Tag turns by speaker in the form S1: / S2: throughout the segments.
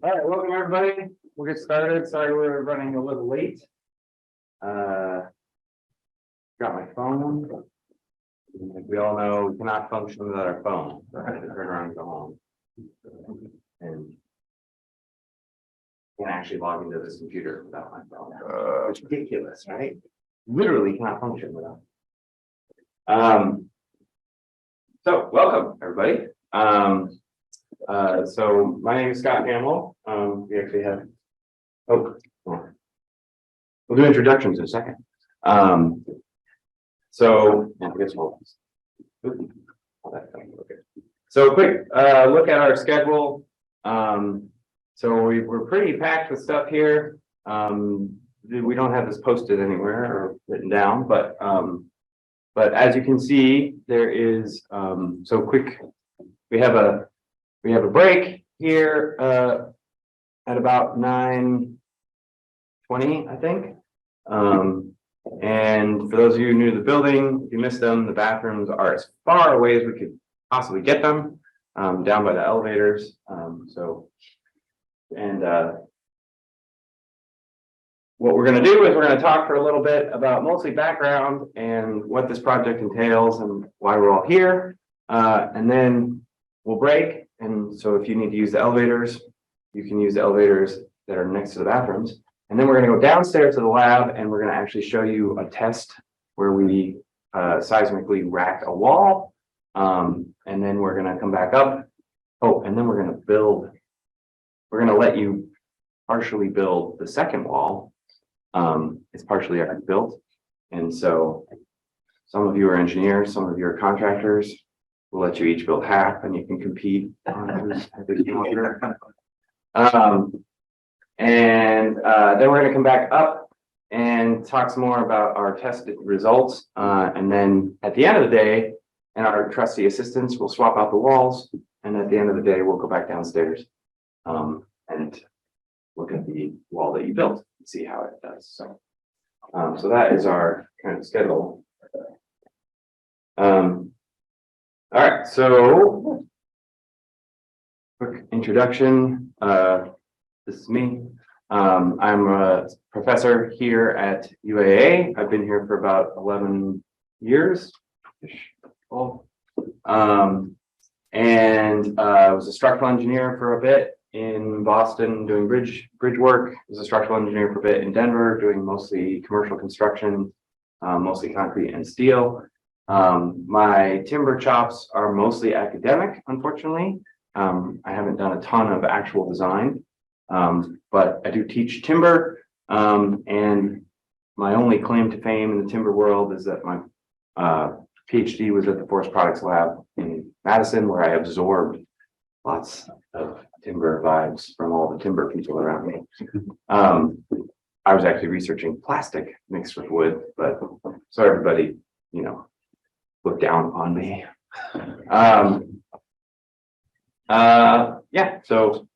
S1: right, welcome everybody. We'll get started. Sorry we're running a little late. Got my phone. We all know we cannot function without our phone. So I had to turn around and go home. And can't actually log into this computer without my phone. It's ridiculous, right? Literally cannot function without. So welcome everybody. So my name is Scott Hamill. We actually have, we'll do introductions in a second. So I guess we'll, so quick look at our schedule. So we're pretty packed with stuff here. We don't have this posted anywhere or written down, but as you can see, there is so quick. We have a break here at about 9:20, I think. And for those of you new to the building, if you missed them, the bathrooms are as far away as we could possibly get them, down by the elevators. What we're going to do is we're going to talk for a little bit about mostly background and what this project entails and why we're all here. And then we'll break. And so if you need to use the elevators, you can use the elevators that are next to the bathrooms. And then we're going to go downstairs to the lab and we're going to actually show you a test where we seismically rack a wall. And then we're going to come back up. Oh, and then we're going to build. We're going to let you partially build the second wall. It's partially already built. And so some of you are engineers, some of you are contractors. We'll let you each build half and you can compete on who's longer. Then we're going to come back up and talk some more about our tested results. And then at the end of the day, and our trusty assistants will swap out the walls. And at the end of the day, we'll go back downstairs and look at the wall that you built and see how it does. So that is our kind of schedule. All right, so quick introduction. This is me. I'm a professor here at UAA. I've been here for about 11 years. I was a structural engineer for a bit in Boston doing bridge work. I was a structural engineer for a bit in Denver doing mostly commercial construction, mostly concrete and steel. My timber chops are mostly academic, unfortunately. I haven't done a ton of actual design, but I do teach timber. And my only claim to fame in the timber world is that my PhD was at the Forest Products Lab in Madison, where I absorbed lots of timber vibes from all the timber people around me. I was actually researching plastic mixed with wood, but so everybody, look down upon me. Yeah, so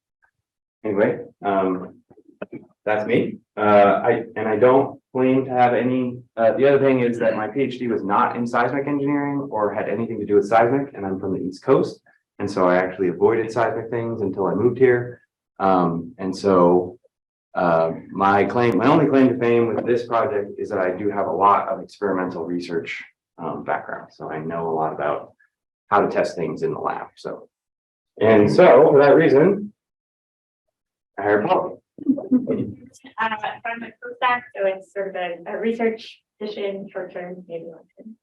S1: anyway, that's me. I don't claim to have any. The other thing is that my PhD was not in seismic engineering or had anything to do with seismic, and I'm from the East Coast. And so I actually avoided seismic things until I moved here. And so my only claim to fame with this project is that I do have a lot of experimental research background. So I know a lot about how to test things in the lab. So for that reason, I hired Paul.
S2: I'm a postdoc, so it's sort of a research position, short term, maybe long term,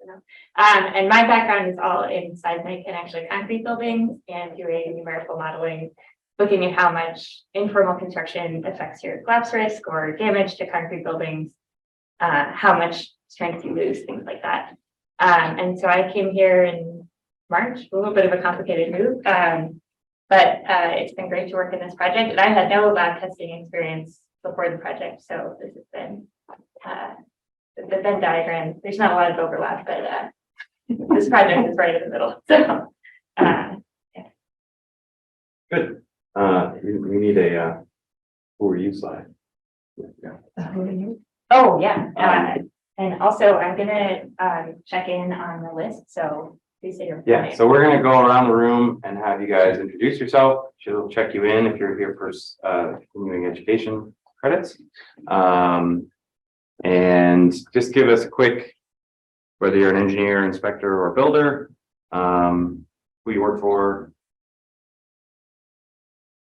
S2: and my background is all in seismic and actually concrete buildings and doing numerical modeling, looking at how much informal construction affects your collapse risk or damage to concrete buildings, how much strength you lose, things like that. And so I came here in March, a little bit of a complicated move, but it's been great to work in this project. And I had no lab testing experience before the project, so this has been the Venn diagram. There's not a lot of overlap, but this project is right in the middle. So yeah.
S1: Good. We need a who are you slide. Yeah.
S2: Oh yeah. And also, I'm gonna check in on the list, so please say your full
S1: Yeah,
S2: name.
S1: so we're gonna go around the room and have you guys introduce yourself. She'll check you in if you're here for continuing education credits. And just give us a quick, whether you're an engineer, inspector, or builder, who you work for.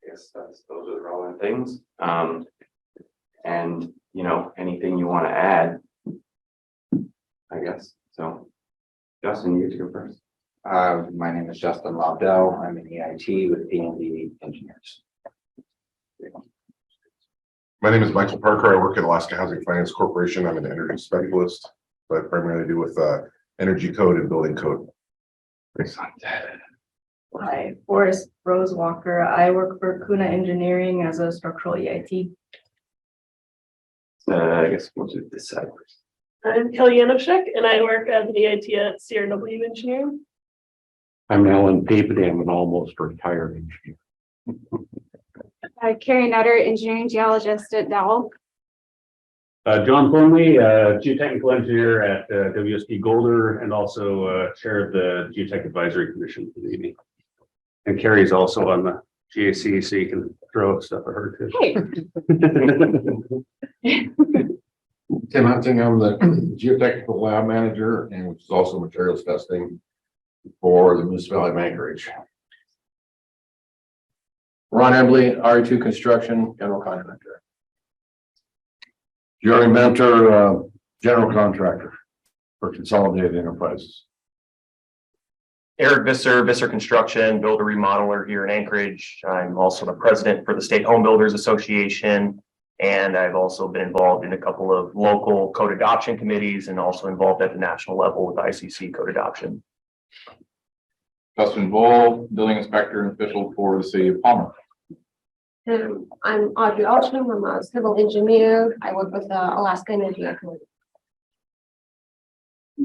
S1: I guess those are the relevant things. And you know, anything you want to add, I guess. So Justin, you go first.
S3: My name is Justin Lobdell. I'm in EIT with P&D Engineers.
S4: My name is Michael Parker. I work at Alaska Housing Finance Corporation. I'm an energy specialist, but I primarily do with energy code and building code.
S1: Excellent.
S5: Hi, Forrest Rose Walker. I work for Kuna Engineering as a structural EIT.
S1: I guess we'll do this side first.
S6: I'm Kelly Yanovchek, and I work as an EIT at CRW Engineering.
S7: I'm Alan David. I'm an almost retired engineer.
S8: Carrie Nutter, engineering geologist at Dowell.
S7: John Thornley, geotechnical engineer at WSP Golder and also chair of the Geotech Advisory Commission for the evening. And Carrie's also on the GAC, so you can throw stuff at her too.
S8: Hey.
S4: Tim Hunting, I'm the geotechnical lab manager, and which is also materials testing for the municipality of Anchorage.
S9: Ron Embley, RE2 Construction, General Contractor. Jerry Mentor, General Contractor for Consolidated Enterprises.
S10: Eric Visser Construction, builder remodeler here in Anchorage. I'm also the president for the State Home Builders Association. And I've also been involved in a couple of local code adoption committees and also involved at the national level with ICC code adoption.
S3: Justin Bull, building inspector and official for the city of Palmer.
S8: I'm Audrey Alstrom. I'm a civil engineer. I work with the Alaska Energy Authority.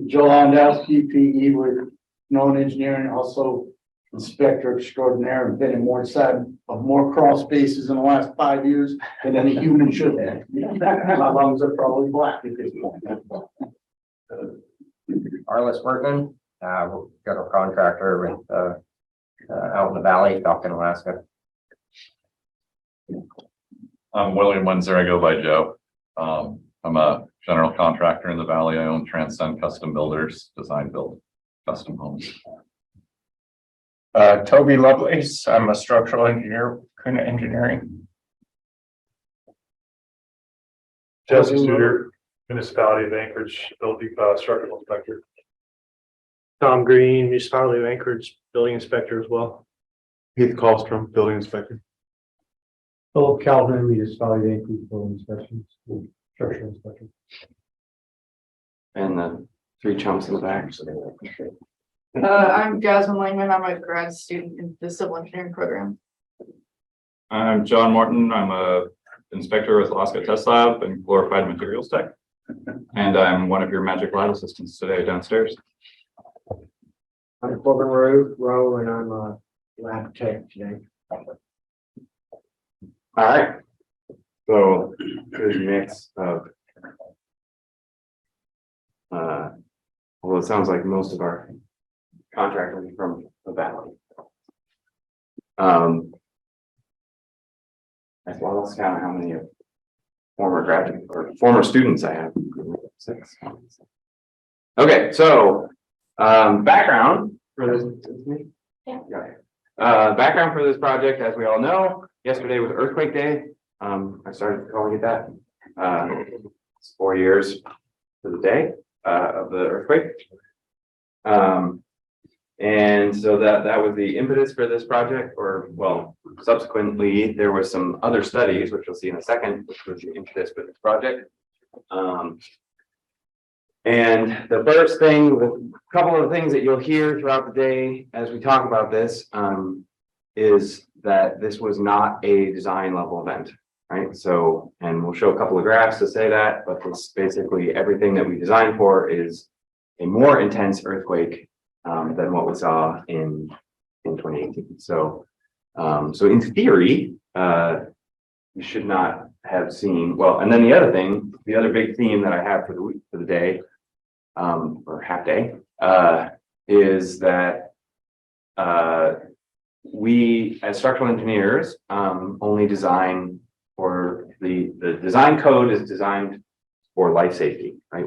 S11: Joe Landowski, PE with known engineering, also inspector extraordinaire, and been in more side of more crawl spaces in the last 5 years than any human should have. My lungs are probably black at this point.
S3: Arliss Workman, general contractor with out in the valley, Falcon, Alaska.
S12: I'm William Windsor. I go by Joe. I'm a general contractor in the valley. I own Transcend Custom Builders, design build custom homes.
S3: Toby Lovelace, I'm a structural engineer, Kuna Engineering.
S13: Jesse Studer, Municipality of Anchorage, building structural inspector. Tom Green, Municipality of Anchorage, building inspector as well. Heath Colstrom, building inspector. Philip Calvin, Municipality of Anchorage, building inspections, structural inspector.
S1: And the three chumps in the back.
S5: I'm Jasmine Langman. I'm a grad student in the civil engineering program.
S12: I'm John Morton. I'm a inspector with Alaska Test Lab and glorified materials tech. And I'm one of your magic lab assistants today downstairs.
S11: I'm Corbin Rowe, and I'm a lab tech today.
S1: All right. So there's a mix of well, it sounds like most of our contractors are from the valley. As well as count how many of former graduates or former students I have. 6. Okay, so background for this.
S2: Yeah.
S1: Background for this project, as we all know, yesterday was Earthquake Day. I started calling it that. It's 4 years to the day of the earthquake. And so that was the impetus for this project, or well, subsequently there were some other studies, which we'll see in a second, which was the impetus for this project. And the first thing, a couple of things that you'll hear throughout the day as we talk about this, is that this was not a design level event, right? So, and we'll show a couple of graphs to say that, but this basically everything that we designed for is a more intense earthquake than what we saw in 2018. So, so in theory, you should not have seen, well, and then the other thing, the other big theme that I have for the week, for the day, or half day, is that we as structural engineers only design for the design code is designed for life safety, right?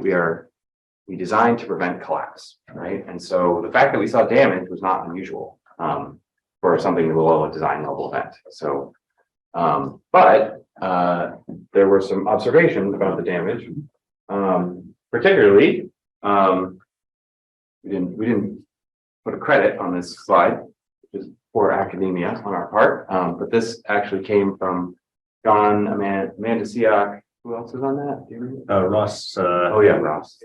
S1: We design to prevent collapse, right? And so the fact that we saw damage was not unusual for something below a design level event. So, but there were some observations about the damage, particularly we didn't put a credit on this slide, which is poor academia on our part, but this actually came from John, Amanda Siak. Who else is on that? Do you remember?
S7: Ross.
S1: Oh yeah, Ross.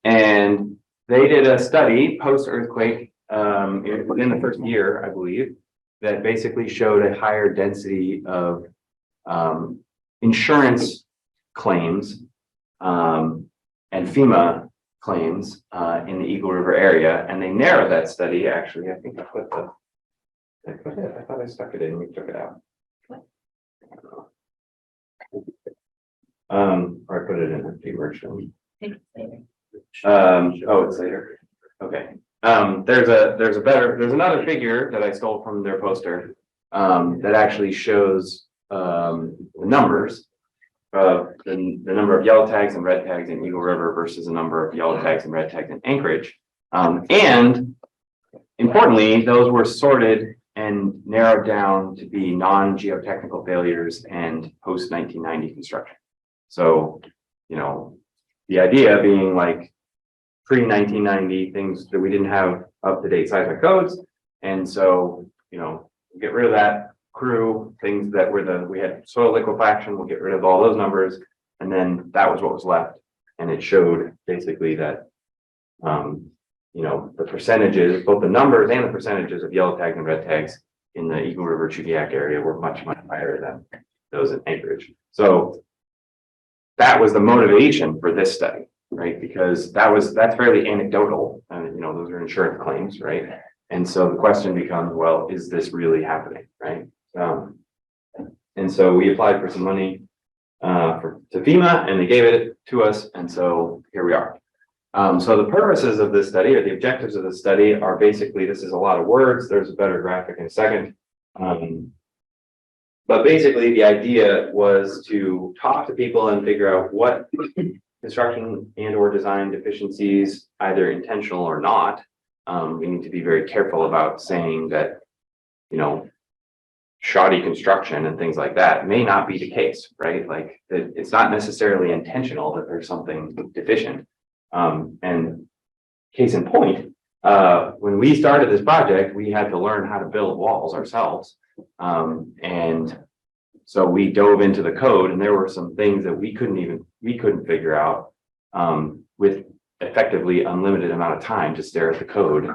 S1: And they did a study post-earthquake within the first year, I believe, that basically showed a higher density of insurance claims and FEMA claims in the Eagle River area, and they narrowed that study. Actually, I think I put the. I thought I stuck it in. We took it out. Or I put it in the version. Oh, it's later. Okay. There's another figure that I stole from their poster that actually shows the numbers of the number of yellow tags and red tags in Eagle River versus the number of yellow tags and red tags in Anchorage. And importantly, those were sorted and narrowed down to be non-geotechnical failures and post-1990 construction. So, you know, the idea being like pre-1990 things that we didn't have up-to-date seismic codes. And so, you know, get rid of that crew, things that were we had soil liquefaction, we'll get rid of all those numbers. And then that was what was left. And it showed basically that, you know, the percentages, both the numbers and the percentages of yellow tags and red tags in the Eagle River Chudiak area were much, much higher than those in Anchorage. So that was the motivation for this study, right? Because that's fairly anecdotal, and you know, those are insurance claims, right? And so the question becomes, well, is this really happening, right? And so we applied for some money to FEMA, and they gave it to us, and so here we are. So the purposes of this study, or the objectives of the study, are basically, this is a lot of words. There's a better graphic in a second. But basically, the idea was to talk to people and figure out what construction and or design deficiencies, either intentional or not. We need to be very careful about saying that, you know, shoddy construction and things like that may not be the case, right? Like that it's not necessarily intentional that there's something deficient. And case in point, when we started this project, we had to learn how to build walls ourselves. And so we dove into the code, and there were some things that we couldn't figure out with effectively unlimited amount of time to stare at the code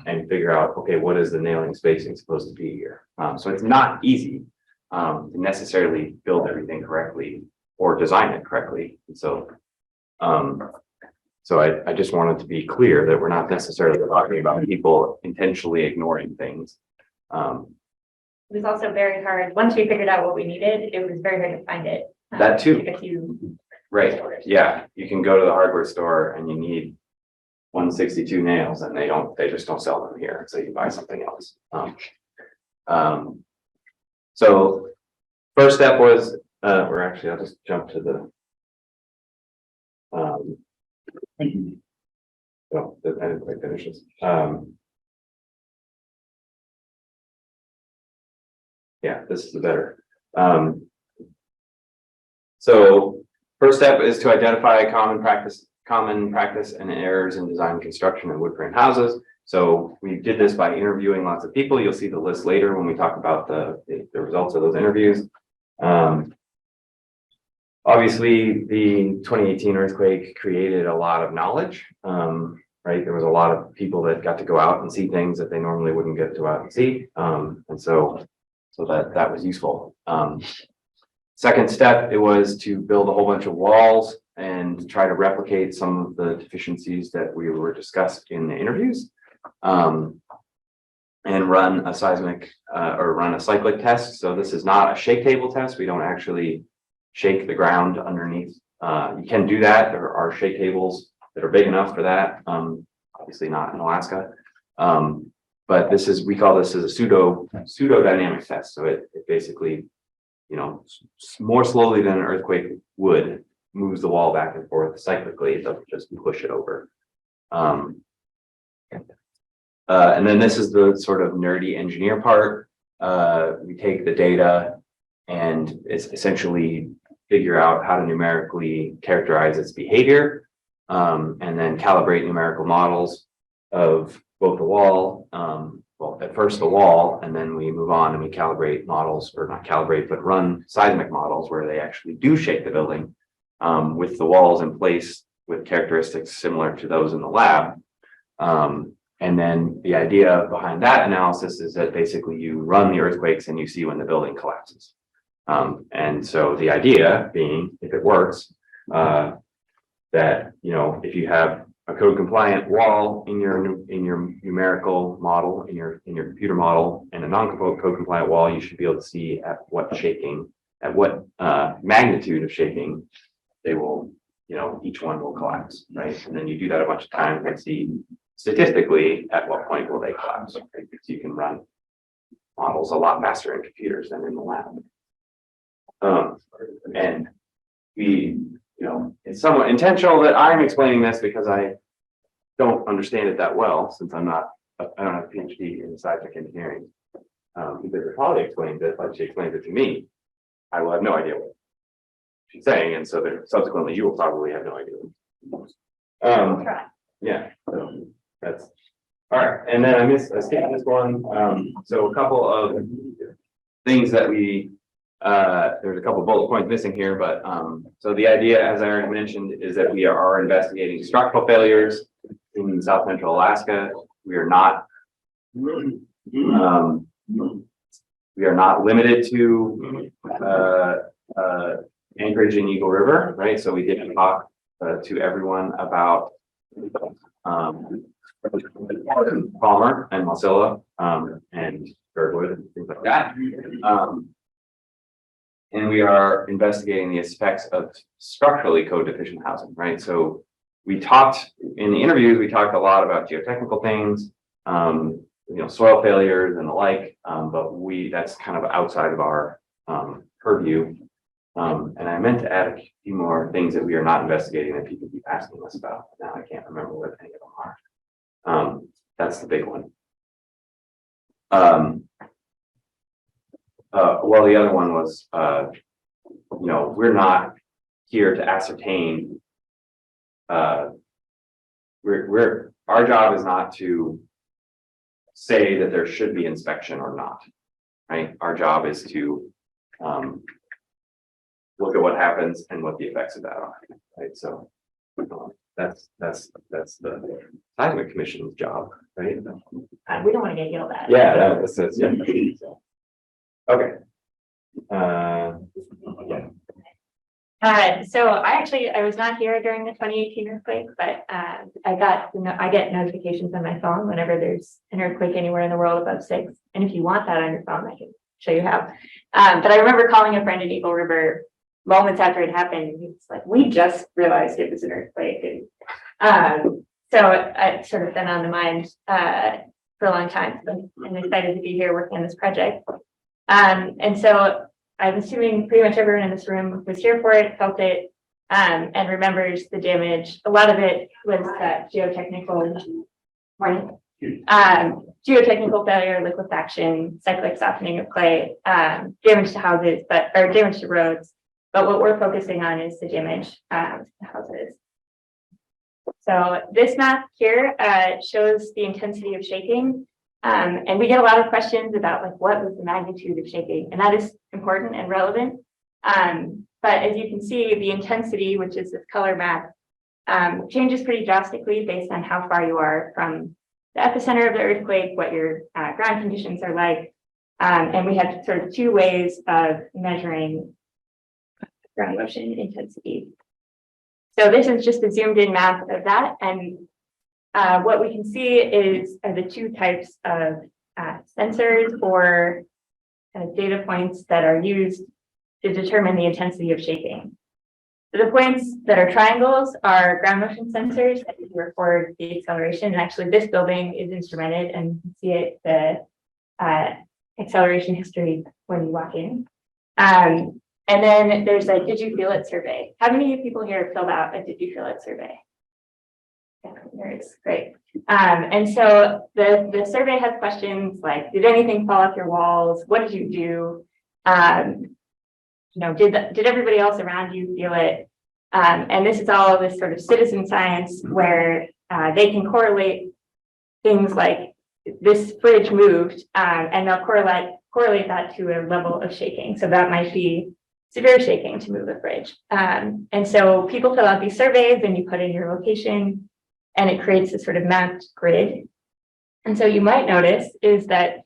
S1: and figure out, okay, what is the nailing spacing supposed to be here? So it's not easy to necessarily build everything correctly or design it correctly. And so I just wanted to be clear that we're not necessarily talking about people intentionally ignoring things.
S2: It was also very hard. Once we figured out what we needed, it was very hard to find it.
S1: That too.
S2: If you
S1: Right, yeah, you can go to the hardware store and you need 162 nails and they just don't sell them here, so you buy something else. So first step was, or actually I'll just jump to the oh, I didn't quite finish this. Yeah, this is the better. So first step is to identify common practice and errors in design, construction, and wood frame houses. So we did this by interviewing lots of people. You'll see the list later when we talk about the results of those interviews. Obviously, the 2018 earthquake created a lot of knowledge, right? There was a lot of people that got to go out and see things that they normally wouldn't get to go out and see. And so that was useful. Second step, it was to build a whole bunch of walls and try to replicate some of the deficiencies that we were discussed in the interviews. and run a seismic or run a cyclic test. So this is not a shake table test. We don't actually shake the ground underneath. You can do that. There are shake tables that are big enough for that. Obviously not in Alaska. But we call this as a pseudo dynamic test. So it basically, more slowly than an earthquake would, moves the wall back and forth cyclically. It doesn't just push it over. And then this is the sort of nerdy engineer part. We take the data and it's essentially figure out how to numerically characterize its behavior, and then calibrate numerical models of both the wall, well, at first the wall, and then we move on and we calibrate models, or not calibrate, but run seismic models where they actually do shake the building, with the walls in place with characteristics similar to those in the lab. And then the idea behind that analysis is that basically you run the earthquakes and you see when the building collapses. And so the idea being, if it works, that, if you have a code compliant wall in your numerical model, in your computer model, and a non-code compliant wall, you should be able to see at what magnitude of shaking they will, each one will collapse, right? And then you do that a bunch of times and see statistically at what point will they collapse, right? Because you can run models a lot faster in computers than in the lab. And it's somewhat intentional that I'm explaining this because I don't understand it that well, since I don't have a PhD in seismic engineering. Because if Holly explains it, like she explains it to me, I will have no idea what she's saying, and so that subsequently you will probably have no idea. Yeah, so that's all right. And then I skipped this one. So a couple of things that there's a couple of bullet points missing here, but so the idea, as I already mentioned, is that we are investigating structural failures in South Central Alaska. We are not limited to Anchorage and Eagle River, right? So we did talk to everyone about Palmer and Wasilla and Birdwood and things like that. And we are investigating the effects of structurally code deficient housing, right? So we talked in the interviews, we talked a lot about geotechnical things, soil failures and the like, but that's kind of outside of our purview. And I meant to add a few more things that we are not investigating that people keep asking us about. Now I can't remember what any of them are. That's the big one. Well, the other one was, we're not here to ascertain. Our job is not to say that there should be inspection or not, right? Our job is to look at what happens and what the effects of that are, right? So that's the Seismic Commission's job, right?
S2: We don't want to get yelled at.
S1: Yeah, that's yeah. So, okay. Yeah.
S2: So I was not here during the 2018 earthquake, but I get notifications on my phone whenever there's an earthquake anywhere in the world above 6. And if you want that on your phone, I can show you how. But I remember calling a friend in Eagle River moments after it happened. And he was like, "We just realized it was an earthquake." And so I've sort of been on the mind for a long time. So I'm excited to be here working on this project. And so I'm assuming pretty much everyone in this room was here for it, felt it, and remembers the damage. A lot of it was that geotechnical failure, liquefaction, cyclic softening of clay, damage to houses, or damage to roads. But what we're focusing on is the damage to houses. So this map here shows the intensity of shaking. And we get a lot of questions about what was the magnitude of shaking, and that is important and relevant. But as you can see, the intensity, which is this color map, changes pretty drastically based on how far you are from the epicenter of the earthquake, what your ground conditions are like. And we have sort of 2 ways of measuring ground motion intensity. So this is just a zoomed in map of that. And what we can see are the 2 types of sensors or data points that are used to determine the intensity of shaking. So the points that are triangles are ground motion sensors that record the acceleration. And actually this building is instrumented, and you can see it, the acceleration history when you walk in. And then there's a did you feel it survey. How many people here filled out a did you feel it survey? Yeah, it's great. And so the survey has questions like, did anything fall off your walls? What did you do? Did everybody else around you feel it? And this is all this sort of citizen science where they can correlate things like this fridge moved, and they'll correlate that to a level of shaking. So that might be severe shaking to move a fridge. And so people fill out these surveys and you put in your location and it creates this sort of mapped grid. And so you might notice is that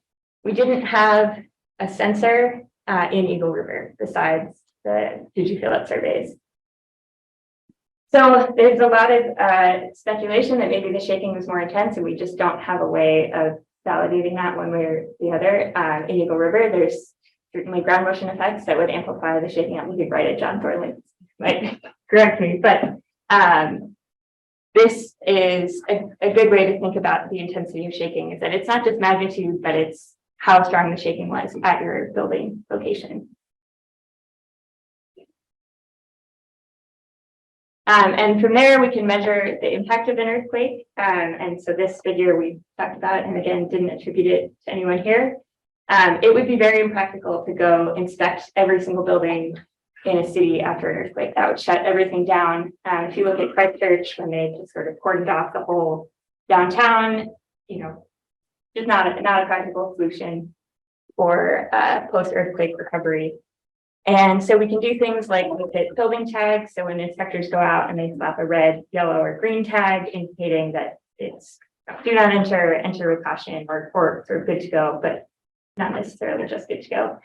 S2: we didn't have a sensor in Eagle River besides the did you feel it surveys. So there's a lot of speculation that maybe the shaking was more intense and we just don't have a way of validating that one way or the other. In Eagle River, there's certainly ground motion effects that would amplify the shaking. I'm looking right at John Thorley, might correct me, but this is a good way to think about the intensity of shaking, is that it's not just magnitude, but it's how strong the shaking was at your building location. And from there, we can measure the impact of an earthquake. And so this figure we talked about, and again, didn't attribute it to anyone here. It would be very impractical to go inspect every single building in a city after an earthquake. That would shut everything down. If you look at Christchurch, when they just sort of cordoned off the whole downtown, just not a practical solution for post-earthquake recovery. And so we can do things like look at building tags. So when inspectors go out and they slap a red, yellow, or green tag indicating that it's do not enter with caution, or sort of good to go, but not necessarily just good to go.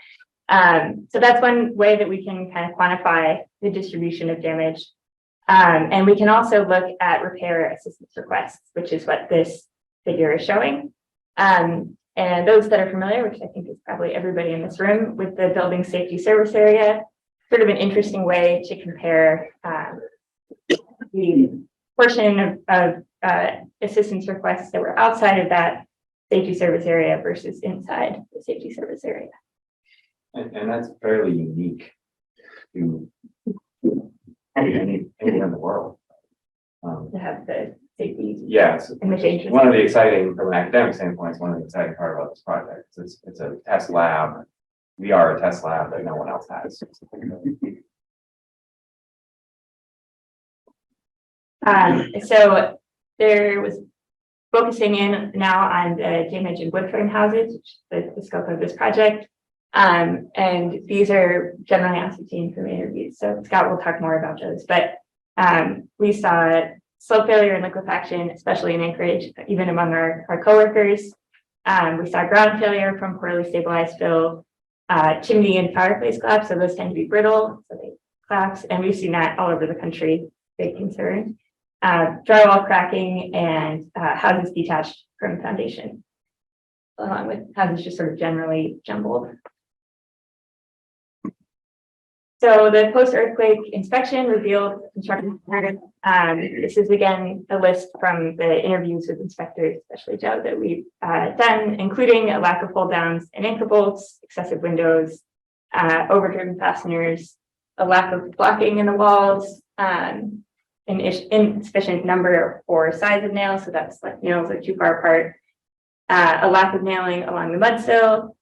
S2: So that's one way that we can kind of quantify the distribution of damage. And we can also look at repair assistance requests, which is what this figure is showing. And those that are familiar, which I think is probably everybody in this room, with the building safety service area, sort of an interesting way to compare the portion of assistance requests that were outside of that safety service area versus inside the safety service area.
S1: And that's fairly unique to any in the world.
S2: To have the safety.
S1: Yes,
S2: and the changes.
S1: one of the exciting, from an academic standpoint, is one of the exciting part about this project. It's a test lab. We are a test lab that no one else has.
S2: So there was focusing in now on the damage in wood frame houses, which is the scope of this project. And these are generally ascertained from interviews. So Scott will talk more about those, but we saw slope failure and liquefaction, especially in Anchorage, even among our coworkers. We saw ground failure from poorly stabilized fill, chimney and fireplace collapse. So those tend to be brittle, so they collapse. And we've seen that all over the country, big concern. Drywall cracking and houses detached from foundation, along with houses just sort of generally jumbled. So the post-earthquake inspection revealed construction. This is again a list from the interviews with inspectors, especially Joe, that we've done, including a lack of fold downs and anchor bolts, excessive windows, overdriven fasteners, a lack of blocking in the walls, an insufficient number or size of nails, so that's like nails are too far apart, a lack of nailing along the mud sill,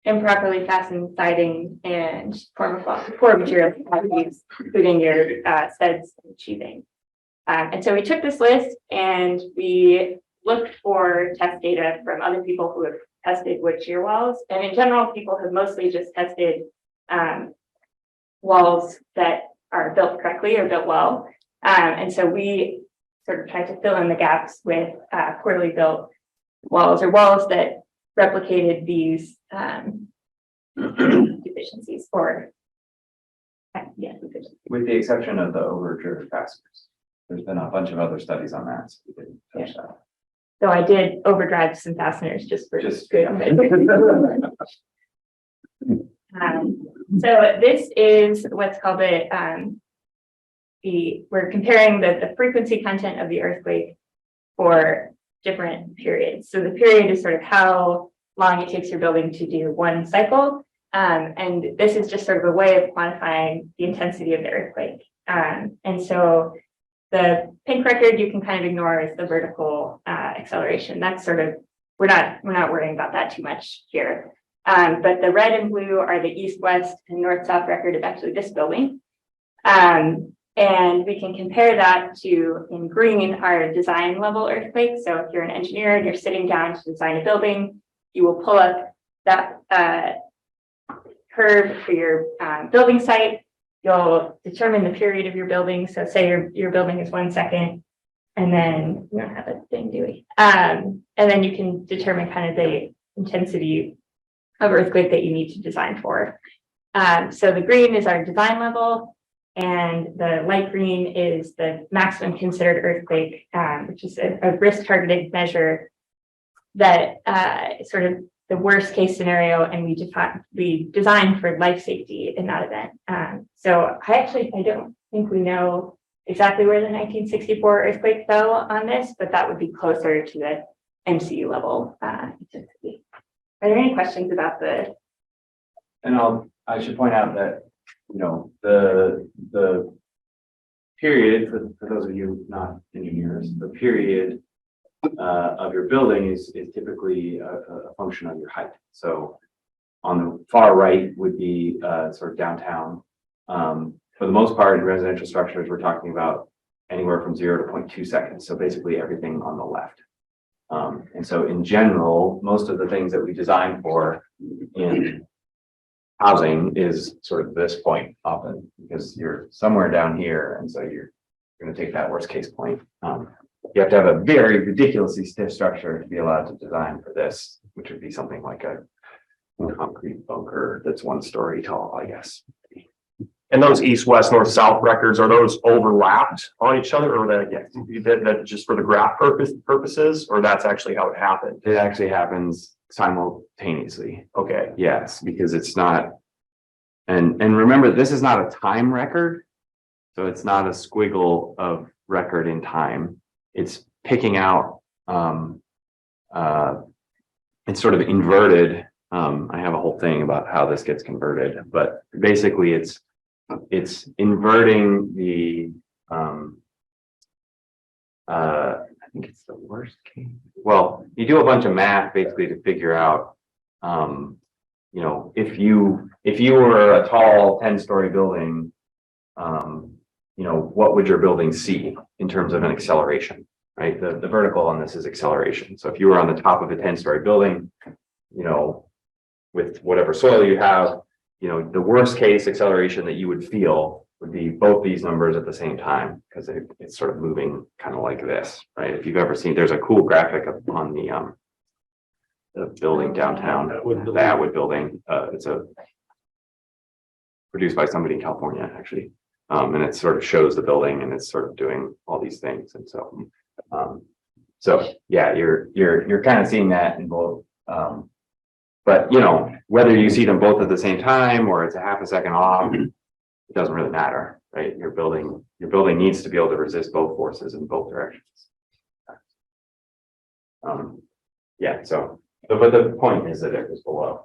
S2: improperly fastened siding, and poor material qualities, including your studs and sheathing. And so we took this list and we looked for test data from other people who have tested wood shear walls. And in general, people have mostly just tested walls that are built correctly or built well. And so we sort of tried to fill in the gaps with poorly built walls, or walls that replicated these deficiencies, or deficiencies.
S1: With the exception of the overdriven fasteners. There's been a bunch of other studies on that, so we didn't touch that.
S2: So I did overdrive some fasteners just for good. So this is what's called we're comparing the frequency content of the earthquake for different periods. So the period is sort of how long it takes your building to do one cycle. And this is just sort of a way of quantifying the intensity of the earthquake. And so the pink record you can kind of ignore is the vertical acceleration. That's sort of, we're not worrying about that too much here. But the red and blue are the east-west and north-south record of actually this building. And we can compare that to, in green, our design level earthquake. So if you're an engineer and you're sitting down to design a building, you will pull up that curve for your building site. You'll determine the period of your building. So say your building is 1 second, and then we don't have a thing, do we? And then you can determine kind of the intensity of earthquake that you need to design for. So the green is our design level, and the light green is the maximum considered earthquake, which is a risk targeted measure that sort of the worst case scenario, and we design for life safety in that event. So I don't think we know exactly where the 1964 earthquake fell on this, but that would be closer to the MCU level intensity. Are there any questions about the?
S1: And I should point out that, you know, the period, for those of you not engineers, the period of your building is typically a function of your height. So on the far right would be sort of downtown. For the most part, in residential structures, we're talking about anywhere from 0 to 0.2 seconds. So basically everything on the left. And so in general, most of the things that we design for in housing is sort of this point often, because you're somewhere down here. And so you're going to take that worst case point. You have to have a very ridiculously stiff structure to be allowed to design for this, which would be something like a concrete bunker that's 1 story tall, I guess.
S10: And those east, west, north, south records, are those overlapped on each other, or that just for the graph purposes, or that's actually how it happened?
S1: It actually happens simultaneously.
S10: Okay.
S1: Yes, because it's not, and remember, this is not a time record. So it's not a squiggle of record in time. It's picking out, it's sort of inverted. I have a whole thing about how this gets converted, but basically it's inverting the, I think it's the worst case. Well, you do a bunch of math basically to figure out, you know, if you were a tall 10-story building, you know, what would your building see in terms of an acceleration, right? The vertical on this is acceleration. So if you were on the top of a 10-story building, you know, with whatever soil you have, you know, the worst case acceleration that you would feel would be both these numbers at the same time, because it's sort of moving kind of like this, right? If you've ever seen, there's a cool graphic on the building downtown, the Atwood building. It's produced by somebody in California, actually. And it sort of shows the building, and it's sort of doing all these things. And so, yeah, you're kind of seeing that in both. But you know, whether you see them both at the same time or it's a half a second off, it doesn't really matter, right? Your building needs to be able to resist both forces in both directions. Yeah, so, but the point is that it was below.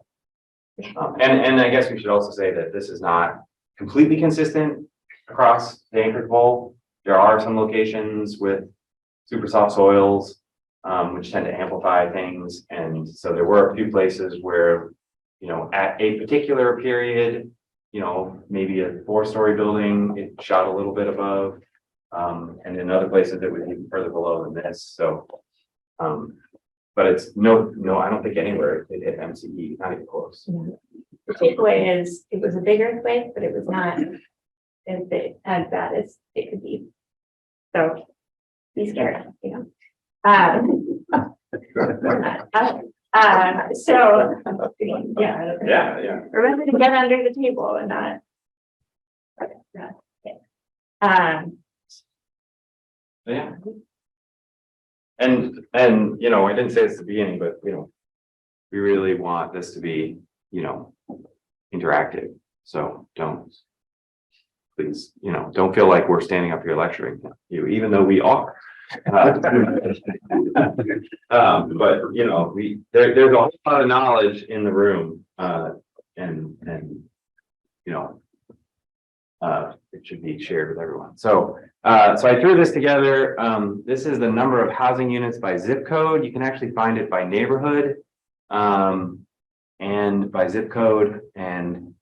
S1: And I guess we should also say that this is not completely consistent across the Anchorage Bowl. There are some locations with super soft soils, which tend to amplify things. And so there were a few places where, you know, at a particular period, you know, maybe a 4-story building, it shot a little bit above. And in other places it was even further below than this. So, but it's no, I don't think anywhere it hit MCE, not even close.
S2: The takeaway is it was a big earthquake, but it was not as bad as it could be. So be scared, you know. So yeah. Remember to get under the table and not.
S1: Yeah. and, you know, I didn't say this at the beginning, but, you know, we really want this to be, you know, interactive. So please, you know, don't feel like we're standing up here lecturing you, even though we are. But, you know, there's a whole lot of knowledge in the room, and, you know, it should be shared with everyone. So I threw this together. This is the number of housing units by zip code. You can actually find it by neighborhood, and by zip code, and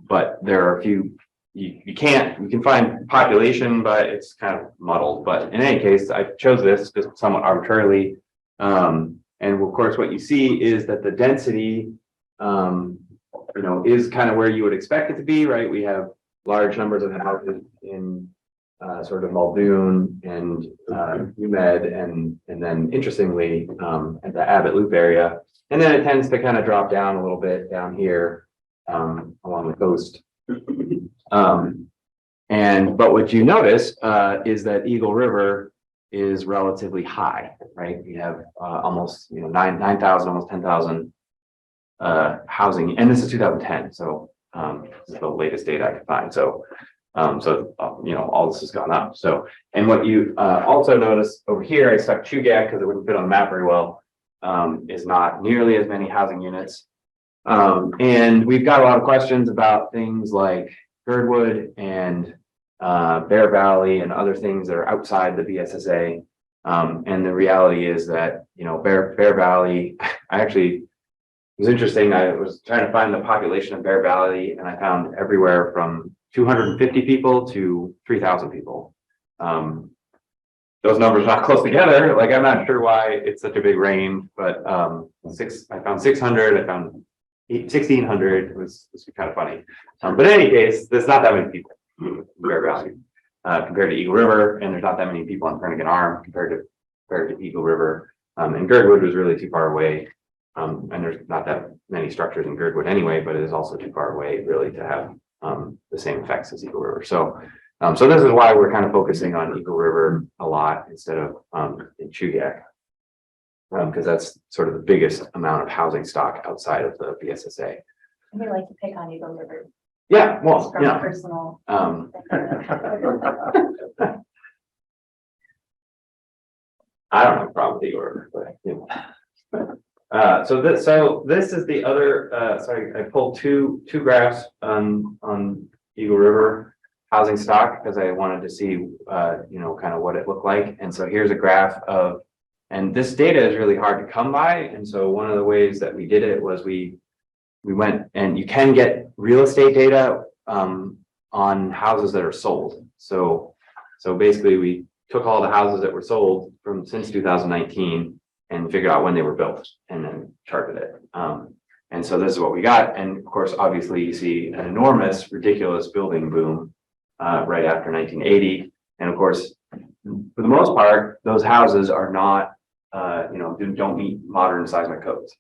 S1: but there are a few, you can find population, but it's kind of muddled. But in any case, I chose this just somewhat arbitrarily. And of course, what you see is that the density, you know, is kind of where you would expect it to be, right? We have large numbers of houses in sort of Muldoon and UMed, and then interestingly, at the Abbott Loop area. And then it tends to kind of drop down a little bit down here along the coast. But what you notice is that Eagle River is relatively high, right? We have almost, you know, 9,000, almost 10,000 housing, and this is 2010. So this is the latest data I could find. So you know, all this has gone up. So, and what you also notice over here, I stuck Chugach because it wouldn't fit on the map very well, is not nearly as many housing units. And we've got a lot of questions about things like Girdwood and Bear Valley and other things that are outside the BSSA. And the reality is that, you know, Bear Valley, it was interesting. I was trying to find the population of Bear Valley, and I found everywhere from 250 people to 3,000 people. Those numbers are not close together. Like, I'm not sure why it's such a big range, but I found 600, I found 1,600. It was kind of funny. But in any case, there's not that many people in Bear Valley compared to Eagle River, and there's not that many people on Kernighan Arm compared to Eagle River. And Girdwood was really too far away. And there's not that many structures in Girdwood anyway, but it is also too far away really to have the same effects as Eagle River. So this is why we're kind of focusing on Eagle River a lot instead of in Chugach, because that's sort of the biggest amount of housing stock outside of the BSSA.
S2: We like to pick on Eagle River.
S1: Yeah, well,
S2: From
S1: yeah.
S2: personal.
S1: I don't have a problem with Eagle River, but you know. So this is the other. Sorry, I pulled two graphs on Eagle River housing stock because I wanted to see, you know, kind of what it looked like. And so here's a graph of, and this data is really hard to come by. And so one of the ways that we did it was we went, and you can get real estate data on houses that are sold. So basically we took all the houses that were sold from since 2019 and figured out when they were built and then charted it. And so this is what we got. And of course, obviously you see an enormous, ridiculous building boom right after 1980. And of course, for the most part, those houses are not, you know, don't meet modern seismic codes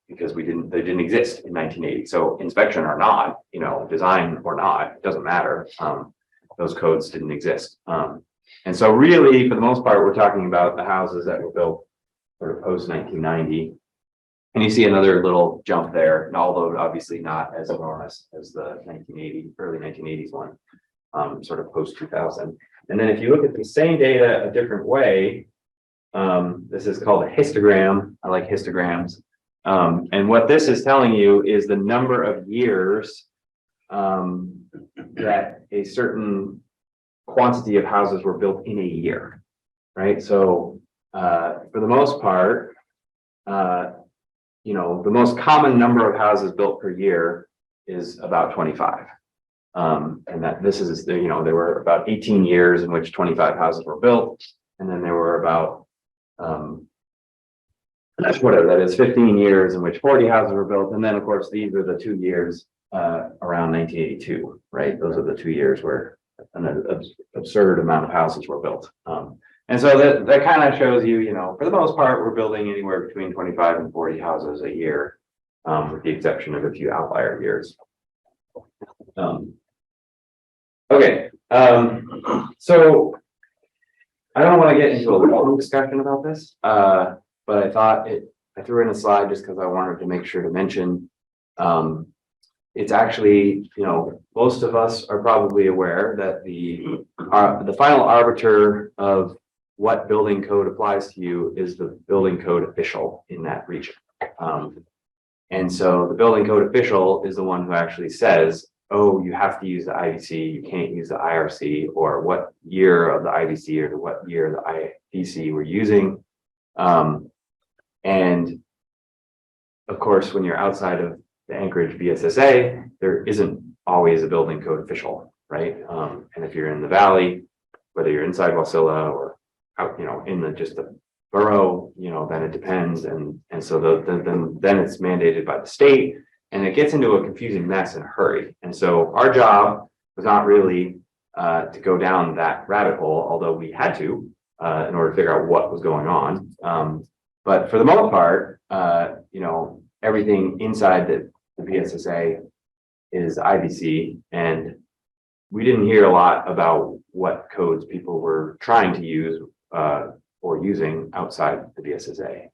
S1: because they didn't exist in 1980. So inspection or not, you know, design or not, it doesn't matter. Those codes didn't exist. And so really, for the most part, we're talking about the houses that were built sort of post 1990. And you see another little jump there, although obviously not as enormous as the early 1980s one, sort of post 2000. And then if you look at the same data a different way, this is called a histogram. I like histograms. And what this is telling you is the number of years that a certain quantity of houses were built in a year, right? So for the most part, you know, the most common number of houses built per year is about 25. And that this is, you know, there were about 18 years in which 25 houses were built. And then there were about, whatever that is, 15 years in which 40 houses were built. And then of course, these are the 2 years around 1982, right? Those are the 2 years where an absurd amount of houses were built. And so that kind of shows you, you know, for the most part, we're building anywhere between 25 and 40 houses a year, with the exception of a few outlier years. Okay, so I don't want to get into a long discussion about this, but I thought I threw in a slide just because I wanted to make sure to mention. It's actually, most of us are probably aware that the final arbiter of what building code applies to you is the building code official in that region. And so the building code official is the one who actually says, oh, you have to use the IVC, you can't use the IRC, or what year of the IVC or what year of the IVC we're using. And of course, when you're outside of the Anchorage BSSA, there isn't always a building code official, right? And if you're in the valley, whether you're inside Wasilla or out, in just the borough, then it depends. And so then it's mandated by the state, and it gets into a confusing mess in a hurry. And so our job was not really to go down that rabbit hole, although we had to in order to figure out what was going on. But for the most part, everything inside the BSSA is IVC, and we didn't hear a lot about what codes people were trying to use or using outside the BSSA.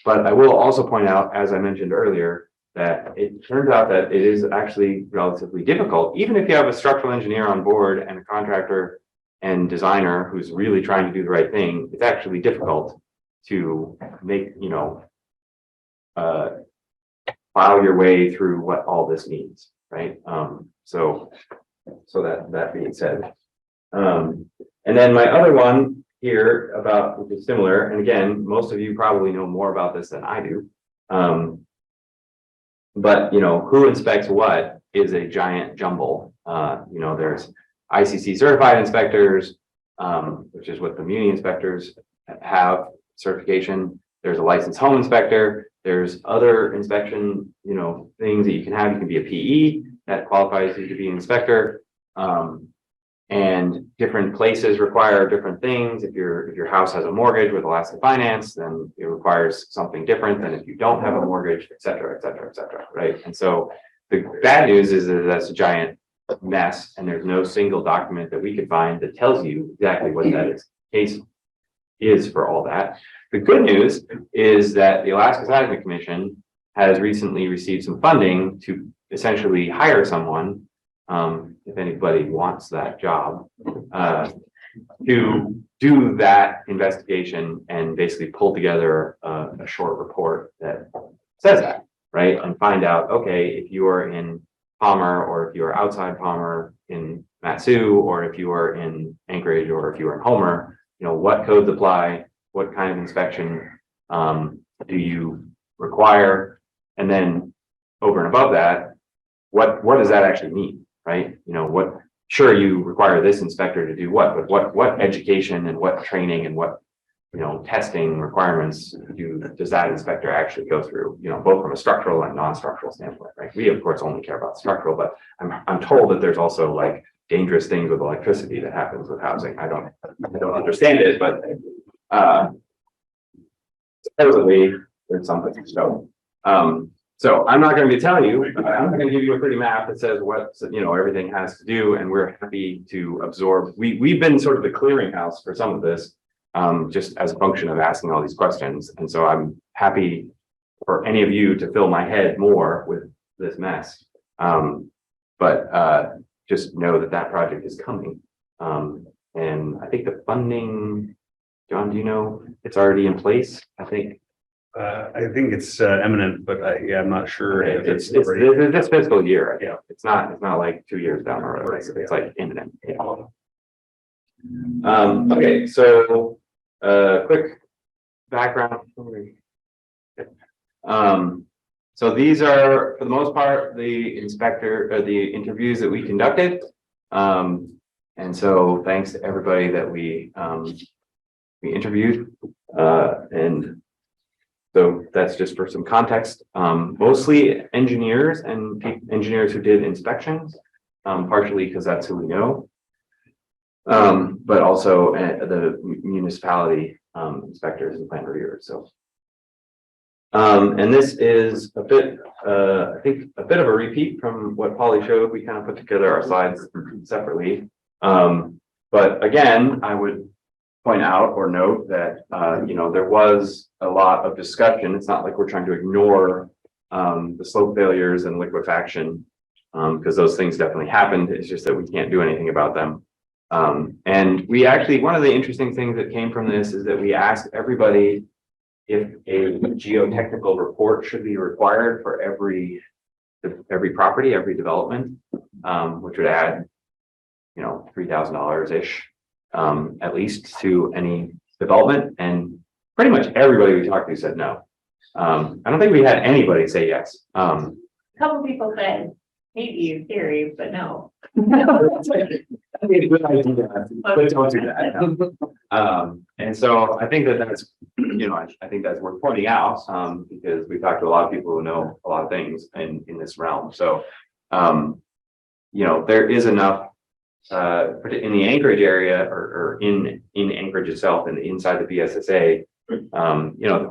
S1: But I will also point out, as I mentioned earlier, that it turns out that it is actually relatively difficult, even if you have a structural engineer on board and a contractor and designer who's really trying to do the right thing. It's actually difficult to make, file your way through what all this means, right? So that being said, and then my other one here about, which is similar, and again, most of you probably know more about this than I do. But who inspects what is a giant jumble. There's ICC certified inspectors, which is what the muni inspectors have certification. There's a licensed home inspector. There's other inspection, things that you can have. You can be a PE that qualifies you to be an inspector. And different places require different things. If your house has a mortgage with Alaska Finance, then it requires something different than if you don't have a mortgage, et cetera, et cetera, et cetera, right? And so the bad news is that that's a giant mess, and there's no single document that we could find that tells you exactly what that case is for all that. The good news is that the Alaska Seismic Commission has recently received some funding to essentially hire someone, if anybody wants that job, to do that investigation and basically pull together a short report that says that, right? And find out, okay, if you are in Palmer, or if you are outside Palmer in Matsu, or if you are in Anchorage, or if you are in Homer, what codes apply, what kind of inspection do you require, and then over and above that, what does that actually mean? Right? Sure, you require this inspector to do what, but what education and what training and what, testing requirements does that inspector actually go through, both from a structural and non-structural standpoint, right? We of course only care about structural, but I'm told that there's also like dangerous things with electricity that happens with housing. I don't understand it, but supposedly there's something. So I'm not going to be telling you, I'm going to give you a pretty map that says what, everything has to do, and we're happy to absorb. We've been sort of the clearinghouse for some of this, just as a function of asking all these questions. And so I'm happy for any of you to fill my head more with this mess. But just know that project is coming. And I think the funding, John, do you know, it's already in place, I think.
S7: I think it's eminent, but I'm not sure.
S1: Okay, it's this fiscal year. Yeah, it's not like 2 years down the road. It's like imminent. Yeah. Okay, so quick background. So these are, for the most part, the interviews that we conducted. And so thanks to everybody that we interviewed, and so that's just for some context. Mostly engineers and engineers who did inspections, partially because that's who we know, but also the municipality inspectors and plan reviewers. So, and this is a bit, I think, a bit of a repeat from what Polly showed. We kind of put together our slides separately, but again, I would point out or note that, there was a lot of discussion. It's not like we're trying to ignore the slope failures and liquefaction, because those things definitely happened. It's just that we can't do anything about them. And we actually, one of the interesting things that came from this is that we asked everybody if a geotechnical report should be required for every property, every development, which would add, $3,000-ish, at least to any development. And pretty much everybody we talked to said no. I don't think we had anybody say yes.
S2: A couple people said, maybe in theory, but no.
S1: I mean, a good idea, but don't do that. And so I think that's, I think that's worth pointing out, because we've talked to a lot of people who know a lot of things in this realm. So, there is enough, in the Anchorage area or in Anchorage itself and inside the BSSA,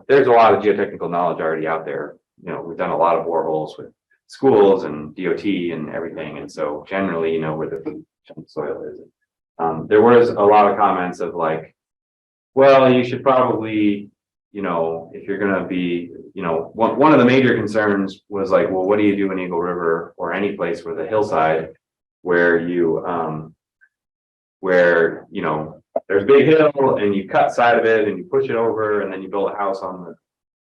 S1: there's a lot of geotechnical knowledge already out there. We've done a lot of boreholes with schools and DOT and everything. And so generally, where the soil is. There was a lot of comments of like, well, you should probably, if you're going to be, one of the major concerns was like, well, what do you do in Eagle River or any place where the hillside where you, there's a big hill and you cut side of it and you push it over and then you build a house on the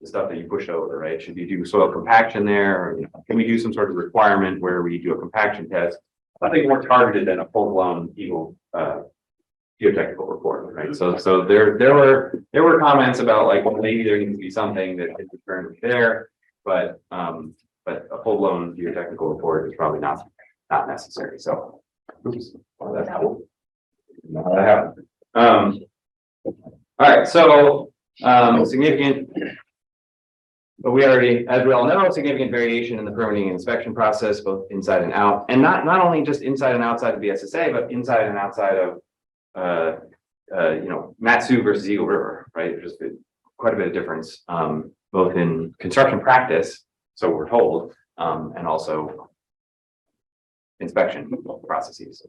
S1: stuff that you push over, right? Should you do soil compaction there? Or, can we do some sort of requirement where we do a compaction test? I think more targeted than a full-blown Eagle geotechnical report, right? So there were comments about like, well, maybe there needs to be something that is currently there, but a full-blown geotechnical report is probably not necessary. So, oops, well, that's cool. Not that happened. All right, so significant. But we already, as we all know, significant variation in the permitting and inspection process, both inside and out, and not only just inside and outside of the SSA, but inside and outside of, Matsu versus Eagle River, right? There's quite a bit of difference, both in construction practice, so we're told, and also inspection processes.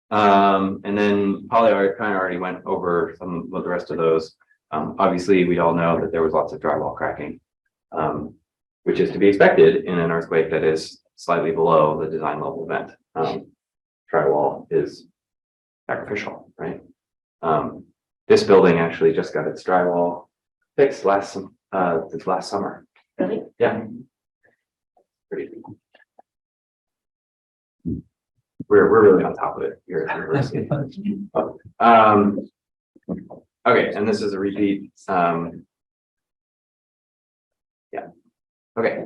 S1: And then Polly kind of already went over some of the rest of those. Obviously, we all know that there was lots of drywall cracking, which is to be expected in an earthquake that is slightly below the design level event. Drywall is sacrificial, right? This building actually just got its drywall fixed this last summer.
S2: Really?
S1: Yeah. Pretty cool. We're really on top of it here at the university. Okay, and this is a repeat. Yeah. Okay.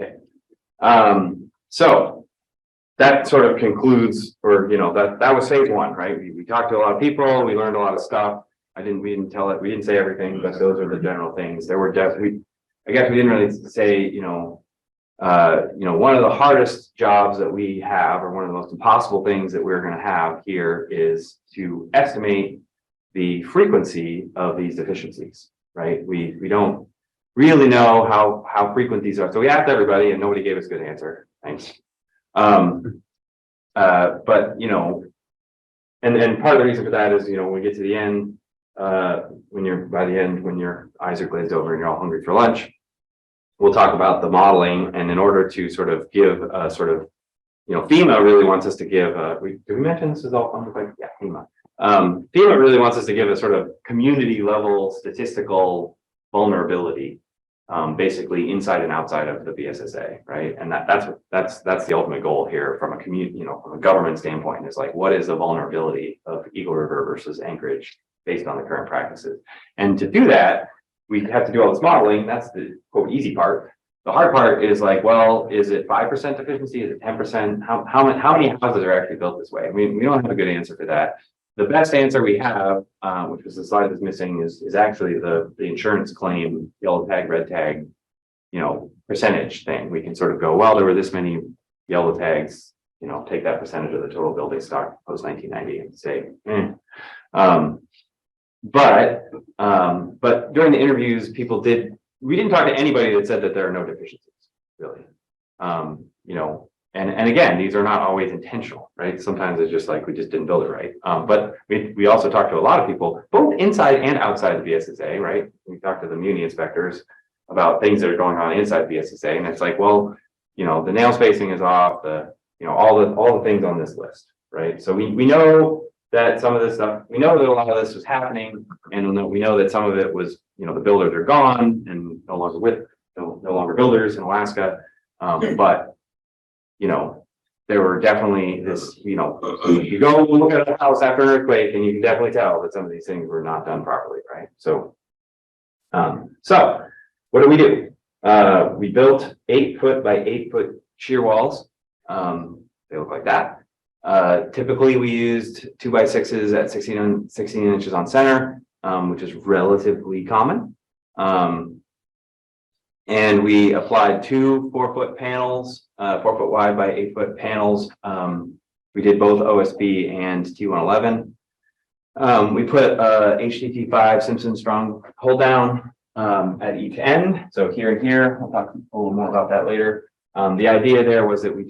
S1: Okay. So that sort of concludes, or that was phase one, right? We talked to a lot of people, we learned a lot of stuff. We didn't say everything, but those are the general things. There were definitely, I guess we didn't really say, one of the hardest jobs that we have, or one of the most impossible things that we're going to have here, is to estimate the frequency of these deficiencies, right? We don't really know how frequent these are. So we asked everybody and nobody gave us a good answer. Thanks. But, and part of the reason for that is, when we get to the end, when your eyes are glazed over and you're all hungry for lunch, we'll talk about the modeling. And in order to sort of give a sort of, FEMA really wants us to give, did we mention this is all funded by, yeah, FEMA. FEMA really wants us to give a sort of community level statistical vulnerability, basically inside and outside of the BSSA, right? And that's the ultimate goal here from a community, from a government standpoint, is like, what is the vulnerability of Eagle River versus Anchorage based on the current practices? And to do that, we have to do all this modeling. That's the quote easy part. The hard part is like, well, is it 5% deficiency? Is it 10%? How many houses are actually built this way? I mean, we don't have a good answer for that. The best answer we have, which was the slide that's missing, is actually the insurance claim, yellow tag, red tag, percentage thing. We can sort of go, well, there were this many yellow tags, take that percentage of the total building stock post 1990 and say, But during the interviews, we didn't talk to anybody that said that there are no deficiencies, really. and again, these are not always intentional, right? Sometimes it's just like, we just didn't build it right. But we also talked to a lot of people, both inside and outside the BSSA, right? We talked to the muni inspectors about things that are going on inside BSSA, and it's like, well, you know, the nail spacing is off, you know, all the things on this list, right? So we know that some of this stuff, we know that a lot of this was happening, and we know that some of it was, you know, the builders are gone and no longer builders in Alaska. But, you know, there were definitely this, you know, you go look at a house after an earthquake and you can definitely tell that some of these things were not done properly, right? So what do? We built 8-foot by 8-foot shear walls. They look like that. Typically we used 2x6s at 16 inches on center, which is relatively common. And we applied 2 4-foot panels, 4-foot wide by 8-foot panels. We did both OSB and T111. We put HDT5 Simpson strong hold down at each end. So here and here, I'll talk a little more about that later. The idea there was that we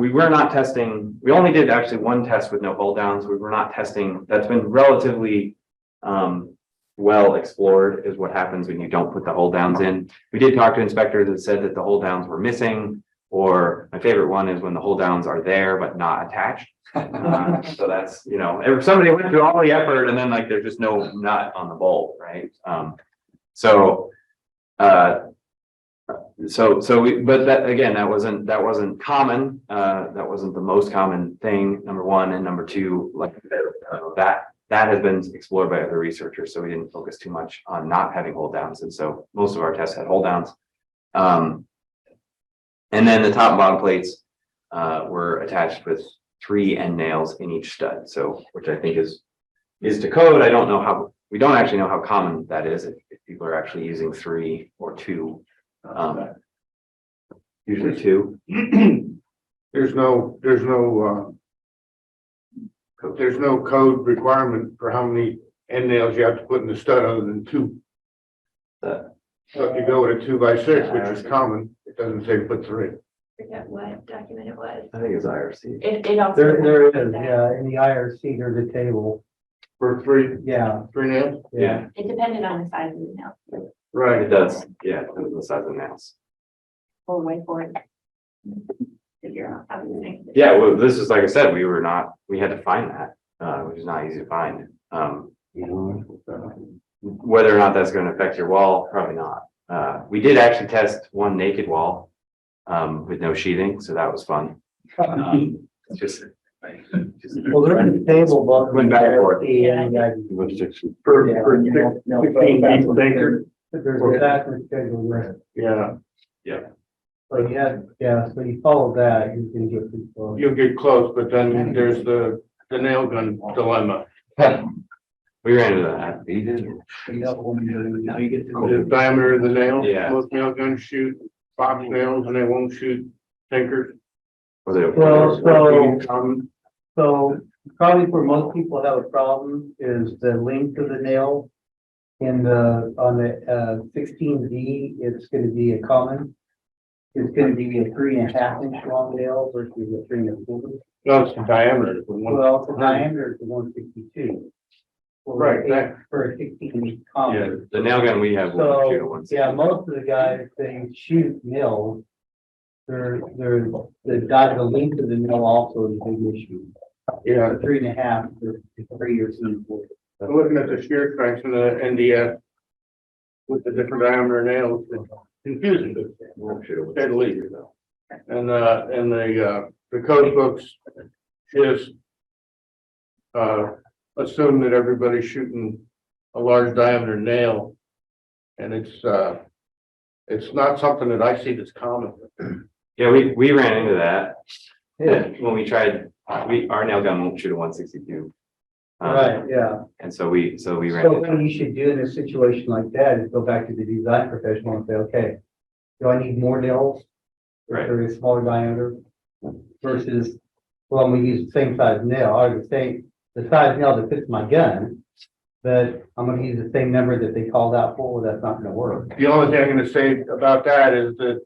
S1: were not testing, we only did actually 1 test with no hold downs. We were not testing, that's been relatively well explored, is what happens when you don't put the hold downs in. We did talk to inspectors that said that the hold downs were missing, or my favorite one is when the hold downs are there but not attached. So that's, you know, if somebody went through all the effort and then like there's just no nut on the bolt, right? But that, again, that wasn't common. That wasn't the most common thing, number one, and number two, like that has been explored by other researchers, so we didn't focus too much on not having hold downs, and so most of our tests had hold downs. And then the top and bottom plates were attached with 3 end nails in each stud, so which I think is to code. I don't know how, we don't actually know how common that is, if people are actually using 3 or 2. Usually 2.
S11: There's no code requirement for how many end nails you have to put in the stud other than 2. So if you go with a 2x6, which is common, it doesn't say put 3.
S2: Forget what document it was.
S1: I think it's IRC.
S2: It also.
S14: There is, yeah, in the IRC, there's a table.
S11: For 3,
S14: Yeah,
S11: 3 nails?
S1: Yeah,
S2: It depended on the size of the nail.
S11: Right.
S1: it does. Yeah, it depends on the size of the nails.
S2: We'll wait for it. Figure out how to make it.
S1: Yeah, well, this is, like I said, we had to find that, which is not easy to find. Whether or not that's going to affect your wall, probably not. We did actually test 1 naked wall with no sheathing, so that was fun. Just
S14: well, they're in the table, but.
S1: Went back and forth.
S14: There's a backwards schedule there.
S11: Yeah,
S14: So you had, so you follow that, you can get pretty close.
S11: you'll get close, but then there's the nail gun dilemma.
S1: We ran into that.
S14: Now you get to.
S11: The diameter of the nail.
S1: Yeah.
S11: Most nail guns shoot box nails and they won't shoot tinkers.
S1: Was it?
S14: So probably where most people have a problem is the length of the nail. On the 16Z, it's going to be a common. It's going to be a 3.5 inch long nail versus a 3.25.
S11: No, it's the diameter.
S14: Well, the diameter is 162.
S11: Right.
S14: For a 16 inch
S1: Yeah,
S14: common.
S1: the nail gun we have. will shoot at
S14: So,
S1: 160.
S14: yeah, most of the guys, they shoot mills. The length of the mill also is a big issue.
S11: Yeah.
S14: 3.5 for 3 years.
S11: I'm looking at the shear strengths in the NDS with the different diameter nails. It's confusing, say the least. And the code books just assume that everybody's shooting a large diameter nail, and it's not something that I see that's common.
S1: Yeah, we ran into that. Yeah, when we tried, our nail gun won't shoot a 162.
S14: Right, yeah.
S1: And so we ran.
S14: So
S1: into
S14: what you should do in a situation like that is go back to the design professional and say, okay, do I need more nails?
S1: Right.
S14: Or a smaller diameter versus, well, I'm gonna use the same size nail. I would say the size nail that fits my gun, but I'm gonna use the same number that they called out for. Well, that's not gonna work.
S11: The only thing I'm gonna say about that is that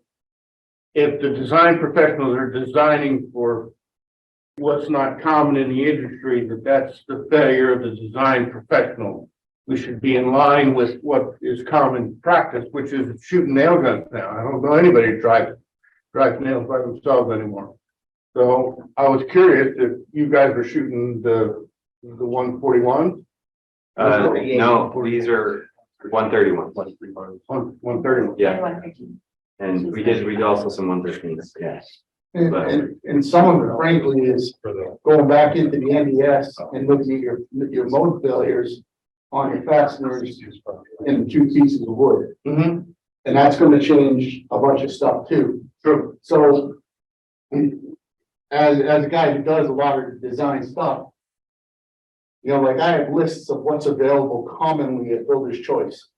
S13: if the design professionals are designing for what's not common in the industry, that's the failure of the design professional. We should be in line with what is common practice, which is shooting nail guns now. I don't know anybody who drives nails by themselves anymore. So I was curious if you guys were shooting the 141.
S1: No, these are 131.
S13: 131.
S1: Yeah,
S2: 115.
S1: and we did also some 113s, yes.
S11: And some of it frankly is going back into the NDS and looking at your mode failures on your fasteners and the two pieces of wood.
S13: Mm-hmm.
S11: And that's gonna change a bunch of stuff too.
S13: True.
S11: So as a guy who does a lot of design stuff, you know, like I have lists of what's available commonly at Builder's Choice,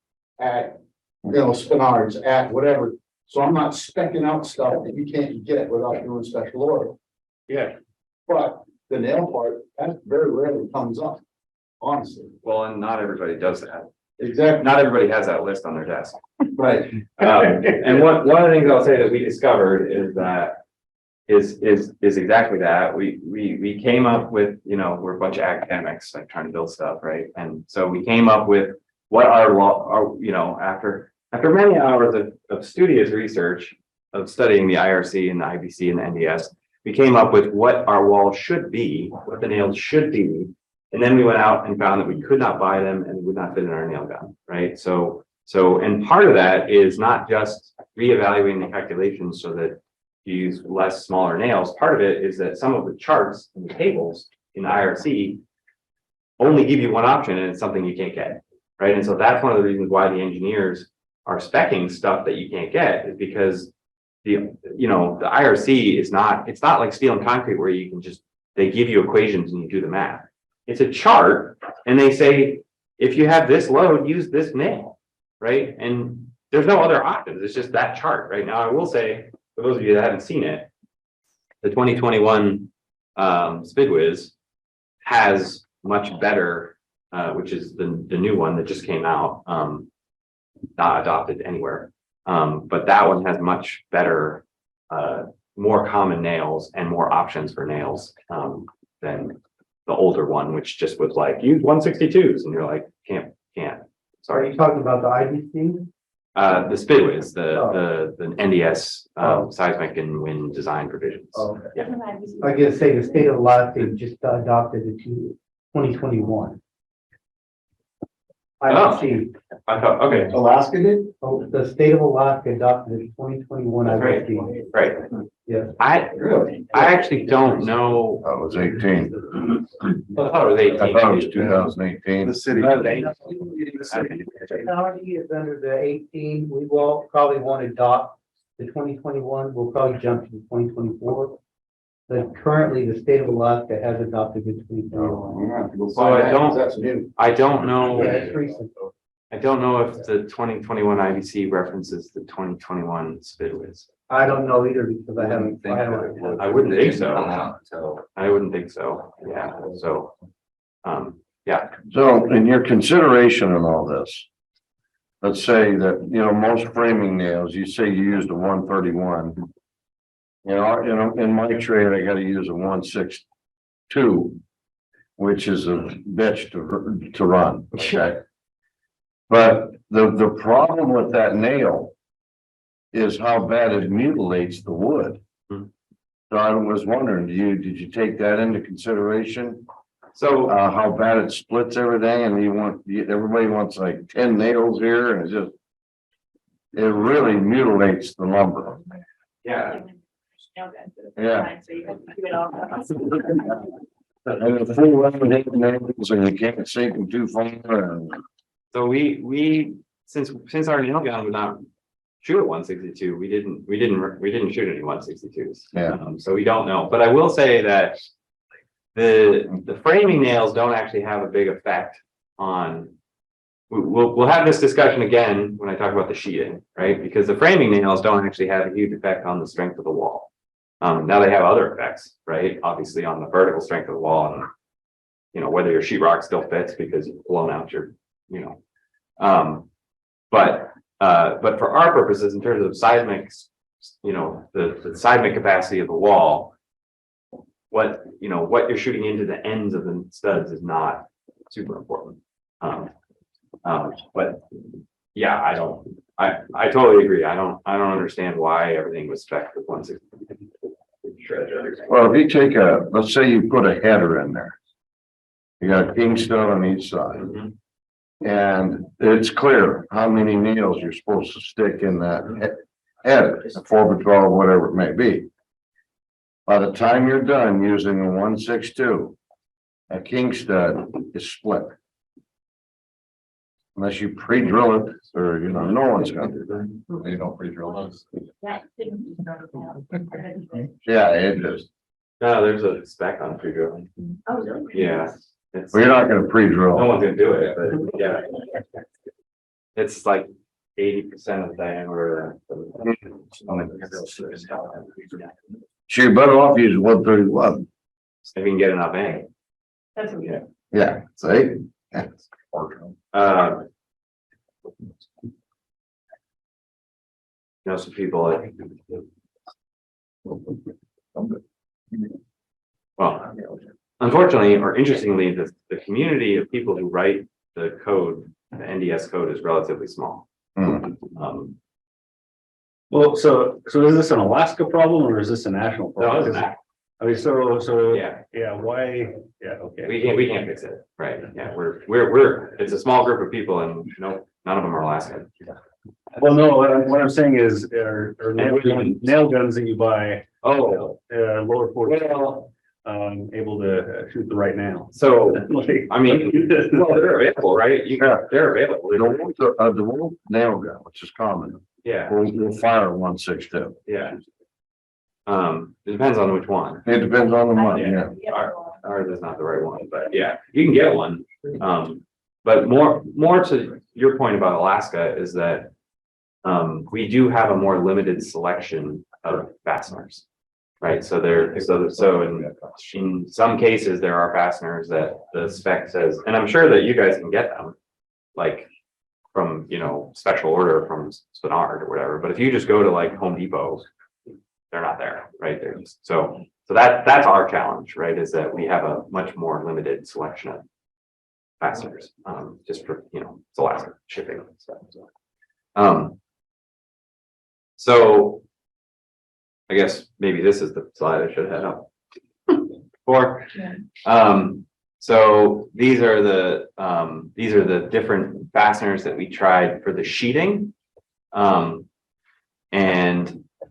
S11: at, you know, Spinards, at whatever. So I'm not specking out stuff that you can't get without doing special order.
S13: Yeah.
S11: But the nail part, that very rarely comes up, honestly.
S1: Well, and not everybody does that.
S11: Exactly.
S1: Not everybody has that list on their desk.
S11: Right.
S1: And one of the things I'll say that we discovered is that is exactly that. We came up with, you know, we're a bunch of academics like trying to build stuff, right? And so we came up with what our you know, after many hours of studious research of studying the IRC and the IBC and the NDS, we came up with what our walls should be, what the nails should be. And then we went out and found that we could not buy them and would not fit in our nail gun, right? So, and part of that is not just reevaluating the calculations so that you use less smaller nails. Part of it is that some of the charts and the tables in the IRC only give you one option and it's something you can't get, right? And so that's one of the reasons why the engineers are speccing stuff that you can't get, is because the IRC is not, it's not like steel and concrete where you can just, they give you equations and you do the math. It's a chart and they say, if you have this load, use this nail, right? And there's no other options. It's just that chart right now. I will say, for those of you that haven't seen it, the 2021 SpidWiz has much better, which is the new one that just came out, not adopted anywhere. But that one has much better, more common nails and more options for nails than the older one, which just was like, use 162s, and you're like, can't.
S14: Are
S1: Sorry.
S14: you talking about the IBC?
S1: The SpidWiz, the NDS seismic and wind design provisions.
S14: Okay.
S1: Yeah.
S14: I was gonna say the state of Alaska just adopted it to 2021. IBC.
S1: I thought, okay,
S11: Alaska did?
S14: Oh, the state of Alaska adopted it 2021
S1: That's right.
S14: IBC.
S1: right.
S14: Yeah.
S1: I actually don't know.
S9: That was 18.
S1: I thought it was 18.
S9: I thought it was 2018.
S4: city.
S14: Technology is under the 18. We will probably want to adopt the 2021. We'll probably jump to the 2024. But currently, the state of Alaska has adopted the 2021.
S1: So
S11: That's new.
S1: I don't know.
S14: Yeah, it's recent.
S1: I don't know if the 2021 IBC references the 2021 SpidWiz.
S14: I don't know either because I haven't.
S1: I wouldn't think so. I wouldn't think so. Yeah. So, yeah.
S9: So in your consideration of all this, let's say that, you know, most framing nails, you say you used a 131. You know, in my trade, I gotta use a 162, which is a bitch to run, okay? But the problem with that nail is how bad it mutilates the wood.
S1: Hmm.
S9: So I was wondering, did you take that into consideration?
S1: So,
S9: How bad it splits everything, and everybody wants like 10 nails here, and it really mutilates the lumber.
S1: yeah.
S9: Yeah.
S2: So you can do it all.
S9: And the full round nails, and you can't sink them too far, and
S1: So we since our nail gun would not shoot at 162, we didn't shoot any 162s.
S9: Yeah.
S1: So we don't know, but I will say that the framing nails don't actually have a big effect on. We'll have this discussion again when I talk about the sheeting, right? Because the framing nails don't actually have a huge effect on the strength of the wall. Now they have other effects, right? Obviously on the vertical strength of the wall, and you know whether your sheetrock still fits because you've blown out your, you know. But for our purposes, in terms of seismic the seismic capacity of the wall, what you're shooting into the ends of the studs is not super important. But yeah, I totally agree. I don't understand why everything was spec with 160.
S9: Well, if you take let's say you put a header in there. You got a king stud on each side.
S1: Mhm.
S9: And it's clear how many nails you're supposed to stick in that header, a 4x12, whatever it may be. By the time you're done using a 162, a king stud is split. Unless you pre-drill it, or no one's gonna do that.
S4: You don't pre-drill those.
S9: Yeah, it just,
S1: No, there's a spec on pre-drilling.
S2: Oh, really?
S1: Yeah. It's,
S9: well, you're not gonna
S1: no
S9: pre-drill.
S1: one's gonna do it, but yeah. It's like 80% of the diameter.
S9: So you're better off using 131.
S1: If you can get enough in.
S2: That's what we do.
S9: Yeah, see?
S1: Some people. Well, unfortunately, or interestingly, the community of people who write the code, the NDS code, is relatively small.
S7: Well, so is this an Alaska problem or is this a national problem? I mean, so
S1: Yeah,
S7: why? Yeah, okay.
S1: we can't fix it, right? Yeah, we're it's a small group of people, and no, none of them are Alaskan.
S7: Well, no, what I'm saying is, are nail guns that you buy, lower force, able to shoot the right nail.
S1: So,
S7: Like,
S1: I mean, well, they're available, right? They're available.
S9: The wolf nail gun, which is common,
S1: Yeah,
S9: will fire a 162.
S1: yeah. It depends on which one.
S9: It depends on the money, yeah.
S1: Ours is not the right one, but yeah, you can get one. But more to your point about Alaska is that we do have a more limited selection of fasteners, right? So in some cases, there are fasteners that the spec says, and I'm sure that you guys can get them, like from, special order from Spenard or whatever. But if you just go to like Home Depot, they're not there, right? They're just, so that's our challenge, right? Is that we have a much more limited selection of fasteners, just for, it's Alaska shipping and stuff. So I guess maybe this is the slide I should have had up for. So these are the different fasteners that we tried for the sheeting. And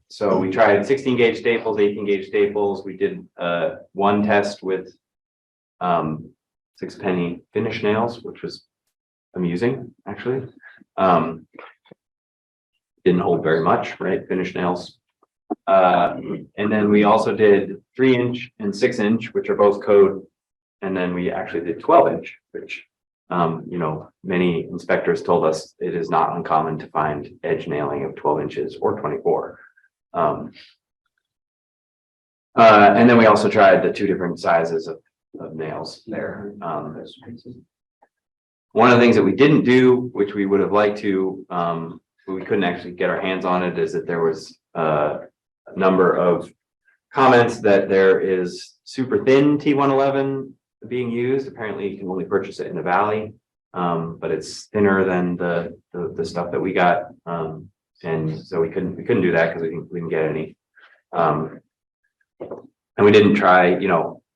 S1: so we tried 16 gauge staples, 18 gauge staples. We did one test with 6-penny finish nails, which was amusing, actually. Didn't hold very much, right? Finish nails. And then we also did 3-inch and 6-inch, which are both code. And then we actually did 12-inch, which, many inspectors told us it is not uncommon to find edge nailing of 12 inches or 24. And then we also tried the 2 different sizes of nails there. One of the things that we didn't do, which we would have liked to, but we couldn't actually get our hands on it, is that there was a number of comments that there is super thin T111 being used. Apparently you can only purchase it in the Valley, but it's thinner than the stuff that we got. And so we couldn't do that because we didn't get any. And we didn't try,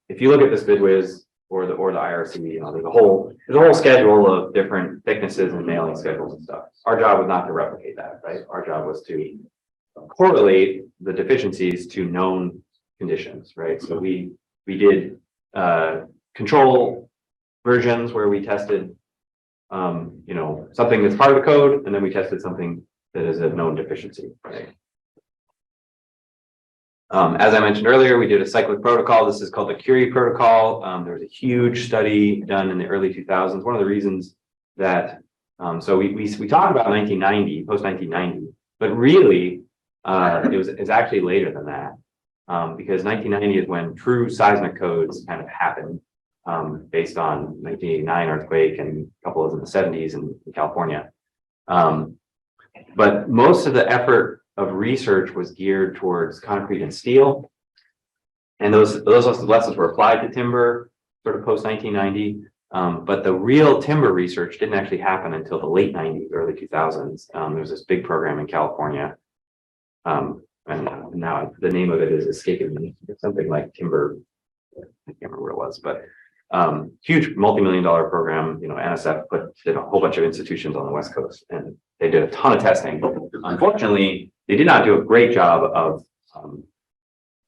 S1: if you look at this BidWiz or the IRC, there's a whole schedule of different thicknesses and nailing schedules and stuff. Our job was not to replicate that, right? Our job was to correlate the deficiencies to known conditions, right? So we did control versions where we tested something that's part of the code, and then we tested something that is a known deficiency, right? As I mentioned earlier, we did a cyclic protocol. This is called the Curie protocol. There was a huge study done in the early 2000s. One of the reasons that, so we talk about 1990, post 1990, but really it's actually later than that, because 1990 is when true seismic codes kind of happened, based on 1989 earthquake and a couple of in the 70s in California. But most of the effort of research was geared towards concrete and steel. And those lessons were applied to timber sort of post 1990. But the real timber research didn't actually happen until the late 90s, early 2000s. There was this big program in California. And now the name of it is escaping me, something like timber. I can't remember what it was, but huge multi-million-dollar program. NSF did a whole bunch of institutions on the West Coast, and they did a ton of testing. Unfortunately, they did not do a great job of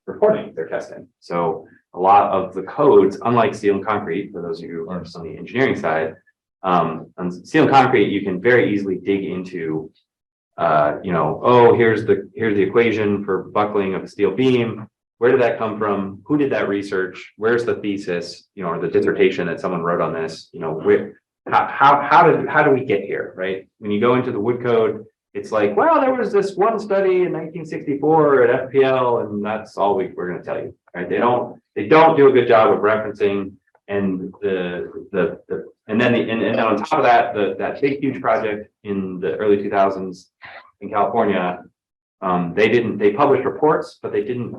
S1: reporting their testing. So a lot of the codes, unlike steel and concrete, for those of you who are on the engineering side, on steel and concrete, you can very easily dig into, here's the equation for buckling of a steel beam. Where did that come from? Who did that research? Where's the thesis, or the dissertation that someone wrote on this? How do we get here, right? When you go into the wood code, it's like, well, there was this one study in 1964 at FPL, and that's all we're going to tell you, right? They don't do a good job of referencing, and and then on top of that, that big huge project in the early 2000s in California, they published reports, but they didn't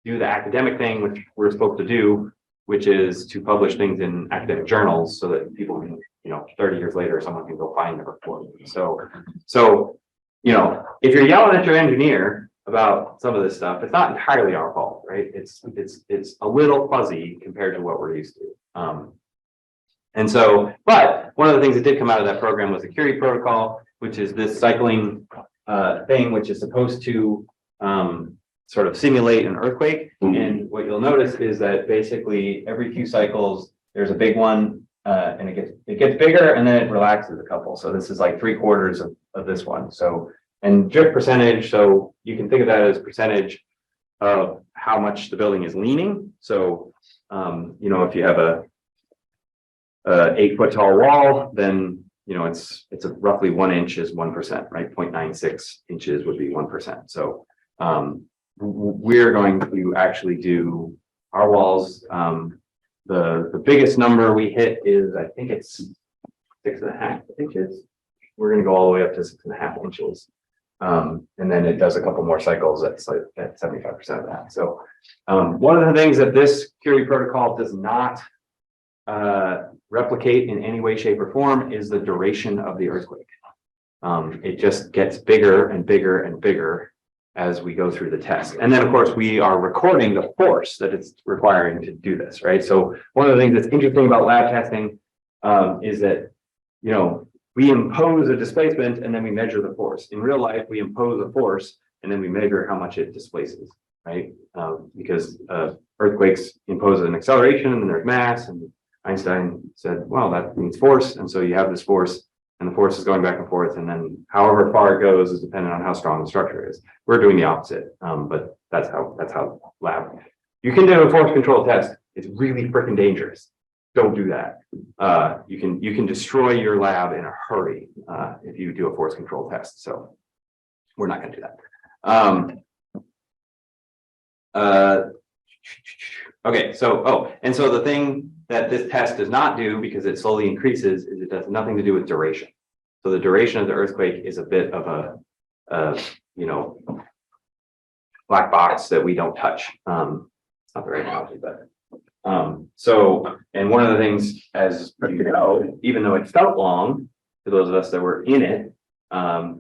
S1: do the academic thing, which we're supposed to do, which is to publish things in academic journals so that people can, 30 years later, someone can go find the report. So, if you're yelling at your engineer about some of this stuff, it's not entirely our fault, right? It's a little fuzzy compared to what we're used to. But one of the things that did come out of that program was the Curie protocol, which is this cycling thing, which is supposed to sort of simulate an earthquake. And what you'll notice is that basically every few cycles, there's a big one, and it gets bigger, and then it relaxes a couple. So this is like 3/4 of this one. So, and drift percentage, so you can think of that as percentage of how much the building is leaning. So, if you have a 8-foot tall wall, then it's roughly 1 inch is 1%, right? 0.96 inches would be 1%. So we're going to actually do our walls. The biggest number we hit is, I think it's 6.5 inches. We're going to go all the way up to 6.5 inches. And then it does a couple more cycles at 75% of that. So one of the things that this Curie protocol does not replicate in any way, shape, or form is the duration of the earthquake. It just gets bigger and bigger and bigger as we go through the test. And then, of course, we are recording the force that it's requiring to do this, right? So one of the things that's interesting about lab testing is that, we impose a displacement and then we measure the force. In real life, we impose a force and then we measure how much it displaces, right? Because earthquakes impose an acceleration and then there's mass, and Einstein said, well, that means force. And so you have this force, and the force is going back and forth, and then however far it goes is dependent on how strong the structure is. We're doing the opposite, but that's how lab. You can do a force control test. It's really freaking dangerous. Don't do that. You can destroy your lab in a hurry if you do a force control test. So we're not going to do that. Okay, so the thing that this test does not do, because it slowly increases, is it does nothing to do with duration. So the duration of the earthquake is a bit of a black box that we don't touch. It's not the right analogy, but and one of the things, as you know, even though it felt long to those of us that were in it, I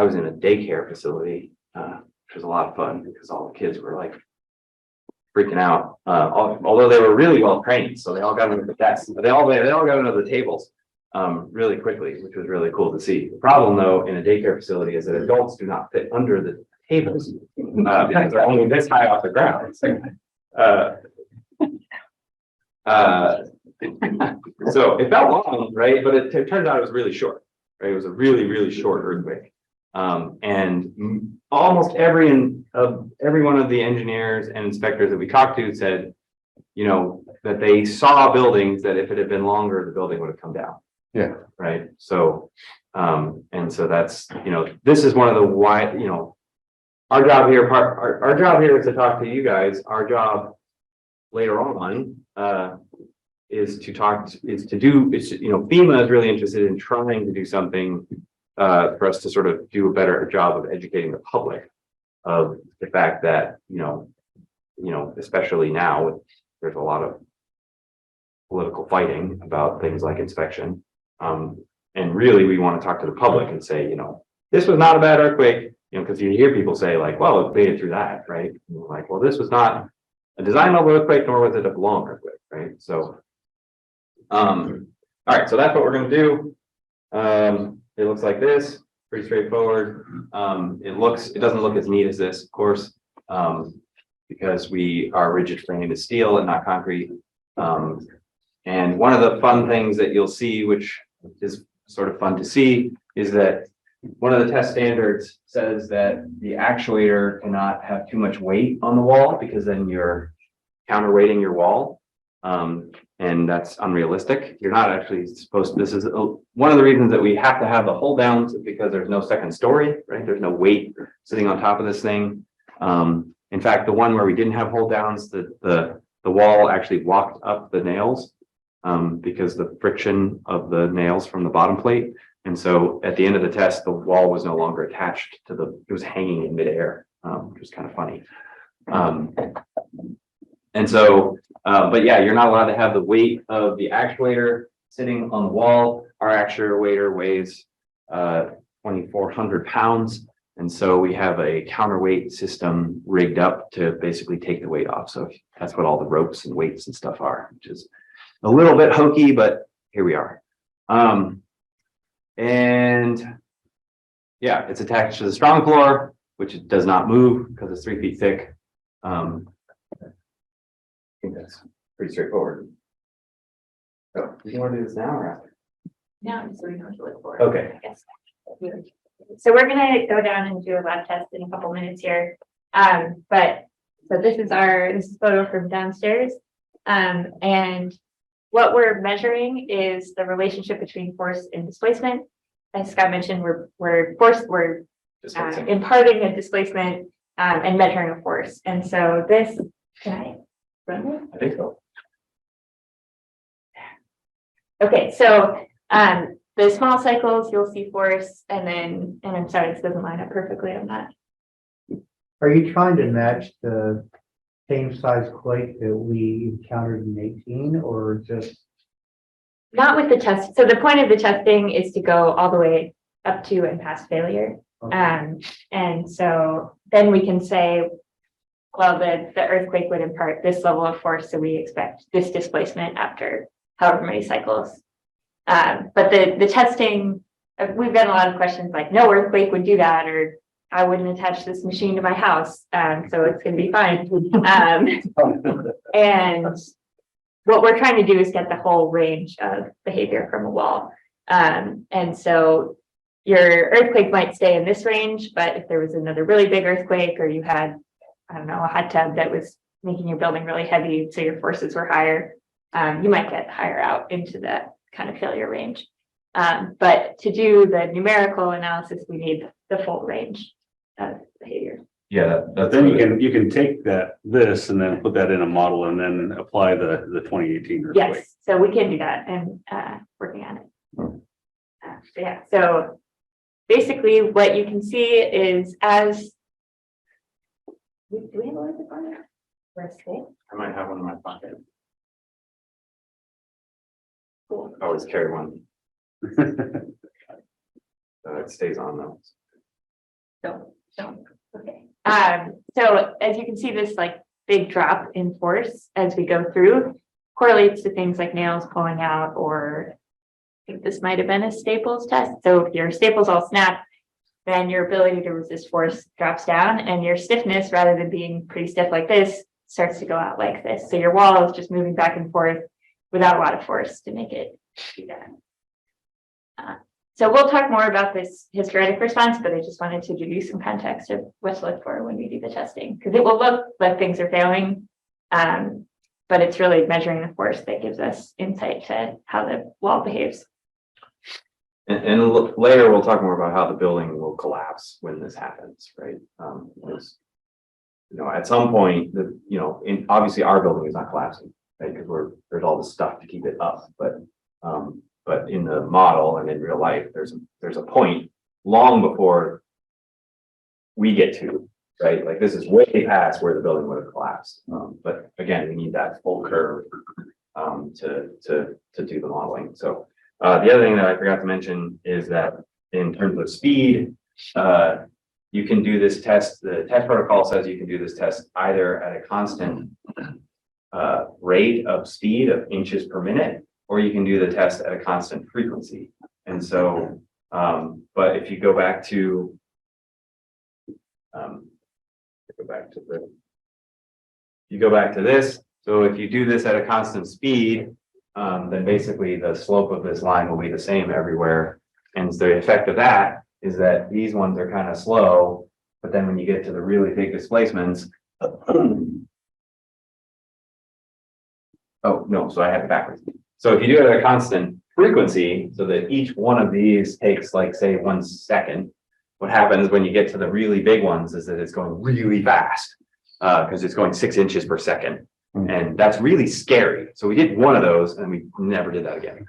S1: was in a daycare facility, which was a lot of fun because all the kids were like freaking out, although they were really well trained. So they all got into the desks, they all got into the tables really quickly, which was really cool to see. The problem, though, in a daycare facility is that adults do not fit under the tables because they're only this high off the ground. So it felt long, right? But it turned out it was really short, right? It was a really, really short earthquake. And almost every one of the engineers and inspectors that we talked to said, that they saw buildings that if it had been longer, the building would have come down.
S4: Yeah.
S1: Right. So, and so that's, this is one of the why, our job here, our job here is to talk to you guys. Our job later on, FEMA is really interested in trying to do something for us to sort of do a better job of educating the public of the fact that, especially now, there's a lot of political fighting about things like inspection. And really, we want to talk to the public and say, this was not a bad earthquake, because you hear people say like, well, it made it through that, right? And we're like, well, this was not a design level earthquake, nor was it a long earthquake, right? So, all right, so that's what we're going to do. It looks like this, pretty straightforward. It doesn't look as neat as this, of course, because our rigid frame is steel and not concrete. And one of the fun things that you'll see, which is sort of fun to see, is that one of the test standards says that the actuator cannot have too much weight on the wall, because then you're counterweighting your wall. And that's unrealistic. You're not actually supposed to, this is one of the reasons that we have to have the hold downs, because there's no second story, right? There's no weight sitting on top of this thing. In fact, the one where we didn't have hold downs, the wall actually walked up the nails, because the friction of the nails from the bottom plate. And so at the end of the test, the wall was no longer attached to it was hanging in midair, which was kind of funny. And so, but yeah, you're not allowed to have the weight of the actuator sitting on the wall. Our actuator weighs 2,400 pounds. And so we have a counterweight system rigged up to basically take the weight off. So that's what all the ropes and weights and stuff are, which is a little bit hokey, but here we are. And yeah, it's attached to the strong floor, which it does not move because it's 3 feet thick. I think that's pretty straightforward. So you want to do this now or after?
S2: No, so we know what to look for.
S1: Okay.
S2: I guess. So we're gonna go down and do a lab test in a couple minutes here. But so this is a photo from downstairs. And what we're measuring is the relationship between force and displacement. As Scott mentioned, we're imparting a displacement and measuring a force. And so this, can I run it?
S1: I think so.
S2: Okay, so the small cycles, you'll see force, and I'm sorry, this doesn't line up perfectly on that.
S14: Are you trying to match the same size quake that we encountered in 18, or just?
S2: Not with the test. So the point of the testing is to go all the way up to and past failure.
S14: Okay.
S2: And so then we can say, well, the earthquake would impart this level of force, so we expect this displacement after however many cycles. But the testing, we've got a lot of questions like, no earthquake would do that, or I wouldn't attach this machine to my house, so it's going to be fine. And what we're trying to do is get the whole range of behavior from a wall. And so your earthquake might stay in this range, but if there was another really big earthquake, or you had, I don't know, a hot tub that was making your building really heavy, so your forces were higher, you might get higher out into that kind of failure range. But to do the numerical analysis, we need the full range of behavior.
S1: Yeah,
S7: But then you can take this and then put that in a model and then apply the 2018 earthquake.
S2: Yes, so we can do that and working on it. Yeah, so basically what you can see is do we have a little bit on there? Let's see.
S1: I might have one in my pocket.
S2: Cool.
S1: I always carry one. It stays on though.
S2: Okay. So as you can see, this like big drop in force as we go through correlates to things like nails pulling out, or I think this might have been a staples test. So if your staples all snap, then your ability to resist force drops down, and your stiffness, rather than being pretty stiff like this, starts to go out like this. So your wall is just moving back and forth without a lot of force to make it do that. So we'll talk more about this hysteretic response, but I just wanted to give you some context of what to look for when we do the testing, because it will look like things are failing, but it's really measuring the force that gives us insight to how the wall behaves.
S1: And later we'll talk more about how the building will collapse when this happens, right? Because, at some point, obviously our building is not collapsing, right? Because there's all this stuff to keep it up, but in the model and in real life, there's a point long before we get to, right? Like this is way past where the building would have collapsed. But again, we need that full curve to do the modeling. So the other thing that I forgot to mention is that in terms of speed, you can do this test. The test protocol says you can do this test either at a constant rate of speed of inches per minute, or you can do the test at a constant frequency. And so, but if you go back to, you go back to this. So if you do this at a constant speed, then basically the slope of this line will be the same everywhere. And the effect of that is that these ones are kind of slow, but then when you get to the really big displacements, oh, no, so I had it backwards. So if you do it at a constant frequency, so that each one of these takes like, say, 1 second, what happens when you get to the really big ones is that it's going really fast because it's going 6 inches per second. And that's really scary. So we did one of those and we never did that again.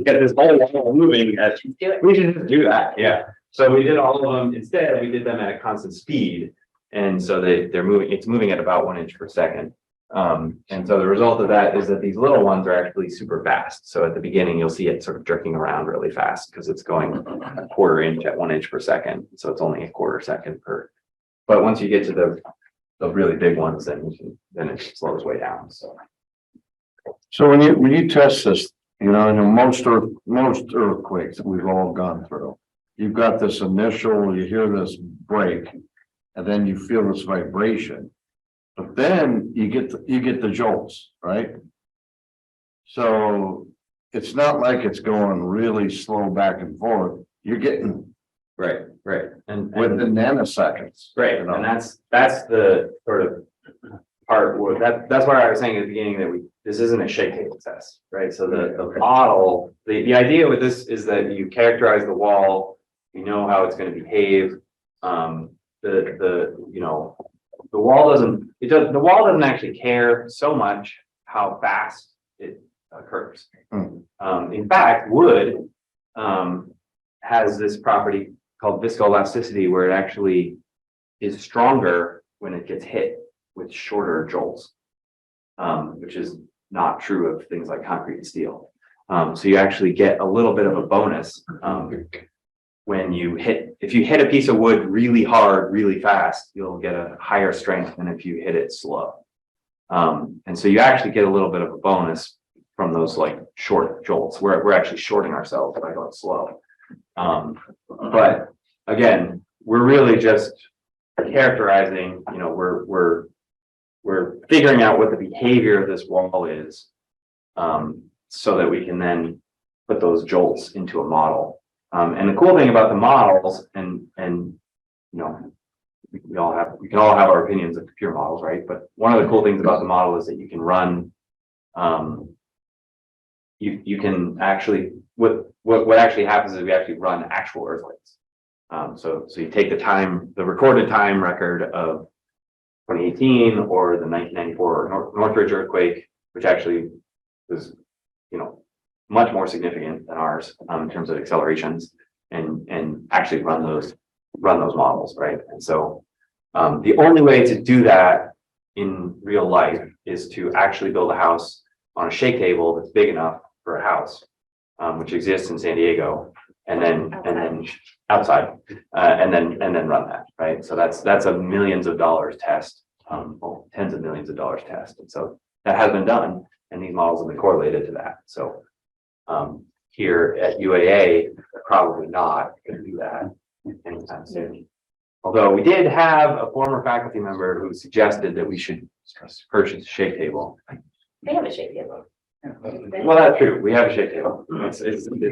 S1: Get this whole wall moving. We should just do that. Yeah. So we did all of them. Instead, we did them at a constant speed. And so they're moving, it's moving at about 1 inch per second. And so the result of that is that these little ones are actually super fast. So at the beginning, you'll see it sort of jerking around really fast because it's going 1/4 inch at 1 inch per second. So it's only 1/4 second per, but once you get to the really big ones, then it slows way down.
S9: So when you test this, you know, most earthquakes that we've all gone through, you've got this initial, you hear this break, and then you feel this vibration. But then you get the jolts, right? So it's not like it's going really slow back and forth. You're getting
S1: Right. And
S9: within nanoseconds.
S1: Right.
S9: You know?
S1: And that's the sort of part where that's why I was saying at the beginning that this isn't a shake table test, right? So the model, the idea with this is that you characterize the wall, you know how it's going to behave. The wall doesn't actually care so much how fast it occurs. In fact, wood has this property called viscoelasticity, where it actually is stronger when it gets hit with shorter jolts, which is not true of things like concrete and steel. So you actually get a little bit of a bonus when if you hit a piece of wood really hard, really fast, you'll get a higher strength than if you hit it slow. And so you actually get a little bit of a bonus from those like short jolts. We're actually shorting ourselves by going slow. But again, we're really just characterizing, you know, we're figuring out what the behavior of this wall is, so that we can then put those jolts into a model. And the cool thing about the models, and you know, we can all have our opinions of computer models, right? But one of the cool things about the model is that you can run, you can actually, what actually happens is we actually run actual earthquakes. So you take the recorded time record of 2018 or the 1994 Northridge earthquake, which actually was, you know, much more significant than ours in terms of accelerations, and actually run those models, right? And so the only way to do that in real life is to actually build a house on a shake table that's big enough for a house, which exists in San Diego, and then outside, and then run that, right? So that's a millions of dollars test, well, tens of millions of dollars test, and so that has been done, and these models have been correlated to that. So here at UAA, probably not going to do that anytime soon. Although we did have a former faculty member who suggested that we should purchase a shake table.
S2: We have a shake table.
S1: Well, that's true. We have a shake table. It's and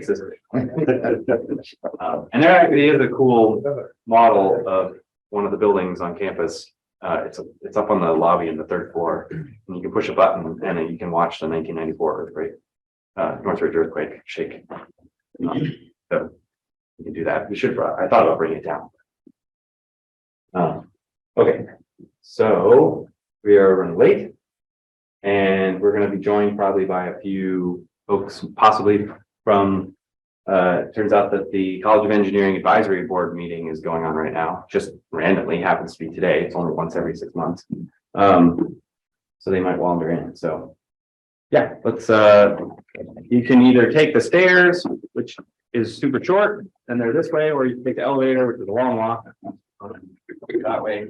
S1: there actually is a cool model of one of the buildings on campus. It's up on the lobby in the 3rd floor, and you can push a button and then you can watch the 1994 earthquake, Northridge earthquake shake. So you can do that. We should. I thought about bringing it down. Okay, so we are running late, and we're going to be joined probably by a few folks, possibly from It turns out that the College of Engineering Advisory Board meeting is going on right now, just randomly happens to be today. It's only once every 6 months. So they might wander in, so. Yeah, let's, you can either take the stairs, which is super short, and they're this way, or you can take the elevator, which is a long walk. That way.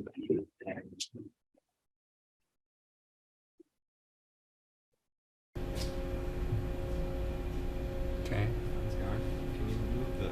S15: Okay. Can you move the,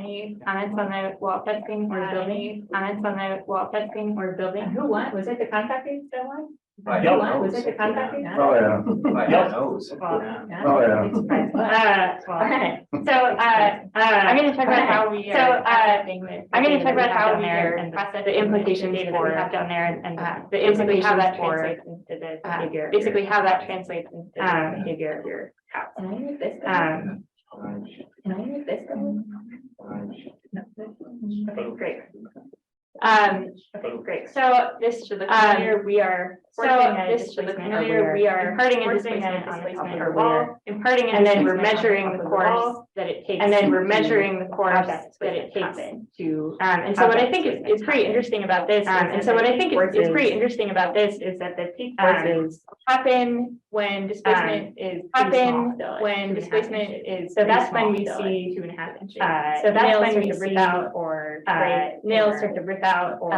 S2: Any comments on the wall testing or building? Comments on the wall testing or building? Who won? Was it the contractors that won? Who won? Was it the contractors?
S9: Oh, yeah. Oh, yeah.
S2: Alright, so, I'm gonna talk about how we are. I'm gonna talk about how we are and process the implications for down there and the implications how that translates into the behavior. Basically how that translates into the behavior of your house. Can I move this? Can I move this? Okay, great. Okay, great. So this should look familiar. We are this should look familiar. We are imparting a displacement on the top of our wall, imparting, and then we're measuring the course that it takes. And then we're measuring the course that it takes to. And so what I think is pretty interesting about this. And so what I think is pretty interesting about this is that the peak forces happen when displacement is so that's when we see 2.5 inches. So that's when we rip out or nails start to rip out or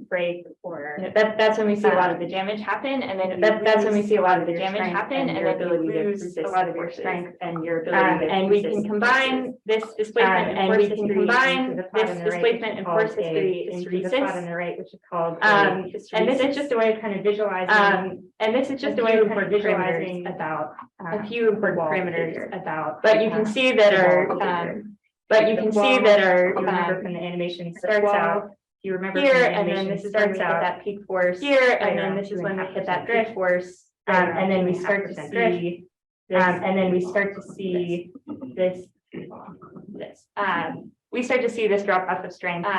S2: break or that's when we see a lot of the damage happen, and then that's when we see a lot of the damage happen, and then you lose a lot of your strength and your ability to and we can combine this displacement and we can combine this displacement and force history into the spot on the right, which is called and this is just a way of kind of visualizing and this is just a way of kind of visualizing about a few important parameters about, but you can see that our remember from the animation starts out. You remember here, and then this is when we hit that peak force here, and then this is when we hit that peak force, and then we start to see this. We start to see this drop off of strength.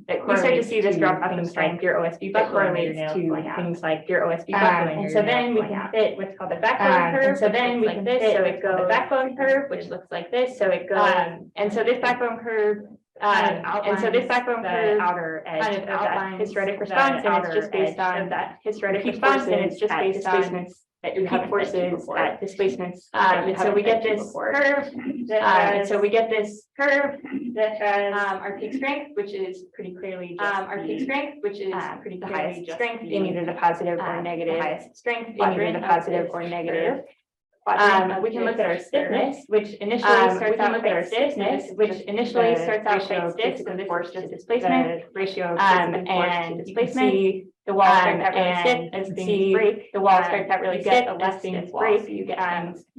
S2: We start to see this drop off of strength. Your OSB buckle relates to things like your OSB buckle. And so then we can fit what's called the backbone curve. And so then we can fit so it goes the backbone curve, which looks like this. So it goes, and so this backbone curve. And so this backbone curve outer edge kind of outlines hysteretic response, and it's just based on that hysteretic response, and it's just based on your peak forces at displacements. And so we get this curve, and so we get this curve that has our peak strength, which is pretty clearly just our peak strength, which is pretty the highest strength in either the positive or negative, highest strength in either the positive or negative. We can look at our stiffness, which initially starts out quite stiff, which initially starts out quite stiff, so this is just displacement ratio and displacement. The wall starts out really stiff as things break. The wall starts out really stiff as things break. You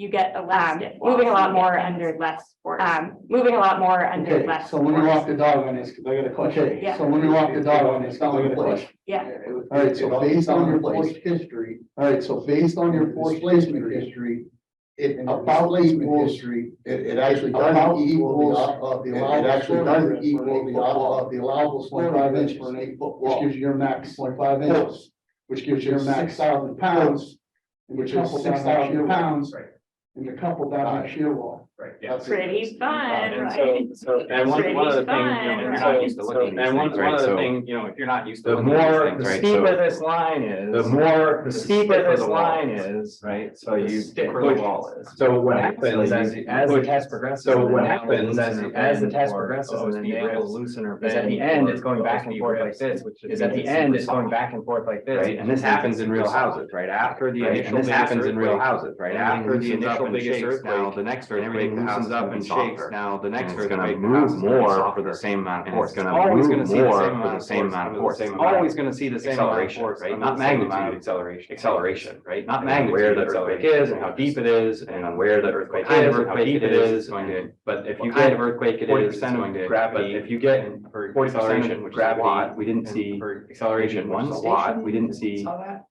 S2: get a less stiff wall. Moving a lot more under less force. Moving a lot more under less.
S11: So when we walk the dog on this, because I got a question.
S2: Yeah.
S11: So when we walk the dog on this, I got a question.
S2: Yeah.
S11: All right, so based on your force history, all right, so based on your force placement history, it about placement history, it actually doesn't equal the allowable 0.5 inches for an 8-foot wall, which gives you your max 0.5 inches, which gives you your max 1,000 pounds, which is 6,000 pounds, and you're coupled down that shear wall.
S10: Right.
S11: That's
S2: Pretty fun,
S1: And
S2: right?
S1: so, and one of the things, if you're not used to looking at these things, right, so, if you're not used to looking at these things, right, so.
S10: steeper this line is.
S1: The steeper
S10: this
S1: the
S10: line
S1: is, right, so
S10: the
S1: you
S10: stiffer
S1: push.
S10: the wall is.
S1: So what
S10: Right,
S1: happens
S10: so
S1: is
S10: as the test progresses.
S1: So
S10: and the
S1: what
S10: nail
S1: happens
S10: is
S1: as the test
S10: or
S1: progresses and the
S10: OSB
S1: nail
S10: rips,
S1: is loosen or
S10: is at the
S1: bend,
S10: end,
S1: or
S10: it's going back and
S1: OSB
S10: forth like
S1: rips,
S10: this, which
S1: is at the end, it's going back and forth like this.
S10: Right,
S1: And this happens in real houses, right, after the initial. And this happens in real houses, right, after the initial biggest earthquake, the next earthquake loosens up and shakes. Now, the next earthquake, it's gonna move more for the same amount of force. It's always gonna see the same amount of force. It's always gonna see the same amount of force, right? Not magnitude, acceleration, right? Not magnitude, where the earthquake is and how deep it is, and where the earthquake is and how deep it is. But if you get earthquake, it is going to gravity. But if you get 40% of gravity, we didn't see acceleration. One station, we didn't see.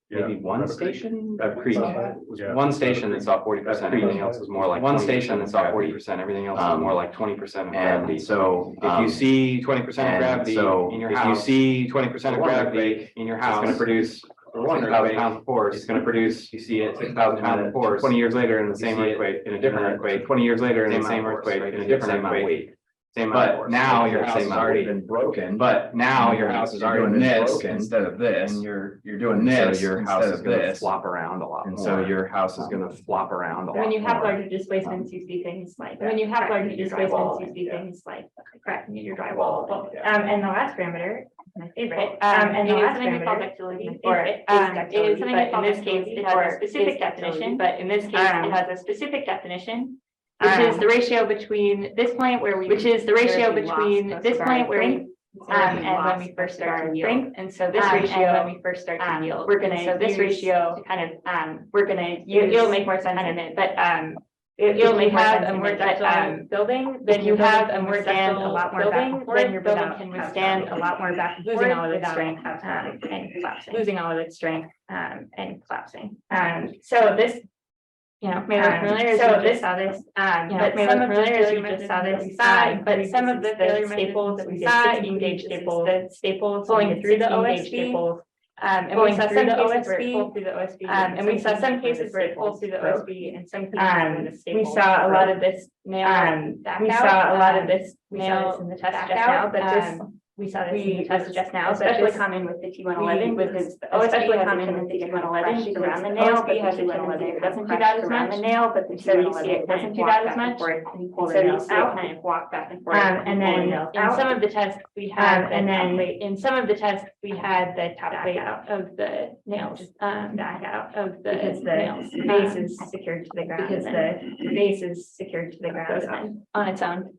S1: Maybe one station, Creek, was one station that saw 40%, everything else was more like one station that saw 40%, everything else was more like 20% of gravity. So if you see 20% of gravity in your house, if you see 20% of gravity in your house, it's gonna produce 6,000 pounds of force. It's gonna produce, you see it, 6,000 pounds of force. 20 years later in the same earthquake, in a different earthquake, 20 years later in the same earthquake, in a different earthquake. But now your house has already been broken. But now your house has already been broken instead of this. And you're doing this. So your house is gonna flop around a lot. And so your house is gonna flop around a lot.
S2: When you have larger displacements, you see things like, when you have larger displacements, you see things like cracking in your drywall. And the last parameter, my favorite, and the last parameter called ductility, or it is something that in this case, it has a specific definition, but in this case, it has a specific definition. which is the ratio between this point where we, which is the ratio between this point where we, and when we first start to yield. And so this ratio, when we first start to yield, we're gonna, so this ratio kind of, we're gonna, you'll make more sense in it, but, you'll make have a more ductile building, then you have a more withstand a lot more back and forth, then your building can withstand a lot more back and forth, losing all of its strength, and collapsing, losing all of its strength, and collapsing. So this, you know, may look familiar as you just saw this, but some of the failure methods just saw this, but some of the failure staples that we saw, engaged staples, the staples pulling through the OSB. And we saw some cases where it pulled through the OSB, and we saw some cases where it pulled through the OSB, and some cases we saw a lot of this nail. We saw a lot of this nail in the test just now, but this. We saw this in the test just now, especially common with the T111, with its especially common with the T111 around the nail, but the T111 it doesn't do that as much. The nail, but the T111 it doesn't do that as much. So you see it kind of walk back and forth. And then in some of the tests we had, and then in some of the tests we had the top plate out of the nails, back out of the nails. The base is secured to the ground. Because the base is secured to the ground on its own.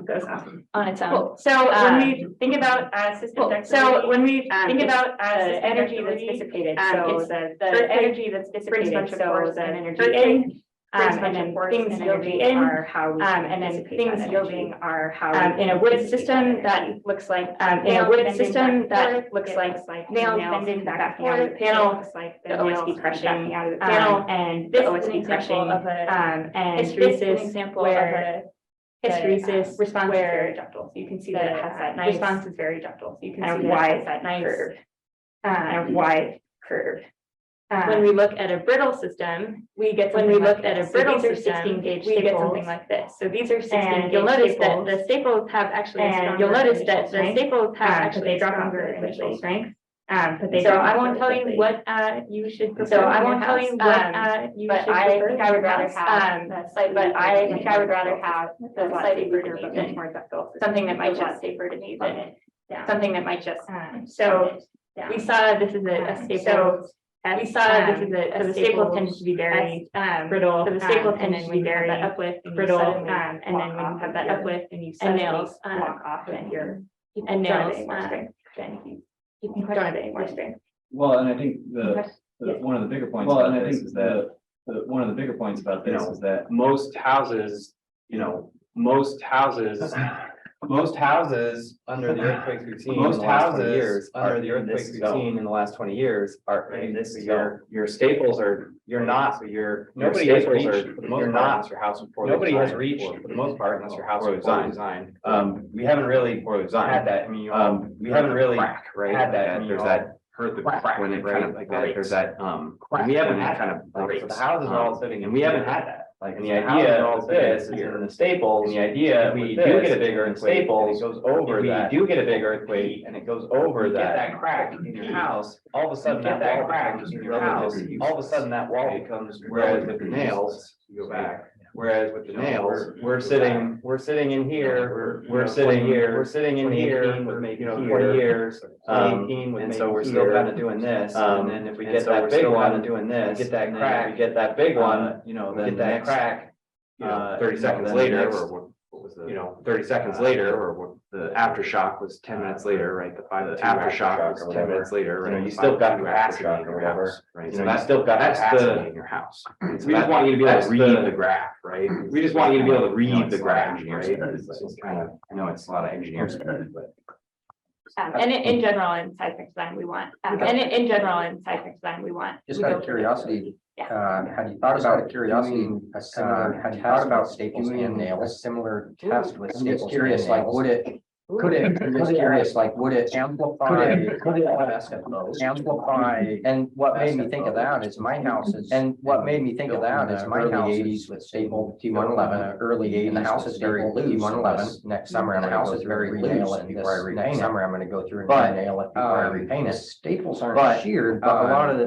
S2: Goes on its own. So when we think about system ductility, so when we think about the energy that's dissipated, so the energy that's dissipated, so the energy in, and then things yielding are how we and then things yielding are how in a wood system that looks like in a wood system that looks like nails bending back out of the panel, looks like the OSB crushing out of the panel, and this OSB crushing of a and this is an example of a hysteresis response is very ductile. So you can see that it has that nice response is very ductile. So you can see that it has that nice curve, wide curve. When we look at a brittle system, we get when we look at a brittle system, we get something like this. So these are 16. You'll notice that the staples have actually, and you'll notice that the staples have actually stronger initial strength. But they so I won't tell you what you should prefer. So I won't tell you what you should prefer. But I think I would rather have but I think I would rather have the slightly bigger but much more ductile. Something that might just safer to me than something that might just so we saw this is a staple. We saw this is so the staple tends to be very brittle. So the staple tends to be very uplift, brittle, and then when you have that uplift and you nails walk off and your and nails you can don't have any more strength.
S15: Well, and I think one of the bigger points about this is that one of the bigger points about this is that most houses,
S1: under the earthquakes we've seen in the last 20 years, under the earthquakes we've seen in the last 20 years are your staples are nobody has reached for the most part unless your house was poorly designed. Nobody has reached for the most part unless your house was poorly designed. We haven't really had that. I mean, we haven't really had that. There's that heard the crack when it kind of like that. There's that we haven't had kind of like the houses are all sitting and we haven't had that. Like, and the idea of this is in the staples, and the idea we do get a big earthquake, and it goes over that. We do get a big earthquake, and it goes over that crack in your house. All of a sudden, that crack in your house. All of a sudden, that wall becomes. Whereas with the nails, you go back. Whereas with the nails, we're sitting in here, we're sitting in here with maybe 20 years, and so we're still kind of doing this. And then if we get that big one, doing this, get that crack, we get that big one, then that crack, 30 seconds later, or what was the, 30 seconds later, or the aftershock was 10 minutes later, right? The aftershock was 10 minutes later, right? You still got capacity in your house, right? So that's still got capacity in your house. We just want you to be able to read the graph, right? We just want you to be able to read the graph, right? It's kind of, I know it's a lot of engineers, but.
S2: And in general, in seismic design, we want,
S3: Just out of curiosity, had you thought about staples and nails, a similar test with staples and nails? Like, would it amplify? And what made me think of that is my house is, early 80s with staple T111, early 80s. The house is very loose T111 next summer, and the house is very loose. Next summer, I'm going to go through and nail it before I repaint it. Staples aren't sheared, but a lot of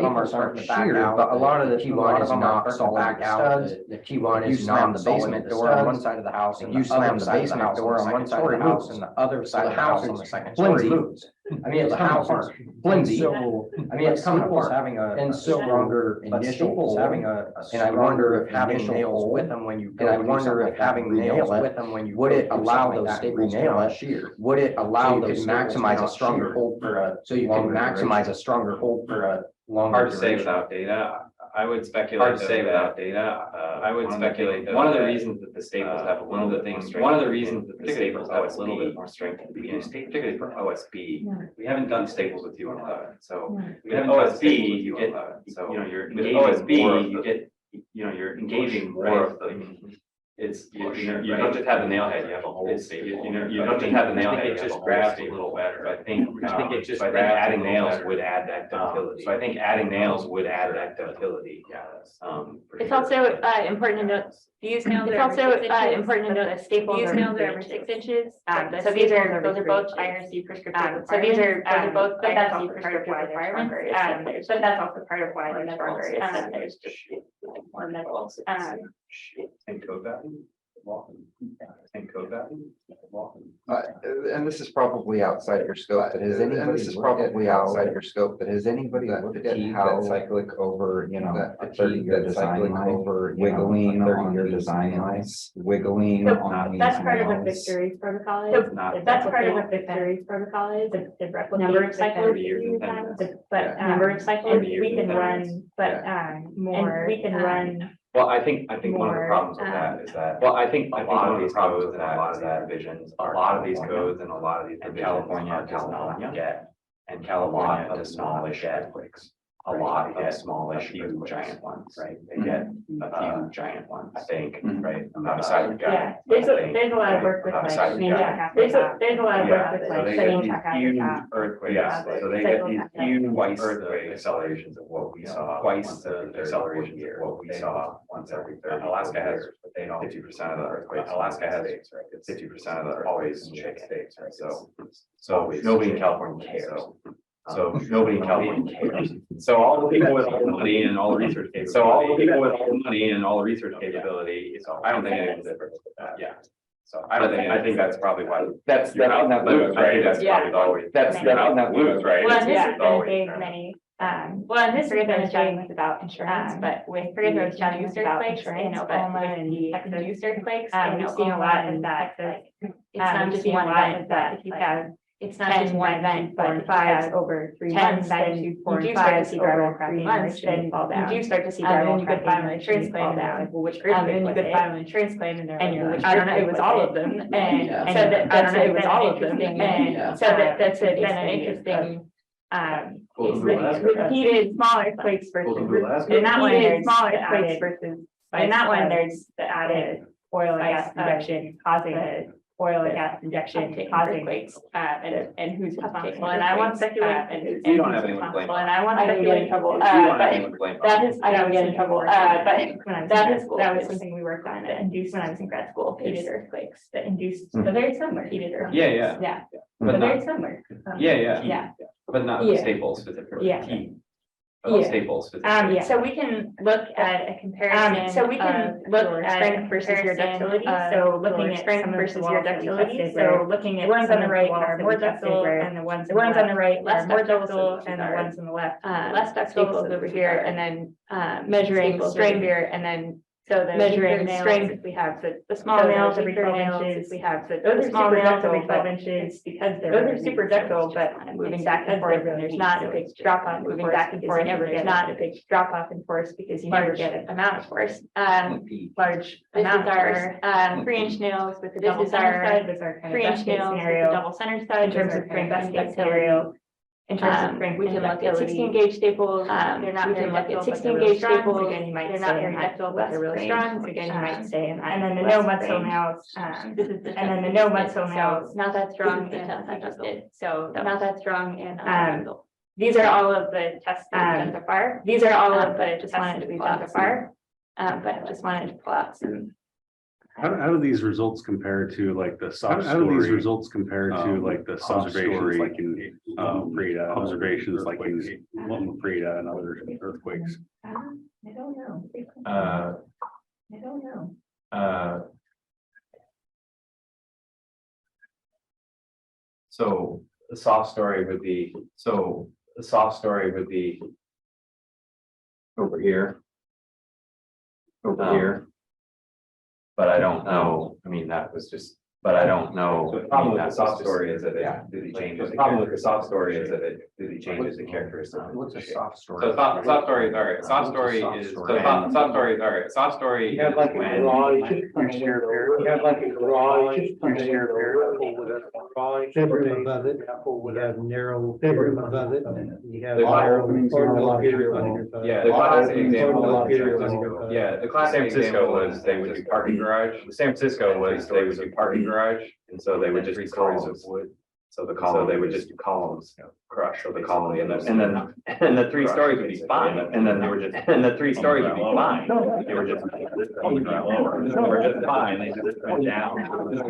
S3: them are starting to back out. But a lot of the T1 is not solid studs. The T1 is not the basement door on one side of the house, and you slam the basement door on one side of the house. house and the other side of the house on the second story moves. I mean, it's coming apart. Flimsy. So, I mean, it's coming apart, having a stronger initial hole, having and I wonder if having nails with them when you. And I wonder if having nails with them when you. Would it allow those staples to not shear? Would it allow those maximize a stronger hold for a, so you can maximize a stronger hold for a longer.
S15: Hard to say
S3: duration?
S15: without data. I would speculate.
S10: Hard to say without
S15: data. I would speculate that
S10: One of the reasons that the staples have
S15: one of the things,
S10: one of the reasons that the
S15: particularly
S10: staples
S15: for
S10: have a
S15: OSB,
S10: little bit more strength at the beginning,
S15: particularly for OSB,
S2: Yeah.
S15: we haven't done staples with you on 11, so.
S2: Yeah.
S15: We haven't done staples with you on 11, so. You know, you're engaging more of the, you're engaging more of the. It's, you don't just have the nail head, you have a whole staple. You don't just have the nail head, it just grabs a little better. I think it just, I think adding nails would add that ductility. So I think adding nails would add that ductility. Yeah.
S2: It's also important to note, these nails are also important to note that staples are nails are over 6 inches. So those are both IRC prescriptive. So these are both, but that's also part of requirements. But that's also part of why they're stronger. There's just more metals.
S15: And code that. And code that.
S3: And this is probably outside your scope, but has anybody? And this is probably outside your scope, but has anybody looked at how cyclic over, you know, a 30-year design life, over wiggling on 30-year design lives, wiggling on these
S2: That's part of the
S3: nails?
S2: Victory protocol. That's part of the Victory protocol is the number of cycles. But number of cycles we can run, but more, we can run.
S10: Well, I think one of the problems with that is that, well, I think a lot of these codes and a lot of these divisions, a lot of these codes and a lot of these divisions. California does not get, and California does not get earthquakes. A lot of smallish, few giant ones, right? They get a few giant ones, I think, right? Outside of.
S2: Yeah, there's a lot of work with like. There's a lot of work with like setting track out the top.
S10: Earthquakes, so they get these huge earthquake accelerations of what we saw, twice the accelerations of what we saw once every 30. Alaska has 50% of the earthquakes. Alaska has 50% of the always shake states, right? So nobody in California cares. So nobody in California cares. So all the people with all the money and all the research capability. So all the people with all the money and all the research capability. So I don't think anything's different with that. Yeah. So I think that's probably why. That's on that lose, right? That's probably always. That's on that lose, right?
S2: Well, this has been big many. Well, and this has been chatting about insurance, but with the chatting about insurance, you know, but with the Texas earthquakes, we've seen a lot of that. It's not just one event that if you have. It's not just one event, but if I have over 3 months, then you do start to see gravel cracking months, then fall down. You do start to see gravel cracking, file an insurance claim down. Which and you could file an insurance claim and you're like, I don't know, it was all of them. And so that, I don't know, it was all of them. And so that's been an interesting, it's repeated smaller quakes versus, in that one, there's smaller quakes versus, in that one, there's the added oil and gas injection causing a oil and gas injection causing quakes, and who's responsible, and I want to speculate, and who's responsible, and I want to speculate in trouble, but that is, I don't get in trouble, but that was something we worked on that induced when I was in grad school, heated earthquakes, that induced, so very similar heated earthquakes. Yeah, but very similar. Yeah.
S15: But not the staples specifically.
S2: Yeah.
S15: Staples specifically.
S2: So we can look at a comparison. So we can look at strength versus your ductility. So looking at strength versus your ductility. So looking at ones on the right are more ductile and the ones on the right are more ductile and the ones on the left less ductile over here. And then measuring strength here and then so the measuring strength, we have the small nails every 12 inches, we have those are small nails every 12 inches because those are super ductile, but moving back and forth, and there's not a big drop off moving back and forth, there's not a big drop off in force because you never get an amount of force. Large amounts are 3-inch nails with the double center side, those are 3-inch nails with the double center side in terms of best case scenario. In terms of strength, we can look at 16 gauge staples. They're not very ductile, 16 gauge staples. Again, you might they're not very ductile, but they're really strong. So again, you might say, and then the no mudsill nails. This is and then the no mudsill nails, not that strong. I just did so not that strong. And these are all of the tests that we've done so far. These are all of the tests that we've done so far. But just wanted to pull out some.
S7: How do these results compare to like the soft story? How do these results compare to like the soft stories like in Frida, observations like in Frida and other earthquakes?
S2: I don't know.
S15: I
S2: don't know.
S1: So the soft story would be, over here. Over here. But I don't know, I mean, that was just, but I don't know.
S15: So the problem with the soft story is that it really changes.
S1: The problem with the soft story is that it really changes the characteristics.
S3: What's a soft story?
S1: So soft story is, all right, soft story is, so soft story is, all right, soft story
S14: You have
S1: is
S14: like a
S1: when.
S14: garage, you share there, you have like a garage, you share there, with a garage, bedroom above it, you have narrow bedroom above it, you have.
S1: There's a lot of
S11: openings, not a lot of
S1: Yeah, the classic example,
S14: Portable
S1: yeah, the classic example was they would do parking garage. San Francisco was they would do parking garage, and so they would just do columns of wood. So the column, they would just do columns, crush, so the column, and the 3 stories would be fine, and then they were just, and the 3 stories would be fine. They were just lower, we're just fine, they just went down,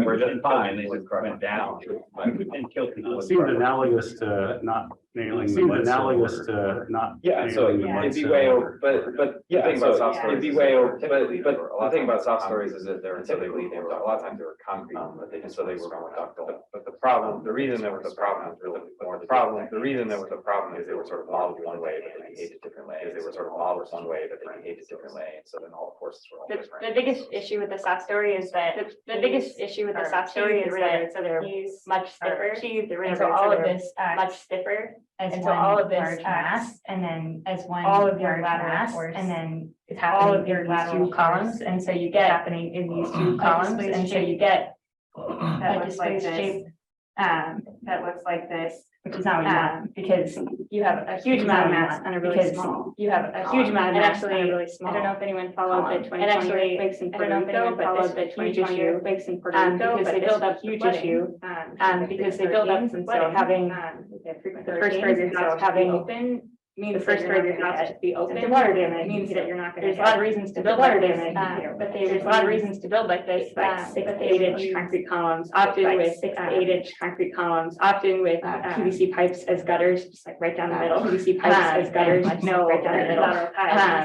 S1: we're just fine, they just went down. We didn't kill people.
S7: It seemed analogous to not nailing.
S1: Seemed analogous
S7: to not.
S1: Yeah, so it'd be way over, but the thing about soft stories, it'd be way over, but the thing about soft stories is that they're typically, they were, a lot of times they were concrete, and so they were more ductile. But the problem, the reason there was a problem is really more the problem, the reason there was a problem is they were sort of modeled one way, but they behaved a different way, is they were sort of modeled one way, but they behaved a different way, and so then all the forces were all different.
S2: The biggest issue with the soft story is that the biggest issue with the soft story is that so they're much stiffer. And so all of this much stiffer. And so all of this mass, and then as one all of your lateral force, and then it's all of your lateral columns, and so you get happening in these 2 columns, and so you get a displaced shape that looks like this, which is not what you want, because you have a huge amount of mass on a really small. You have a huge amount of mass on a really small. I don't know if anyone followed the 2020 earthquakes in Puerto Rico, but followed the 2020 earthquakes in Puerto Rico, because they build up huge issue. Because they build up, and so having the first part of your house having open means the first part of your house to be open. The water damage means that you're not going to. There's a lot of reasons to build water damage, but there's a lot of reasons to build like this, like 6 to 8 inch concrete columns, often with 6 to 8 inch concrete columns, often with PVC pipes as gutters, just like right down the middle. PVC pipes as gutters, no, right down the middle.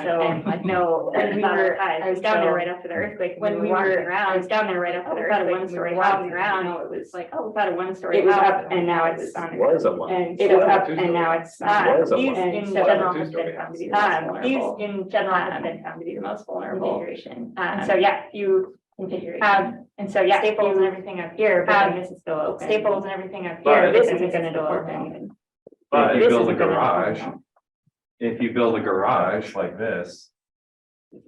S2: So no, when we were, I was down there right after the earthquake. When we were around, I was down there right after the earthquake. When we were walking around, it was like, oh, about a 1-story. It was up, and now it's on.
S1: Was a one.
S2: And it was up, and now it's
S1: Was a
S2: these
S1: one.
S2: in general have
S1: Two-story
S2: been found to be
S1: house.
S2: these in general have been found to be the most vulnerable configuration. So yeah, you have, and so yeah, staples and everything up here, but then this is still open. Staples and everything up here, this isn't gonna still open.
S1: But if you
S2: This
S1: build a
S2: isn't gonna
S1: garage,
S2: open.
S1: if you build a garage like this,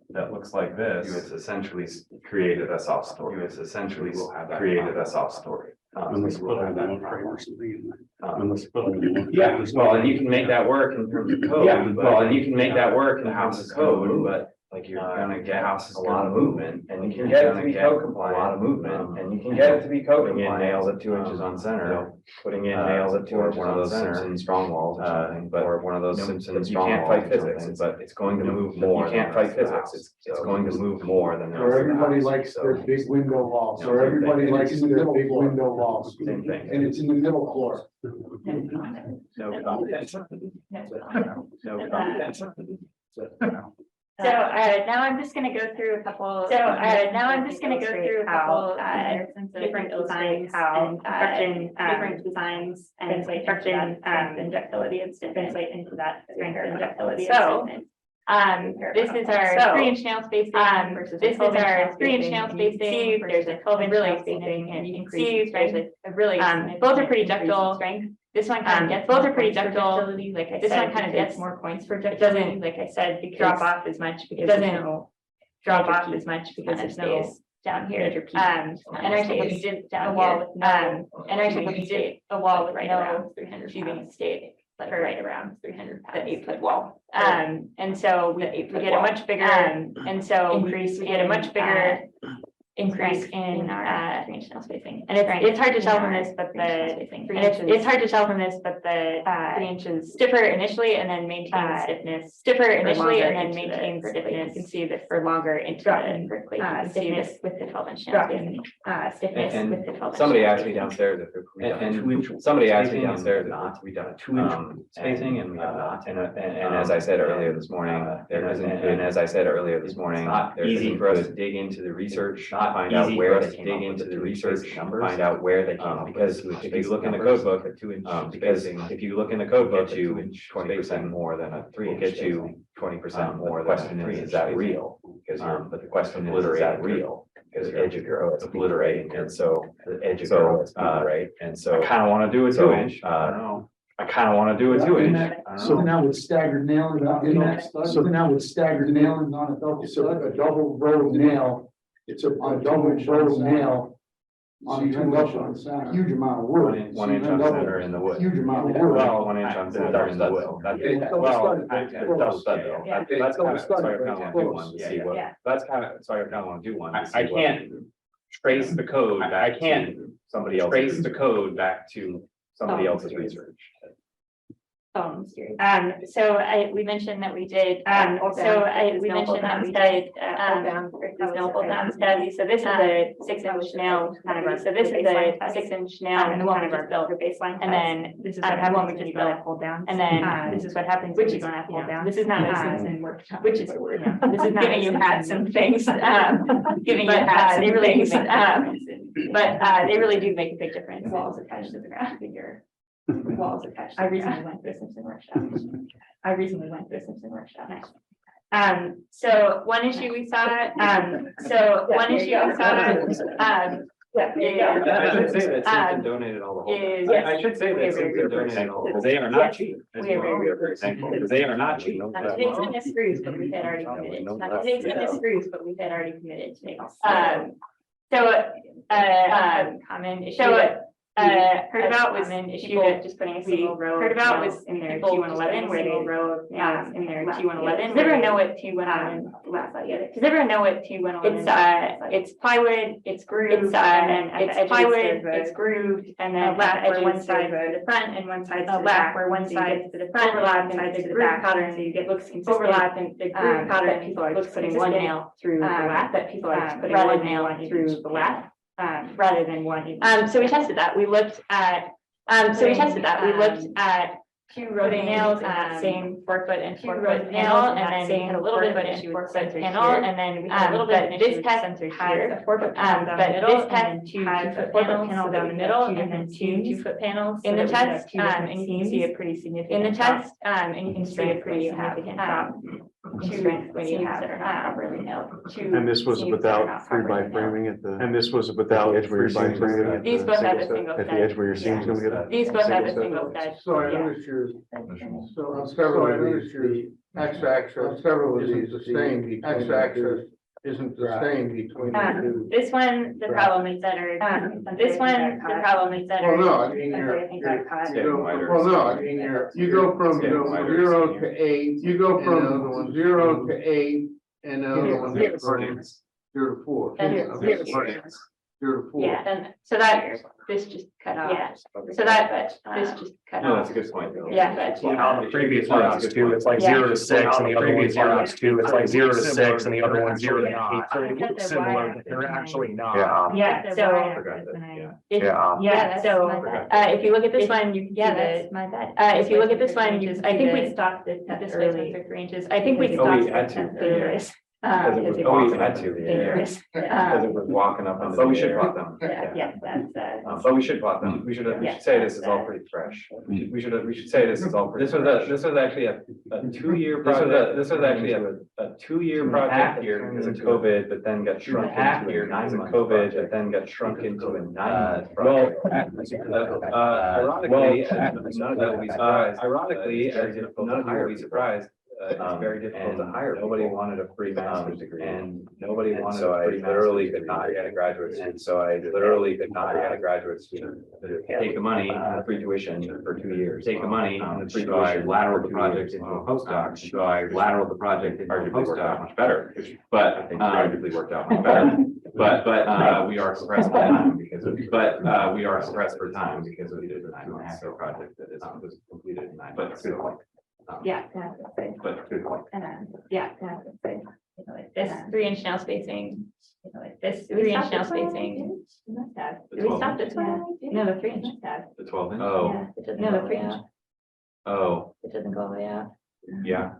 S1: that looks like this, you has essentially created a soft story. You has essentially created a soft story.
S7: Unless put on that frame or something. Unless put on.
S1: Yeah, well, and you can make that work in terms of code.
S7: Yeah.
S1: Well, and you can make that work in terms of code, but like you're gonna get a lot of movement, and you can get it to be code compliant. A lot of movement, and you can get it to be code compliant. Nails at 2 inches on center, putting in nails at 2 inches
S15: one of those
S1: on center.
S15: Simpson strong walls or something,
S1: But
S15: or one of those
S1: no,
S15: Simpson
S1: you
S15: strong
S1: can't
S15: walls
S1: fight
S15: or
S1: physics,
S15: something,
S1: but it's going to move
S15: more
S1: more. You can't
S15: than
S1: fight
S15: the rest of the
S1: physics,
S15: house.
S1: it's going to move more than the
S11: So
S1: rest of the
S11: everybody
S1: house.
S11: likes
S1: So,
S11: their big window walls,
S1: you
S11: so
S1: know,
S11: everybody
S1: and
S11: likes
S1: it's
S11: their big window walls,
S1: Same thing.
S11: and it's in the middle floor.
S1: No confidence. No confidence.
S2: So now I'm just gonna go through a couple. So now I'm just gonna go through a couple different designs and construction, different designs and construction injectability and translate into that strength and injectability. So this is our 3-inch nail spacing versus this is our 3-inch nail spacing. There's a 12-inch nail spacing, and you can see there's a really both are pretty ductile strength. This one kind of gets both are pretty ductile. Like I said, this one kind of gets more points for ductility. It doesn't, like I said, drop off as much because it doesn't drop off as much because it stays down here. And actually, if you did a wall with no, and actually, if you did a wall with right around 300 sheathing state, like right around 300 pounds, the 8-foot wall. And so we get a much bigger, and so we get a much bigger increase in our 3-inch nail spacing. And it's hard to tell from this, but it's hard to tell from this, but the 3 inches stiffer initially and then maintain stiffness. Stiffer initially and then maintain stiffness. You can see this for longer into the stiffness with the 12-inch nail spacing. Stiffness with the 12-inch.
S1: Somebody asked me downstairs if we done a 2-inch. Somebody asked me downstairs if we done a 2-inch spacing, and we have not. And as I said earlier this morning, there isn't. And as I said earlier this morning, there isn't for us to dig into the research. not
S3: find out
S1: easy
S3: where
S1: for
S3: they
S1: us to
S3: came
S1: dig
S3: up with
S1: into
S3: the
S1: the
S3: 2-inch
S1: research
S3: spacing
S1: numbers,
S3: find out where they came up with
S1: because
S3: the 2-inch
S1: if you look in the
S3: numbers.
S1: code book, a 2-inch
S3: Because
S1: spacing,
S3: if you look in the code book,
S1: get you
S3: 2-inch
S1: 20%
S3: spacing
S1: more than a 3-inch.
S3: will get you 20% more than a 3-inch. Is that real? Because but the question is that real? Because the edge of your OSB, obliterating, and so the edge of your OSB, right? And so
S1: I kind of want to do a 2-inch. I don't know. I kind of want to do a 2-inch. I don't
S11: So
S1: know.
S11: now with staggered nailing, so now with staggered nailing on a double, so a double row nail, it's a double row nail. On a 2-inch, huge amount of wood.
S1: One inch on center in the wood.
S11: Huge amount of wood.
S1: Well, 1 inch on center in the wood. Well, double stud though. That's kind of, so I kind of want to do one to see what, that's kind of, so I kind of want to do one. I can't trace the code. I can't somebody else trace the code back to somebody else's research.
S2: We mentioned that we did, we mentioned that we did, pull down study. So this is a 6-inch nail, so this is a 6-inch nail, and the one we just built for baseline. And then this is what happens when you pull down. And then this is what happens when you pull down. This is not a, which is a word. This is giving you hats and things, giving you hats and things. But they really do make a big difference. Walls attached to the ground. Walls attached. I recently went to a Simpson workshop. So one issue we saw,
S1: I should say that Simpson donated all the whole. I should say that Simpson donated all, because they are not cheap. We are very thankful, because they are not cheap.
S2: Today's in the screws, but we had already committed. Today's in the screws, but we had already committed to. Common issue. Heard about was an issue that just putting a single row. Heard about was in their T111 where they row in their T111. Does everyone know what T111? Does everyone know what T111? It's plywood. It's grooved. It's plywood. It's grooved, and then lap where one side to the front and one side to the back. Where one side to the front, overlap and to the back pattern, so you get looks consistent. Overlap and the groove pattern. People are just putting one nail through the lap. That people are just putting one nail through the lap. Rather than one. So we tested that. We looked at, two rotary nails in that same 4-foot and 4-foot panel, and then had a little bit of an issue with 4-foot panel, and then we had a little bit of an issue with sensors here. A 4-foot panel down the middle, and then two 2-foot panels down the middle, and then two 2-foot panels in the test. And you can see a pretty significant in the test. And you can see a pretty significant drop. Strength when you have properly nailed.
S13: And this was without 3x framing at the, and this was without edge where your seams gonna get.
S2: These both have a single
S13: At the edge where your seams gonna get.
S2: These both have a single stud.
S11: So I noticed so on several of these, the x-axis, several of these, the same, x-axis isn't the same between the two.
S2: This one, the problem is that are,
S11: Well, no, I mean, you go from 0 to 8, you go from 0 to 8, and the other one is from 0 to 4.
S2: And
S11: 0 to 4.
S2: yeah, and so that, this just cut off. Yeah, so that, this just cut
S1: No,
S2: off.
S1: that's a good point.
S2: Yeah, but.
S10: On the previous ones too, it's like
S2: Yeah.
S10: 0 to 6, and the other one's 0 to 2, it's like 0 to 6, and the other one's 0 to 8. So they look similar, but they're actually not.
S2: Yeah, so. Yeah, so, if you look at this one, you can see that. My bad. If you look at this one, I think we stopped the test early for 3 inches. I think we stopped the test dangerous.
S1: Because it was walking up to,
S2: Dangerous.
S1: because it was walking up.
S2: So we
S1: should plot them.
S2: Yeah, that's,
S1: But we should plot them. We should say this is all pretty fresh. We should say this is all pretty. This was actually a 2-year project. This was actually a 2-year project here because of COVID, but then got shrunk into 9 months. COVID, but then got shrunk into a 9-month project. Ironically, none of that will be surprised. Ironically, none of you will be surprised. It's very difficult to hire. Nobody wanted a free master's degree, and nobody wanted. So I literally could not get a graduate, and so I literally could not get a graduate student to take the money on the free tuition for 2 years. Take the money on the free tuition, lateral the project into a postdoc. So I lateral the project into a postdoc much better, but I think arguably worked out much better. But we are suppressed for time because of. But we are suppressed for time because we did a 9-month project that is was completed in 9 months. Good point.
S2: yeah.
S1: But good point.
S2: This 3-inch nail spacing, this 3-inch nail spacing. Did we stop this one? No, the 3-inch tab.
S1: The 12-inch?
S2: Yeah, it doesn't go all the way out.
S1: Oh.
S2: It doesn't go all the way out.
S1: Yeah.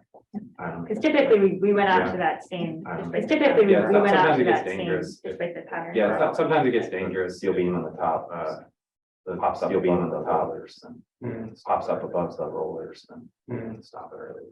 S1: I don't know.
S2: Because typically we went out
S1: Yeah.
S2: to that same,
S1: I don't know.
S2: because typically we
S1: Yeah,
S2: went out
S1: sometimes
S2: to
S1: it gets
S2: that same
S1: dangerous.
S2: displacement pattern.
S1: Yeah, sometimes it gets dangerous, steel beam on the top, the pops up steel beam on the rollers, and pops up above the rollers, and stop it early.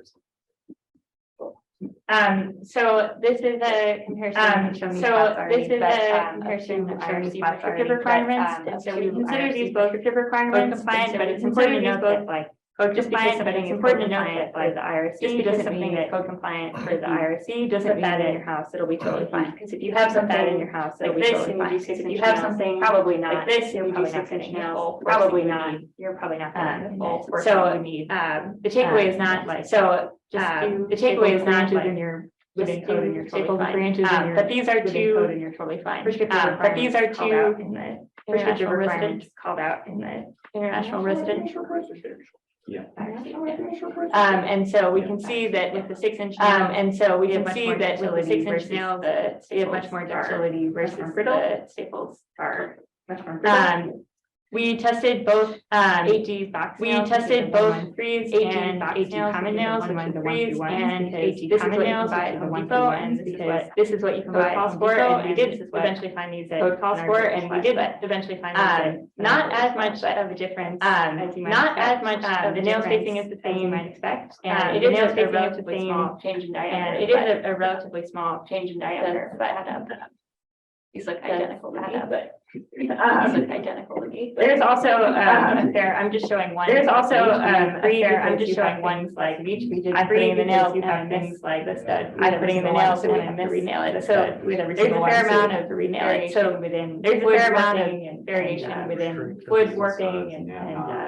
S2: So this is a comparison. So this is a comparison that shows the prescriptive requirements. And so we consider these both prescriptive requirements compliant, but it's important to note that like code compliant, but it's important to note that like the IRC doesn't something that's code compliant for the IRC doesn't mean that in your house, it'll be totally fine. Because if you have something in your house, it'll be totally fine. If you have something probably not like this, you're probably not getting full. Probably not. You're probably not getting full. So the takeaway is not like so. The takeaway is not just in your within code and you're totally fine. But these are two code and you're totally fine. But these are two in the prescriptive requirements called out in the international residential.
S1: Yeah.
S2: And so we can see that with the 6-inch nails, and so we can see that with the 6-inch nails, we have much more ductility versus the staples are much more brittle. We tested both AG box nails. We tested both freeze and AG common nails, which is freeze and AG common nails by Home Depot, and this is what you can buy at Home Depot, and we did eventually find these at code calls for, and we did eventually find these not as much of a difference as you might not as much. The nail spacing is the same you might expect, and it is a relatively small change in diameter. And it is a relatively small change in diameter, but these look identical to me, but. Look identical to me. There's also a fair. I'm just showing one. There's also a fair. I'm just showing one like each. I'm putting in the nails. You have things like the stud. I'm putting in the nails, and we have to renail it. So there's a fair amount of renailing. So within there's a fair amount of variation within woodworking and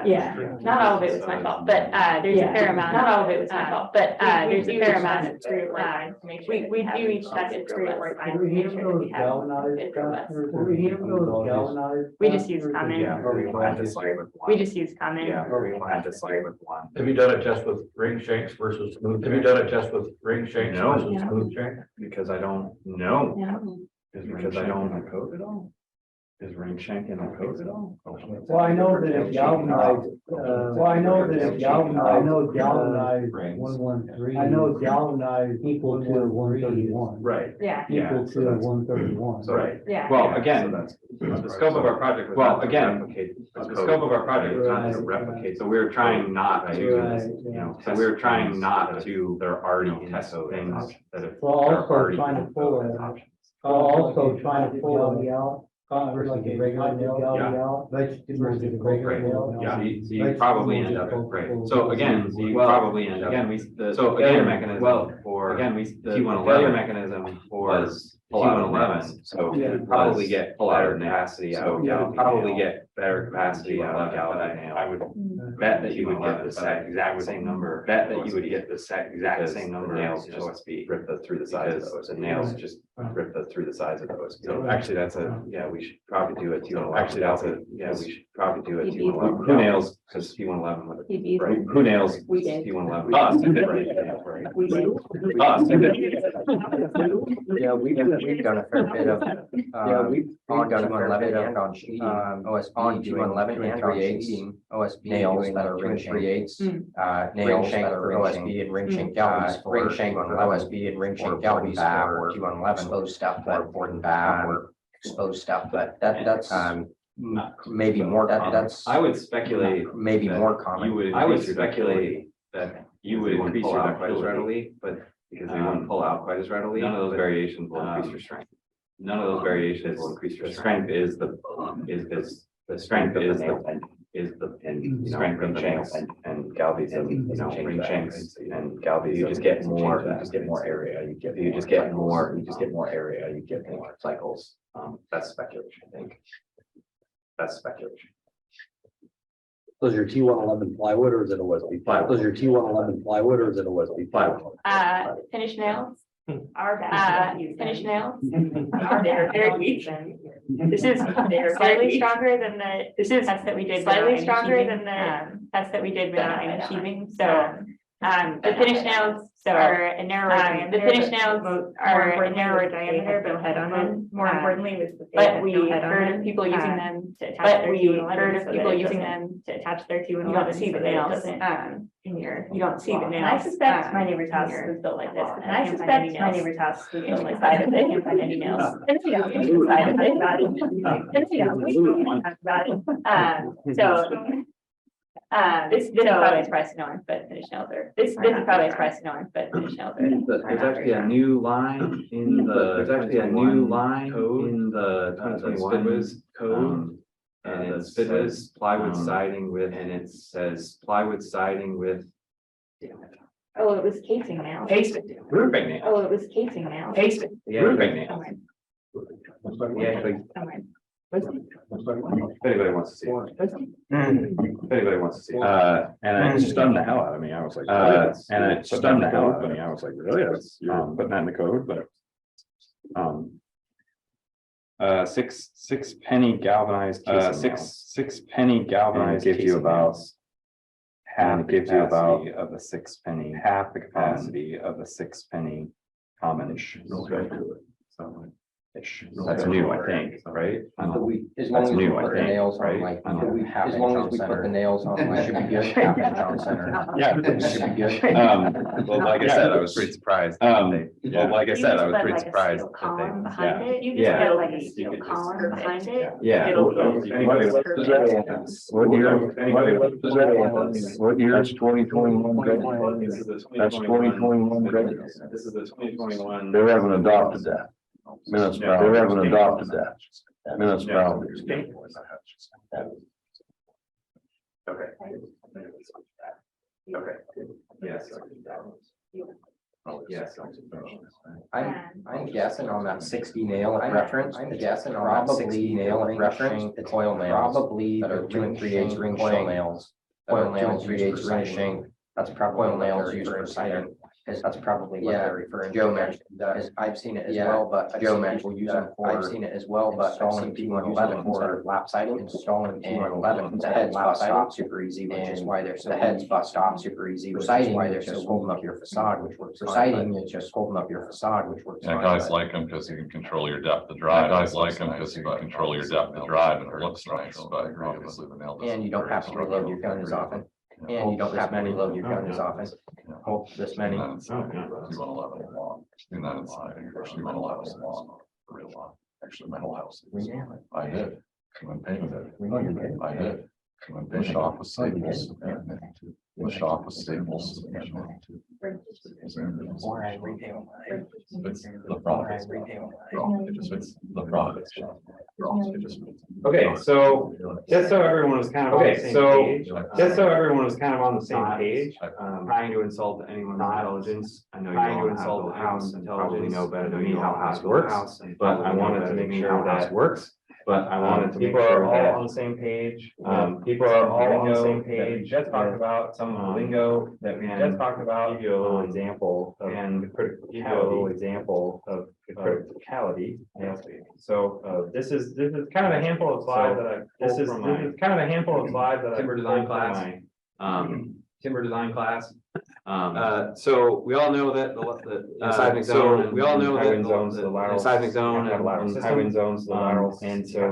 S2: yeah. Not all of it was my fault, but there's a fair amount. Not all of it was my fault, but there's a fair amount of screw work to make sure we do each test it screw work to make sure that we have it robust. We just use common. We just use common.
S4: Have you done a test with ring shanks versus smooth? Have you done a test with ring shanks
S1: No.
S4: versus smooth shank?
S1: Because I don't know.
S2: Yeah.
S1: Because I don't code at all. Is ring shank in the code at all?
S14: Well, I know that it's galvanized, I know galvanized 113. I know galvanized equal to 131.
S1: Right.
S2: Yeah.
S14: Equal to 131.
S1: So, right.
S2: Yeah.
S1: Well, again, the scope of our project was not to replicate, the scope of our project was not to replicate, so we were trying not to, you know, so we were trying not to, they're already test things that have.
S14: Well,
S1: they're
S14: also
S1: already
S14: trying to
S1: in
S14: pull
S1: code
S14: it.
S1: options.
S14: Also trying to pull the out. Versus a regular nail.
S1: Yeah.
S14: Versus a regular nail.
S1: Yeah, so you probably end up, right, so again, you probably end up. Again, so again, mechanism for, again, the failure mechanism for T111, so
S14: Yeah.
S1: you'd probably get better capacity out, of galvanized, probably get better capacity out of galvanized nail. I would bet that you would get the exact same number, bet that you would get the exact same number of nails just OSB. Rip through the sides of those, the nails just rip through the sides of those. So actually, that's a, yeah, we should probably do a T111. Actually, that's a, yeah, we should probably do a T111. Who nails, because T111 would, right, who nails T111? Us.
S3: Yeah, we've done a fair bit of, we've done a fair bit and on sheeting, OSB doing 11 and on sheeting, OSB nails that are ring 3/8, nails that are OSB and ring shank galleys, ring shank on OSB and ring shank galleys for T111, exposed stuff, but board and back or exposed stuff, but that's maybe more, that's.
S1: I would speculate.
S3: Maybe more common.
S1: I would speculate that you would increase your ductility quite as readily, but because they wouldn't pull out quite as readily. None of those variations will increase your strength. None of those variations will increase your strength. The strength is the strength of the nails and galvies and, you know, ring shanks and galvies. You just get more, area. You just get more area. You get more cycles. That's speculation, I think. That's speculation.
S13: Those are T111 plywood or is it OSB plywood? Those are T111 plywood or is it OSB plywood?
S2: Finished nails are finished nails are very weak. This is slightly stronger than the test that we did. Slightly stronger than the test that we did without sheathing. So The finished nails are a narrower diameter. The finished nails are a narrower diameter, but head on them. More importantly, was that but we heard of people using them to attach their 2 and 11. You don't see the nails. In your, you don't see the nails.
S5: I suspect my neighbor's house was built like this, and I suspect my neighbor's house was built like that. They can't find any nails. This is probably a surprise to no one, but finished nails are. This is probably a surprise to no one, but finished nails are.
S1: There's actually a new line in the, in the 2021 code. And it says plywood siding with, and it says plywood siding with.
S2: Oh, it was casing nails.
S1: Roofing nails.
S2: Oh, it was casing nails.
S1: Roofing nails. Yeah, actually. If anybody wants to see it. If anybody wants to see it.
S12: And it stunned the hell out of me. I was like, and it stunned the hell out of me. I was like, really? That's, you're putting that in the code, but. Six penny galvanized. Six penny galvanized. Gives you about half the capacity of a 6 penny. Half the capacity of a 6 penny common. That's new, I think, right?
S3: As long as we put the nails on, like, as long as we put the nails on, we should be good. Half inch on center.
S12: Yeah.
S3: Should be good.
S12: Well, like I said, I was pretty surprised. Well, like I said, I was pretty surprised.
S2: Column behind it. You
S12: Yeah.
S2: just put like a steel column behind it.
S12: Yeah.
S9: What year is 2021? That's 2021.
S1: This is the 2021.
S9: They haven't adopted that. Minutes, they haven't adopted that. Minutes,
S1: Okay. Okay. Yes. Yes.
S3: I'm guessing on that 60 nail reference, I'm guessing on that 60 nail reference, it's oil nails. Probably that are 2 3/8 ring oil nails. Oil nails, 3/8 ring. That's probably oil nails used for siding. Because that's probably what they're referring to. Joe mentioned that. I've seen it as well, but Joe mentioned use them for. I've seen it as well, but installing T111 for lap siding, installing T111, the heads bust off super easy, which is why they're so. The heads bust off super easy. For siding, why they're just holding up your facade, which works. For siding, it's just holding up your facade, which works.
S16: Yeah, guys like them because you can control your depth of drive. Guys like them because you can control your depth of drive and it looks nice, but obviously the nail. And you don't have to reload your gun as often. And you don't have to reload your gun as often. Hold this many. You want 11 long. And then it's like, you want 11 long, real long. Actually, my whole house. I did. When painted it. I did. When the shop was Staples. The shop was Staples.
S3: Or I retail.
S16: It's the product. It just fits the product.
S1: Okay, so just so everyone was kind of on the same page, just so everyone was kind of on the same page, trying to insult anyone's intelligence. I know you don't insult anyone's intelligence, know better than me how house works, but I wanted to make sure that works. But I wanted to make sure that on the same page. People are all on the same page. Just talked about some of the lingo that we just talked about. Give you a little example and give you a little example of the criticality. So this is kind of a handful of slides that I. This is kind of a handful of slides that I. Timber design class. Timber design class. So we all know that the seismic zone, we all know that the seismic zone and highway zones, the lateral, and so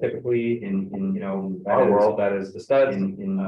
S1: typically in you know our world that is the studs in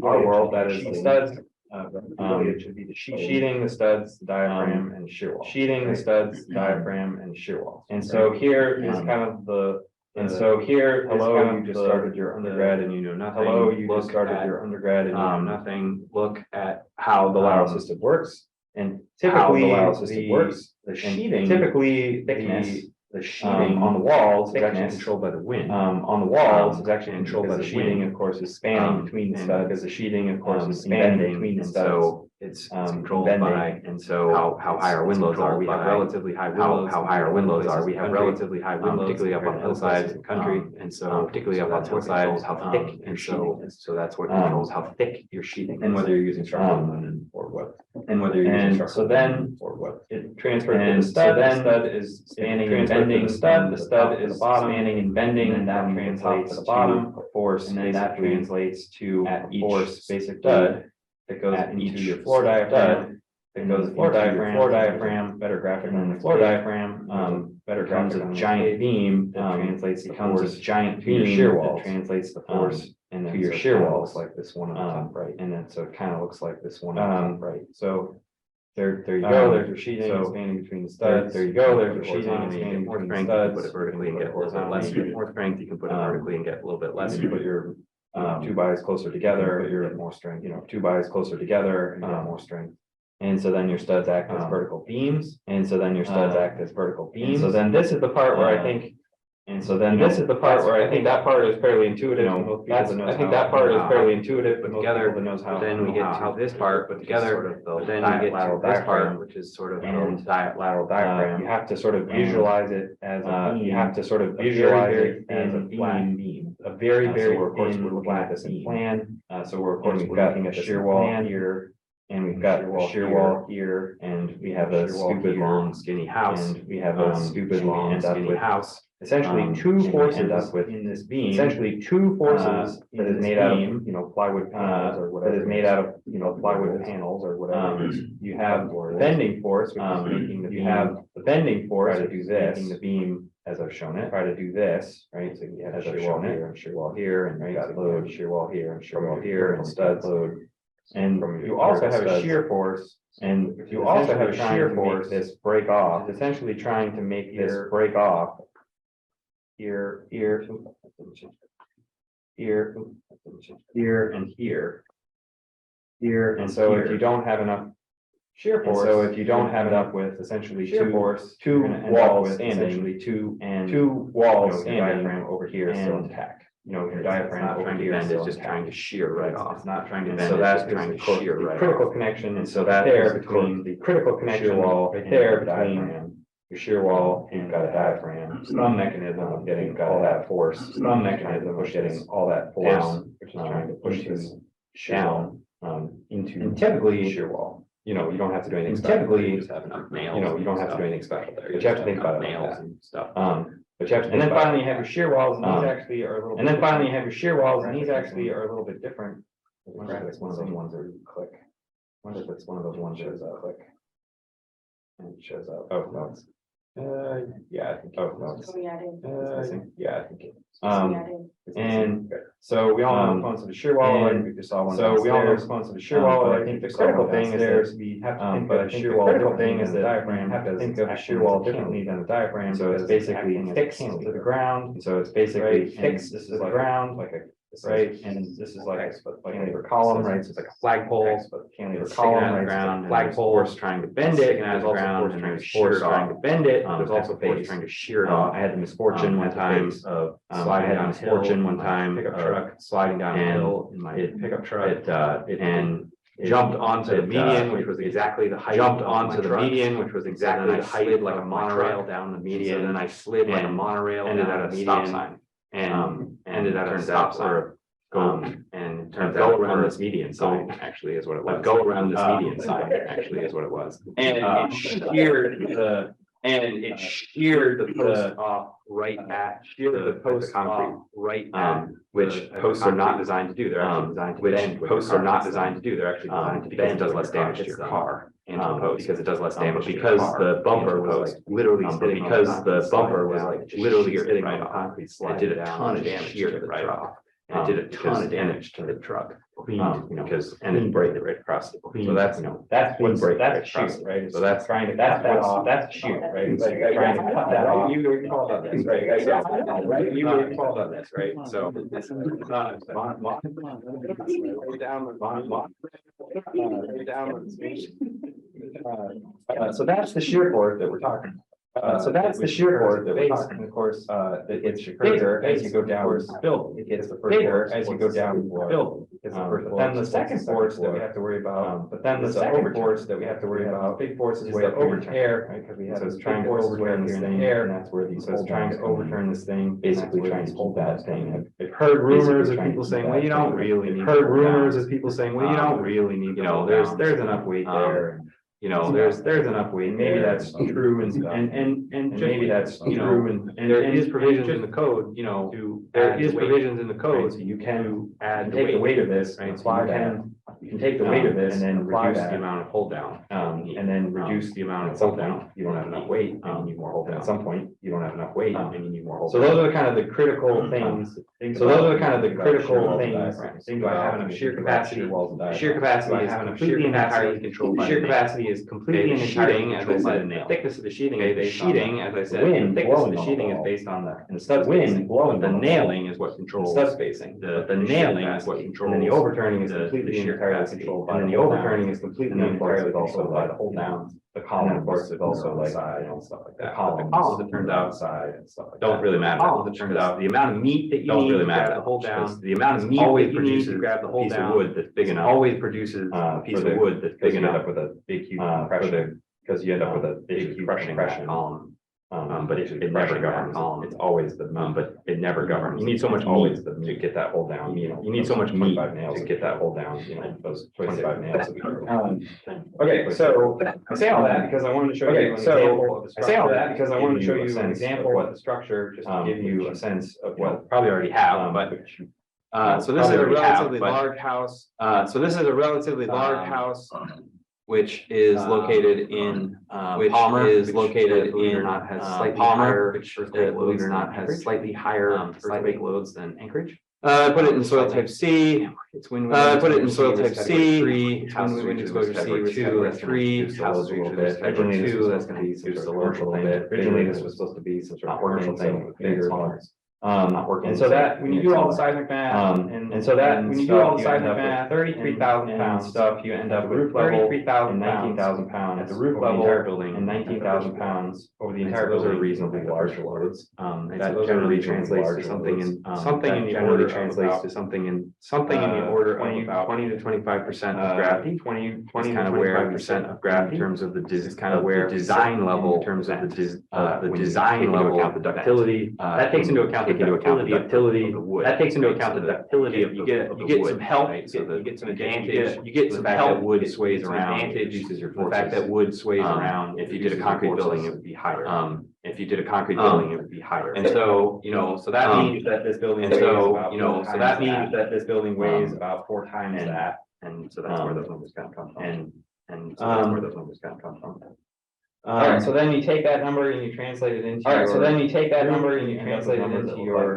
S1: our world that is the studs. It should be the sheeting, the studs, the diaphragm, and shear wall. Sheeting, the studs, diaphragm, and shear wall. And so here is kind of the. And so here, hello, you just started your undergrad and you know nothing. Hello, you just started your undergrad and you know nothing. Look at how the lateral system works. And typically the lateral system works. The sheeting, typically thickness, the sheeting on the walls is actually controlled by the wind. On the walls is actually controlled by the sheeting, of course, is spanning between the studs. Because the sheeting, of course, is spanning between the studs. So it's controlled by, and so how high our wind loads are. We have relatively high wind loads. How high our wind loads are. We have relatively high wind loads, particularly up on hillsides in the country. And so particularly up on hillsides, how thick your sheeting is. So that's what controls how thick your sheeting is. And whether you're using structural or what.
S12: And whether you're using
S1: so then
S12: or what.
S1: it transferred to the stud, the stud is spanning and bending, the stud is spanning and bending, and that translates to the bottom, a force, and then that translates to a force, basic stud that goes into your floor diaphragm, that goes floor diaphragm, better graphic on the floor diaphragm, better graphic on a giant beam, that translates to force, giant beam, shear wall, translates the force, and to your shear walls, like this one on the top right, and then so it kind of looks like this one on the top right, so. There you go, there's your sheathing, expanding between the studs, there you go, there's your sheathing, expanding between the studs. Put it vertically and get a little bit less, more strength, you can put it vertically and get a little bit less, you put your two bodies closer together, you get more strength, two bodies closer together, and get more strength. And so then your studs act as vertical beams, and so then your studs act as vertical beams. So then this is the part where I think, and so then this is the part where I think that part is fairly intuitive. I think that part is fairly intuitive, but together, then we get to this part, but together, then we get to this part, which is sort of the lateral diaphragm. You have to sort of visualize it as a beam. You have to sort of visualize it as a flat beam, a very, very thin flat plan. So we're of course looking at the shear wall here. And we've got a shear wall here, and we have a stupid long skinny house, and we have a stupid long skinny house. Essentially, two forces in this beam. Essentially, two forces that is made out of plywood panels or whatever. That is made out of plywood panels or whatever. You have bending force, which is making the beam. You have the bending force to do this, making the beam as I've shown it. Try to do this, right? So you have a shear wall here, and shear wall here, and you got load, shear wall here, and shear wall here, and studs load. And you also have a shear force, and you also have a shear force, this break off, essentially trying to make this break off here, here, and here. And so if you don't have enough shear force, so if you don't have enough with essentially shear force, two walls standing, essentially two walls standing over here still intact. Your diaphragm over here is just trying to shear right off. It's not trying to bend, so that's trying to shear right off. Critical connection, and so that there between the critical connection wall right there between your shear wall, you've got a diaphragm, some mechanism of getting all that force, some mechanism of getting all that force down, which is trying to push this down into typically shear wall. You don't have to do anything special. Typically, you just have enough nails. You don't have to do anything special there. You have to think about nails and stuff. But you have to, and then finally you have your shear walls, and these actually are a little. And then finally you have your shear walls, and these actually are a little bit different. I wonder if it's one of those ones where you click. I wonder if it's one of those ones that shows up, click. And it shows up. Oh, no, it's. Yeah, I think. Oh, no, it's. Yeah, I think. And so we all know the components of the shear wall, and we just saw one. So we all know the components of the shear wall, but I think the critical thing is that we have to think of the shear wall. Critical thing is the diaphragm. Have to think of the shear wall differently than the diaphragm. So it's basically fixed to the ground. So it's basically fixed to the ground, like a. Right, and this is like a cantilever column, right? So it's like a flagpole, but cantilever column, right? Ground, flagpole, force trying to bend it, and there's also force trying to shear it off. There's also force trying to shear it off. I had the misfortune one time of sliding down a hill, pickup truck sliding down a hill in my pickup truck. It jumped onto the median, which was exactly the height. Jumped onto the median, which was exactly the height, like a monorail down the median. And then I slid like a monorail down the median. And ended at a stop sign. And go around this median sign actually is what it was. Go around this median sign actually is what it was. And it sheared the post off right at the post off right at which posts are not designed to do. They're actually designed to bend. Posts are not designed to do. They're actually designed to bend. It does less damage to your car. Because it does less damage because the bumper was like literally sitting sitting on the concrete slide. It did a ton of damage to the truck. And it did a ton of damage to the truck. Because and it break right across the so that's that's what's that's shoot right. So that's trying to cut that off. That's shoot right. It's like trying to cut that off. You were called on this right. Right. You were called on this right. So this is not down. So that's the shear force that we're talking about.
S12: So that's the shear force at the base, and of course, it gets bigger as you go down the build. It gets bigger as you go down the build. But then the second force that we have to worry about, big force is the overtear, right? Because we have this trying to overturn this thing, and that's where these. So it's trying to overturn this thing, basically trying to hold that thing.
S1: I've heard rumors of people saying, well, you don't really need. Heard rumors of people saying, well, you don't really need. You know, there's enough weight there. You know, there's enough weight. Maybe that's true, and maybe that's true, and there is provisions in the code. You know, there is provisions in the code. So you can add take the weight of this, right? So you can take the weight of this and then reduce the amount of hold down, and then reduce the amount of hold down. You don't have enough weight, and you need more hold down. At some point, you don't have enough weight, and you need more hold down. So those are the kind of the critical things. So those are the kind of the critical things. Do I have enough shear capacity? Shear capacity is completely and entirely controlled. Shear capacity is completely and entirely controlled by the nail. Thickness of the sheeting. Okay, the sheeting, as I said, the thickness of the sheeting is based on the stud spacing. The nailing is what controls stud spacing. The nailing is what controls. And then the overturning is completely and entirely controlled by. And then the overturning is completely and entirely controlled by the hold down. The column, of course, is also like side and stuff like that. The columns, it turns out, side and stuff like that. Don't really matter. Columns, it turns out, the amount of meat that you don't really matter. The hold down, the amount of meat always produces to grab the hold down. Wood that's big enough. Always produces a piece of wood that's big enough with a big huge compression. Because you end up with a big compression column. But it never governs. It's always the but it never governs. You need so much always to get that hold down. You know, you need so much meat to get that hold down. You know, those 25 nails. Okay, so I say all that because I wanted to show you an example of the structure. I say all that because I wanted to show you an example of the structure, just to give you a sense of what probably already have, but. So this is a relatively large house. So this is a relatively large house. Which is located in Palmer, is located in Palmer, which believe it or not has slightly higher earthquake loads than Anchorage. Put it in soil type C. It's wind. Put it in soil type C. It's wind exposure C, 2, that's 3. Houses a little bit. Originally 2, that's going to be some sort of commercial thing. Originally this was supposed to be some sort of commercial thing with bigger. Not working. And so that when you do all the seismic math, and so that when you do all the seismic math, 33,000 pounds stuff, you end up with roof level 33,000 19,000 pounds at the roof level entire building, and 19,000 pounds over the entire building. Those are reasonably large loads. That generally translates to something in the order translates to something in the order of about 20 to 25% of gravity. 20 to 25% of gravity in terms of the kind of where design level in terms of the design level, the ductility. That takes into account the ductility of the wood. That takes into account the ductility of you get some help, you get some advantage, you get some help. Wood sways around. The fact that wood sways around. If you did a concrete building, it would be higher. If you did a concrete building, it would be higher. And so, you know, so that means that this building weighs about, you know, so that means that this building weighs about 4 times that. And so that's where those numbers kind of come from. And so that's where those numbers kind of come from. Alright, so then you take that number and you translate it into. Alright, so then you take that number and you translate it into your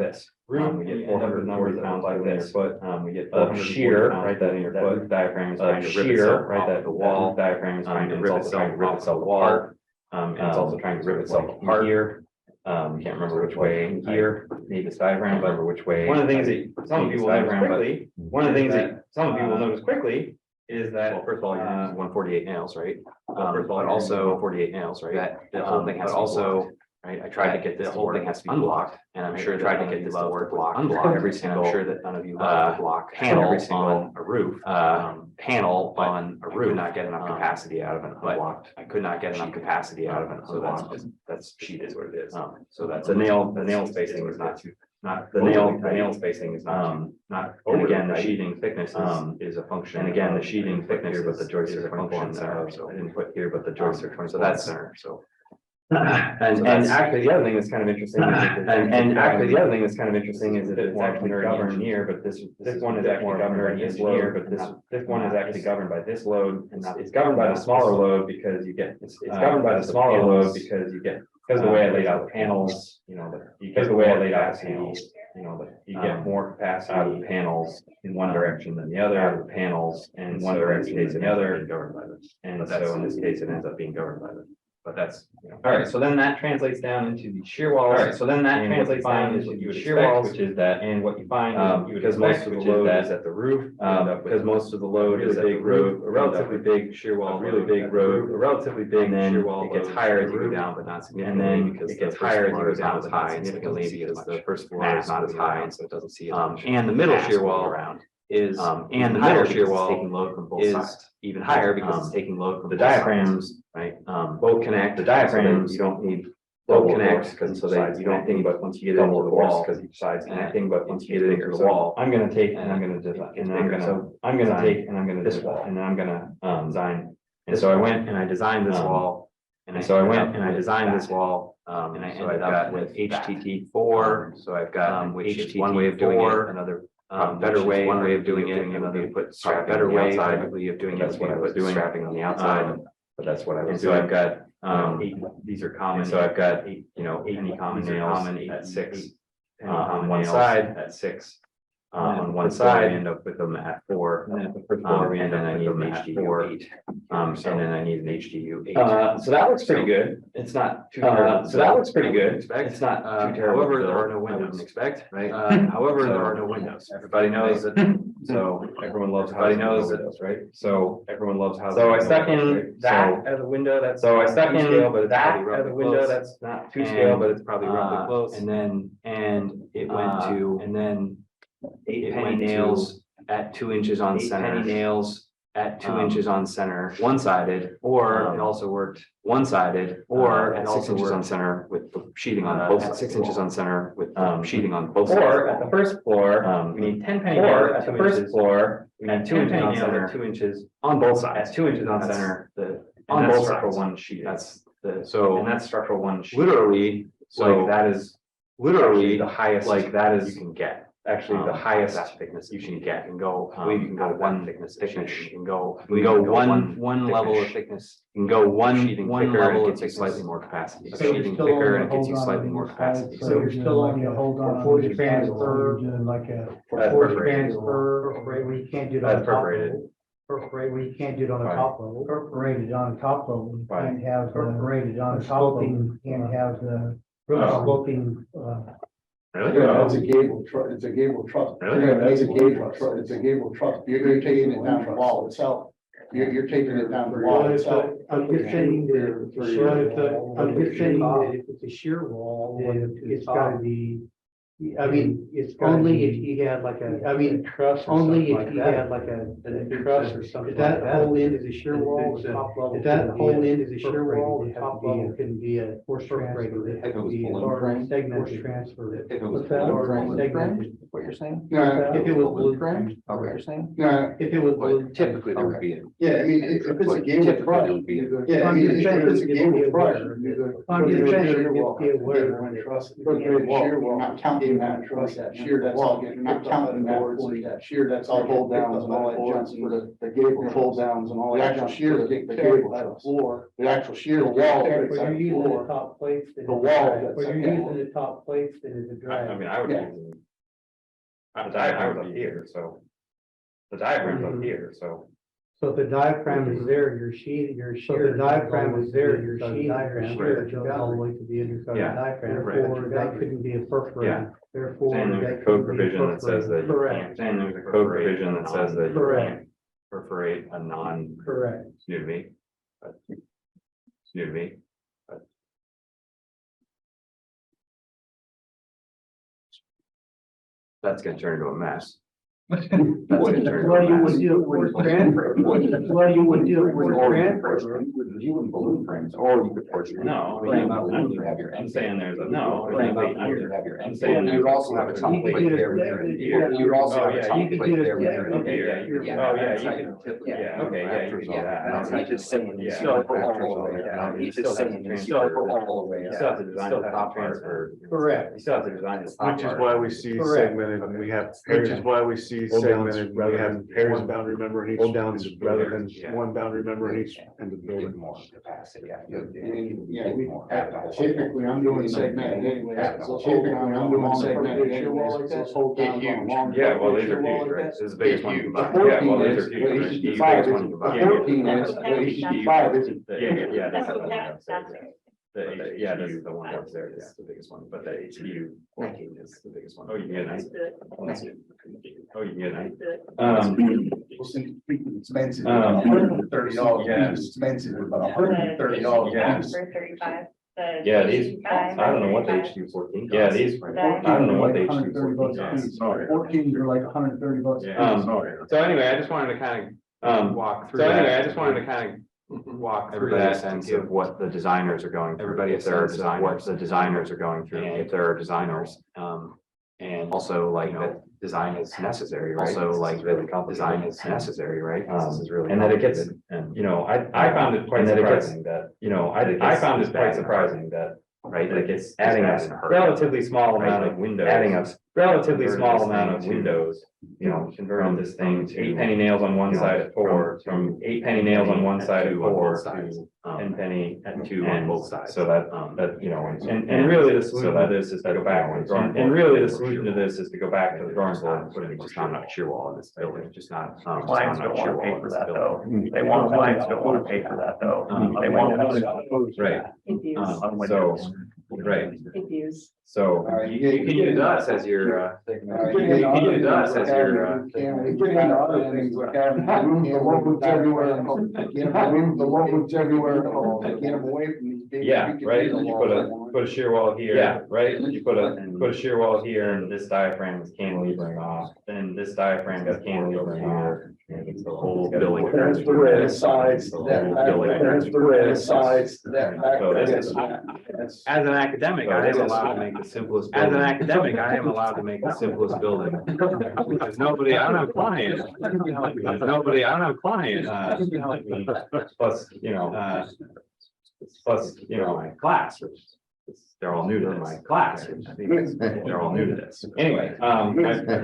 S1: roof. We get 440 pounds like this, but we get shear, right? That roof diaphragm is trying to rip itself, right? That the wall diaphragm is trying to rip itself apart. And it's also trying to rip itself apart here. Can't remember which way here. Need this diagram, but remember which way. One of the things that some people notice quickly is that, well, first of all, you're using 148 nails, right? First of all, also 148 nails, right? That the whole thing has to be blocked, right? I tried to get this whole thing has to be unblocked, and I'm sure tried to get this to work unblocked every single. I'm sure that none of you love to block panel every single on a roof. Panel on a roof. Not get enough capacity out of an unblocked. I could not get enough capacity out of it. So that's sheet is what it is. So that's the nail spacing is not too. Not the nail spacing is not and again, the sheeting thickness is a function. And again, the sheeting thickness here, but the joists are 24 center. So I didn't put here, but the joists are 24 center. So and actually the other thing that's kind of interesting is that it's actually governed here, but this one is actually governed by this load, but this one is actually governed by this load, and it's governed by the smaller load because you get it's governed by the smaller load because you get because the way I laid out the panels, you know, because the way I laid out the panels, you know, you get more capacity out of the panels in one direction than the other, out of the panels, and in one direction than the other, and so in this case it ends up being governed by this. but that's, all right, so then that translates down into the shear walls. All right, so then that translates down into the shear walls, which is that, and what you find, because most of the load is at the roof, because most of the load is a big road, a relatively big shear wall, really big road, a relatively big shear wall. It gets higher as you go down, but not significantly. And then because it gets higher as you go down, but not significantly because the first floor is not as high, and so it doesn't see as much. And the middle shear wall around is, and the middle shear wall taking load from both sides, even higher because it's taking load from the diaphragms, right? Both connect the diaphragms. You don't need both connect because so that you don't think, but once you get into the wall, because each side's connecting, but once you get into the wall, I'm gonna take and I'm gonna design, and I'm gonna take and I'm gonna this wall, and then I'm gonna design. And so I went and I designed this wall, and so I went and I designed this wall, and I ended up with HTT4. So I've got which is one way of doing it, another better way, one way of doing it, another put strapping on the outside. Probably of doing it, that's what I was doing, strapping on the outside, but that's what I was doing. So I've got these are common. So I've got eight common nails at 6 on one side at 6 on one side. End up with them at 4. And then at the first floor, we end up with them at 4. And then I need an HDU 8. So that looks pretty good. It's not too terrible. So that looks pretty good. It's not too terrible. However, there are no windows. Expect, right? However, there are no windows. Everybody knows that. So everyone loves. Everybody knows that, right? So everyone loves housing. So I stuck in that as a window. That's so I stuck in scale, but that as a window. That's not to scale, but it's probably roughly close. And then it went to 8 penny nails at 2 inches on center. Penny nails at 2 inches on center, one-sided, or it also worked one-sided, or at 6 inches on center with the sheeting on both sides. 6 inches on center with sheeting on both sides. Or at the first floor, we need 10 penny nails at the first floor. We need 2 inches on center, 2 inches on both sides. At 2 inches on center, on both structural one sheet. That's the and that's structural one sheet. Literally, so that is literally the highest like that is you can get. Actually, the highest thickness you can get and go, you can go one thickness, you can go one level of thickness, you can go one level and it gets you slightly more capacity. So sheeting thicker and it gets you slightly more capacity.
S14: So you're still only a hold on 40 strands per, doing like a 40 strands per, perforate where you can't do it on the top level. Perforate where you can't do it on the top level. Perforated on the top level. You can't have perforated on the top level. You can't have the sloping,
S1: Really?
S11: Yeah, it's a gable truss, it's a gable truss.
S1: Really?
S11: Yeah, it's a gable truss, it's a gable truss. You're taking it down the wall itself. You're taking it down the wall itself.
S14: I'm just saying that, if it's a shear wall, then it's gotta be, I mean, it's only if you had like a, I mean, truss, only if you had like a truss or something. If that whole end is a shear wall, the top level. If that whole end is a shear wall, the top level couldn't be a force transfer. It had to be a segment transfer. If it was segmented.
S3: What you're saying?
S11: Yeah,
S14: If it was balloon frame.
S3: What you're saying?
S11: yeah,
S14: If it was balloon.
S3: Typically, there would be.
S11: yeah, I mean, if it's a gable truss. Yeah, I mean, if it's a gable truss. You're not counting that truss, that shear, that's all, you're not counting that towards that shear, that's all hold downs and all that junk for the gable fold downs and all that. The actual shear, the gable, that floor, the actual shear, the wall.
S14: Where you're using the top plates.
S11: The wall.
S14: Where you're using the top plates, that is a drag.
S1: I mean, I would use the diaphragm up here, so. The diaphragm's up here, so.
S14: So if the diaphragm is there, your sheet, your shear. So the diaphragm is there, your sheet, your shear goes all the way to the underside of the diaphragm. Therefore, that couldn't be a perforated. Therefore.
S1: And there's a code provision that says that you can't, and there's a code provision that says that you can't perforate a non.
S14: Correct.
S1: New to me. But it's new to me. But that's gonna turn into a mess. That's gonna turn into
S14: Why
S1: a
S14: you
S1: mess.
S14: would do it with transfer? Why you would do it with transfer?
S3: You wouldn't balloon frames, or you could force.
S1: No, I mean, I'm saying there's a, no. I'm saying
S3: You'd also have a top plate there. You'd also have a top plate there.
S1: Okay, yeah, okay, yeah, you can do that.
S3: He's just saying.
S1: Yeah.
S3: Still all the way down. He's just saying. Still all the way
S1: You still have to design the top transfer.
S14: Correct.
S1: You still have to design the top
S13: Which is
S1: part.
S13: why we see
S14: Correct.
S13: segmented, and we have, which is why we see see
S11: Hold downs
S13: segmented,
S11: rather
S13: we have
S11: than
S13: pairs
S11: one
S13: of boundary member in each.
S11: hold downs rather than
S3: Yeah.
S11: one boundary member in each end of the building.
S3: More capacity.
S11: Typically, I'm doing segmented anyway. Typically, I'm doing segmented anyways. Those hold downs on long.
S1: Yeah, well, these are huge, right? This is the biggest one combined.
S11: The
S1: Yeah, well,
S11: 14
S1: these
S11: is,
S1: are
S11: what
S1: huge.
S11: you
S1: Right?
S11: should
S1: The
S11: be five
S1: biggest
S11: is,
S1: one
S11: the
S1: combined.
S11: 14 is, what you should be five is.
S1: Yeah, this is the one downstairs. Yeah, this is the one downstairs, it's the biggest one, but the HDU 14 is the biggest one. Oh, you get nice. Oh, you get nice.
S11: Expensive.
S1: $130
S11: gas. Expensive, about $130 gas.
S2: For 35.
S1: Yeah, these, I don't know what the HDU 14. Yeah, these, I don't know what the HDU 14 is.
S11: 14s are like $130.
S1: So anyway, I just wanted to kind of, walk through. So anyway, I just wanted to kind of walk through that sense of what the designers are going through. Everybody, if there are designers, what the designers are going through, and if there are designers, and also like that design is necessary, right? Also like that design is necessary, right? This is really. And that it gets, and you know, I found it quite surprising that, you know, I found it quite surprising that, right, like it's adding a relatively small amount of windows. Adding a relatively small amount of windows, you know, converted this thing to 8 penny nails on one side of 4, from 8 penny nails on one side of 4 to 10 penny at 2 on both sides. So that, that, you know, and really the solution to this is to go back and really the solution to this is to go back to the drawing board and put in just not a shear wall in this building, just not.
S10: Clients don't want to pay for that though. They want, clients don't want to pay for that though. They want.
S1: Right. So, right.
S5: Confused.
S1: So you can use us as your, you can use us as your, yeah, right, you put a shear wall here, yeah, right, you put a shear wall here, and this diaphragm is cantilevering off, then this diaphragm is cantilevering off. And it's the whole building.
S11: That's the way the sides, that, that's the way the sides, that.
S1: So this is, as an academic, I am allowed to make the simplest. As an academic, I am allowed to make the simplest building. Because nobody, I don't have clients. Because nobody, I don't have clients. Plus, you know, my class, which they're all new to my class, which means they're all new to this. Anyway, I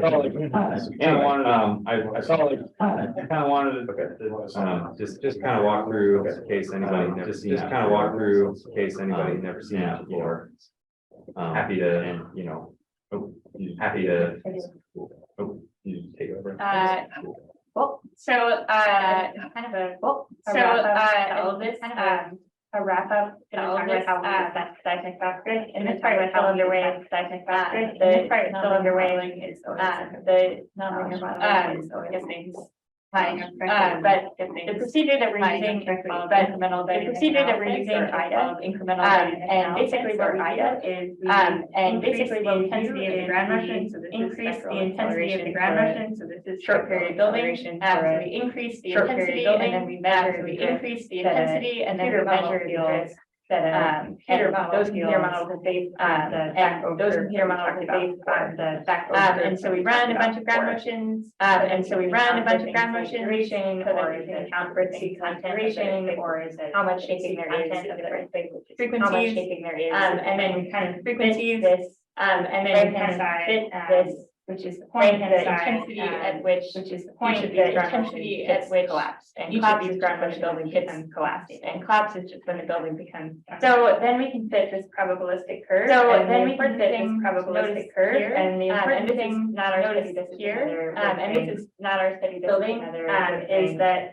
S1: felt like, I felt like, I kind of wanted to, just kind of walk through in case anybody never seen, just kind of walk through in case anybody never seen it before. Happy to, and you know, happy to, you take over.
S2: Well, so, kind of a, well, so, all of this, a wrap up to all of this, that's seismic factory, and this part was still underway, seismic factory, the part is still underway, is, the non-linear model is always things. But the procedure that we're using, the procedure that we're using IDA, incremental, and basically what IDA is, and basically what we do is ground motion, so this increase the intensity of the ground motion, so this is short period building, so we increase the intensity, and then we measure, we increase the intensity, and then we measure the that those computer models are based on the those computer models are based on the and so we run a bunch of ground motions, and so we run a bunch of ground motion ratio so that we can account for the concentration or is it how much shaking there is of different frequencies, and then we kind of frequencies this, and then we kind of fit this, which is the point, the intensity at which is the point, the intensity at which collapse. And each of these ground motion building hits and collapse. And collapse is just when the building becomes. So then we can fit this probabilistic curve. So then we can fit this probabilistic curve. And the important thing, not our study this here, and this is not our study building, is that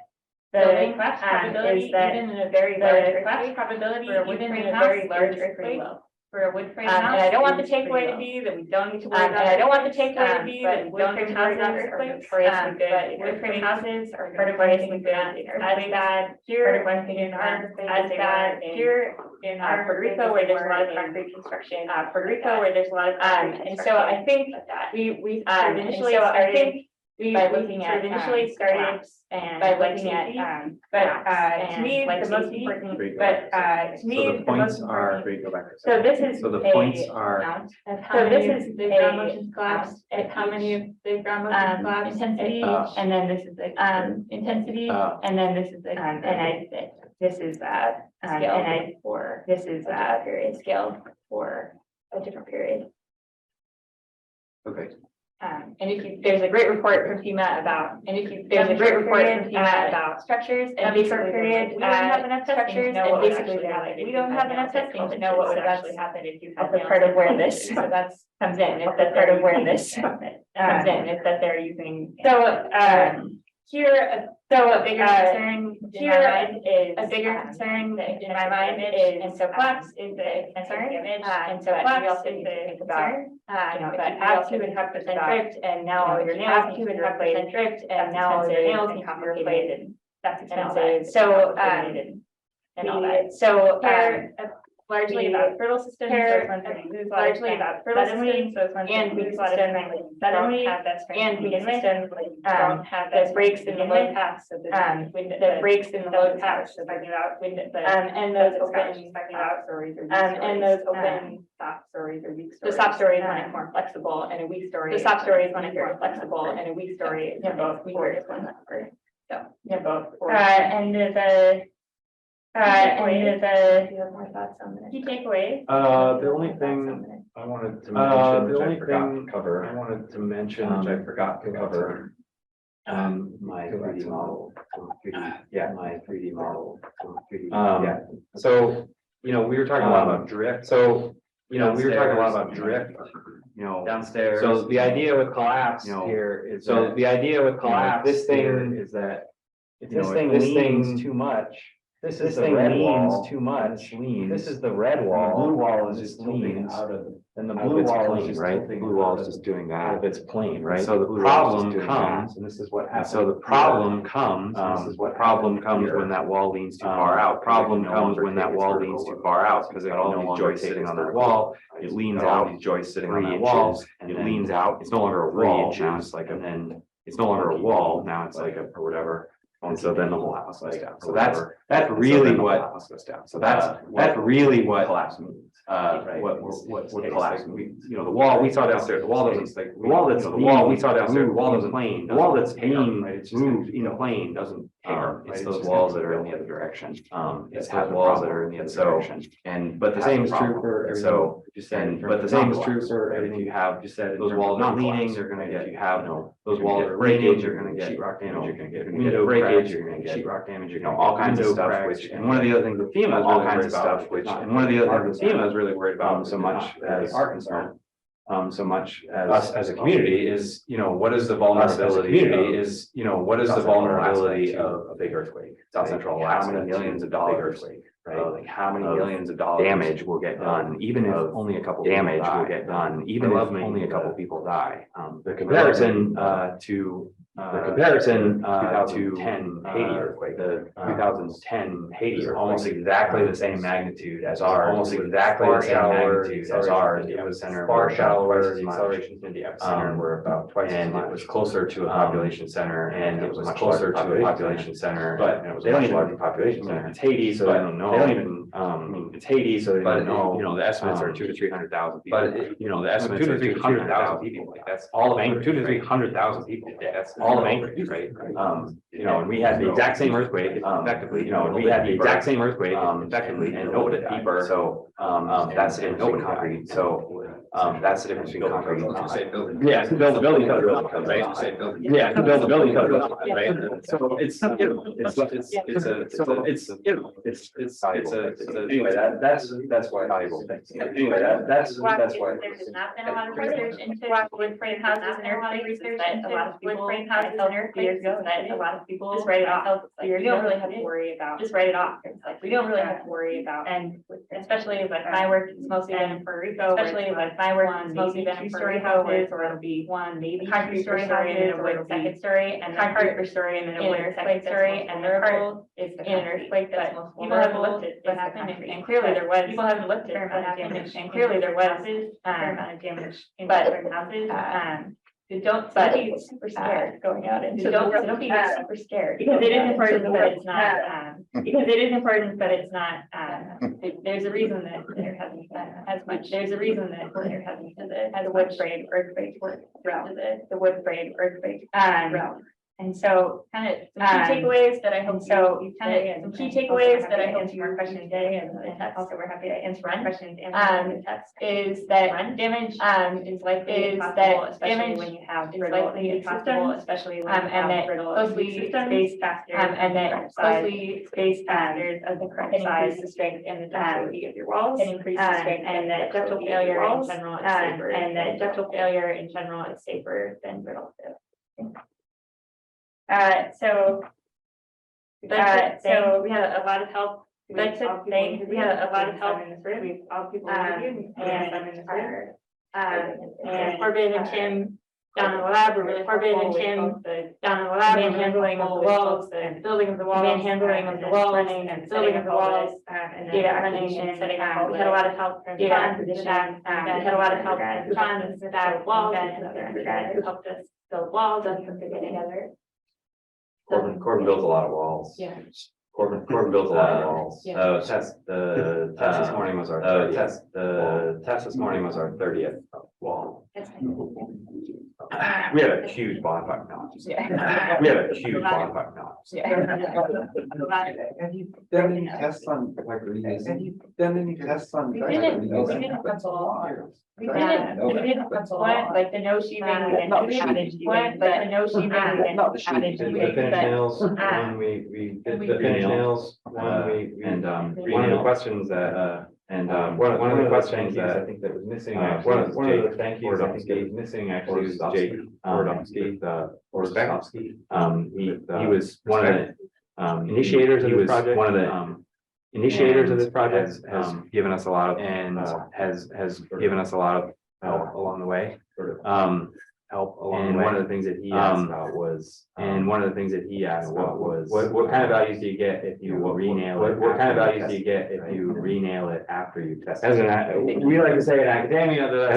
S2: the collapse probability, even in a very large collapse probability, even in a very large earthquake. For a wood frame house. And I don't want the takeaway to be that we don't need to worry about. And I don't want the takeaway to be that we don't need to worry about earthquakes. But wood frame houses are part of why it's good. As bad here, part of why it's as bad here in Puerto Rico, where there's a lot of concrete construction. Puerto Rico, where there's a lot of and so I think we initially started. By looking at initially started and by looking at to me the most important to me the most important so this is the points are so this is the ground motion collapse at how many of the ground motion collapse intensity and then this is the intensity and then this is the and I this is scale and I for this is period scale for a different period.
S1: Okay.
S2: And if you, there's a great report from FEMA about, structures and basically period, we don't have enough structures and basically they're like, we don't have enough testing to know what would actually happen if you had. That's part of where this, so that's comes in, it's that part of where this comes in, it's that they're using. So, here, a bigger concern in my mind is, and so collapse is the concern, and so collapse is the concern. But have to and have percent drift, and now all your nails need to be replaced, drift, and now all your nails need to be replaced, and that's expensive, so, and all that, so, largely about fertile systems, largely about fertile systems, and weak systems, suddenly have that strength to begin with, don't have that breaks in the load paths, so the breaks in the load paths, talking about wind, and those open, and those open soft stories or weak stories. The soft stories when it's more flexible, and a weak story. The soft stories when it's more flexible, and a weak story, both, or just one word. So, both. And the do you have more thoughts on this? Key takeaways?
S12: The only thing I wanted to mention, which I forgot to cover, which I forgot to cover. My 3D model, my 3D model. So, we were talking a lot about drift. So, we were talking a lot about drift, downstairs. So the idea with collapse here is, this thing is that if this thing leans too much, this thing leans too much. This is the red wall. The blue wall is just leans out of, and the blue wall is just right. The blue wall is just doing that. Of its plane, right? So the problem comes, and this is what happens. So the problem comes. This is what problem comes when that wall leans too far out. Problem comes when that wall leans too far out because it all these joists sitting on that wall. It leans out. These joists sitting on that wall. It leans out. It's no longer a wall. Now it's like and then it's no longer a wall. Now it's like a or whatever. And so then the whole house goes down. So that's really what goes down. So that's really what collapse means. What collapse means. The wall we saw downstairs, the wall doesn't like the wall that's the wall we saw downstairs, the wall doesn't plane. The wall that's being moved in a plane doesn't tear. It's those walls that are in the other direction. It's those walls that are in the other direction. But the same is true for everything. But the same is true for everything you have. Just said those walls not leaning, they're gonna get, you have those walls are breakage, you're gonna get sheetrock damage, you're gonna get window breakage, you're gonna get sheetrock damage, you're gonna all kinds of stuff, which, and one of the other things with FEMA is all kinds of stuff, which, and one of the other things with FEMA is really worried about so much as our concern. So much as us as a community is, what is the vulnerability of a big earthquake? South Central Alaska, how many millions of dollars, right? Like how many millions of dollars damage will get done, even if only a couple damage will get done, even if only a couple people die. The comparison to 2010 Haiti earthquake, the 2010 Haiti earthquake, almost exactly the same magnitude as ours, almost exactly the same magnitude as ours. It was far shallower, the accelerations in the epicenter were about twice as much. It was closer to a population center, and it was closer to a population center, but they don't even have a population center. It's Haiti, so they don't know. They don't even, it's Haiti, so they don't know. The estimates are 200,000 to 300,000 people. But the estimates are 200,000 to 300,000 people. Like that's all of Anchorage. 200,000 to 300,000 people. That's all of Anchorage, right? And we had the exact same earthquake, effectively. We had the exact same earthquake, effectively, and nobody died. So that's in open concrete. So that's the difference between concrete. Yeah, to build a building, right? Yeah, to build a building, right? So it's anyway, that's why valuable things. Anyway, that's why.
S2: There's not been a lot of research into wood frame houses and earthquake research, but a lot of wood frame houses and earthquakes, that a lot of people just write it off. We don't really have to worry about, just write it off. It's like, we don't really have to worry about, and especially with my work, it's mostly been for Rico, especially with my work, it's mostly been two-story houses, or it'll be one, maybe concrete story houses, or a second story, and concrete per story, and then a wood second story, and the part is in an earthquake that's most people haven't looked at what happened, and clearly there was, people haven't looked at what happened, and clearly there was a fair amount of damage in certain houses, don't be super scared going out into don't be super scared, because it is important, but it's not, there's a reason that there hasn't been as much, there's a reason that there hasn't been as wood frame earthquake work throughout the wood frame earthquake realm. And so kind of some key takeaways that I hope so kind of some key takeaways that I hope more questions today and the text. Also, we're happy to answer one questions. Is that damage is likely possible, especially when you have brittle systems, especially when and that closely spaced factors and that closely spaced factors of the correct size, the strength and the ductility of your walls can increase the strength and that ductile failure in general is safer and that ductile failure in general is safer than brittle failure. So we had a lot of help. That's a thing. We had a lot of help in this room. We've all people interviewed and Corbin and Tim down in the lab were really Corbin and Tim down in the lab manhandling of the walls, the building of the walls, manhandling of the walls, and building of the walls, and data acquisition and setting up. We had a lot of help from data acquisition. We had a lot of help from John and that walls and other undergrad who helped us build walls and put it together.
S15: Corbin builds a lot of walls.
S2: Yeah.
S15: Corbin builds a lot of walls.
S2: Yeah.
S15: The test this morning was our 30th. The test this morning was our 30th wall. We had a huge bonfire. No,
S2: Yeah.
S15: we had a huge bonfire. No.
S12: Have you done any tests on like reusing? Have you done any tests on?
S2: We didn't like the no sheathing, we didn't
S12: Not the
S2: have it,
S12: sheathing.
S2: like the no sheathing, we didn't
S12: Not the
S2: have it.
S12: sheathing.
S2: We
S12: The
S2: did,
S12: finish
S2: but,
S12: nails,
S1: When we did
S2: we
S1: the finish
S2: did
S1: nails, when we
S15: and
S1: one of the questions that one of the questions that I think that was missing actually was Jake. One of the thank yous I think that was missing actually was Jake Orstovsky. He was one of the initiators of this project. One of the initiators of this project has given us a lot of and has given us a lot of help along the way. And one of the things that he asked about was, what kind of values do you get if you renal it? What kind of values do you get if you renal it after you test it? We like to say in academia that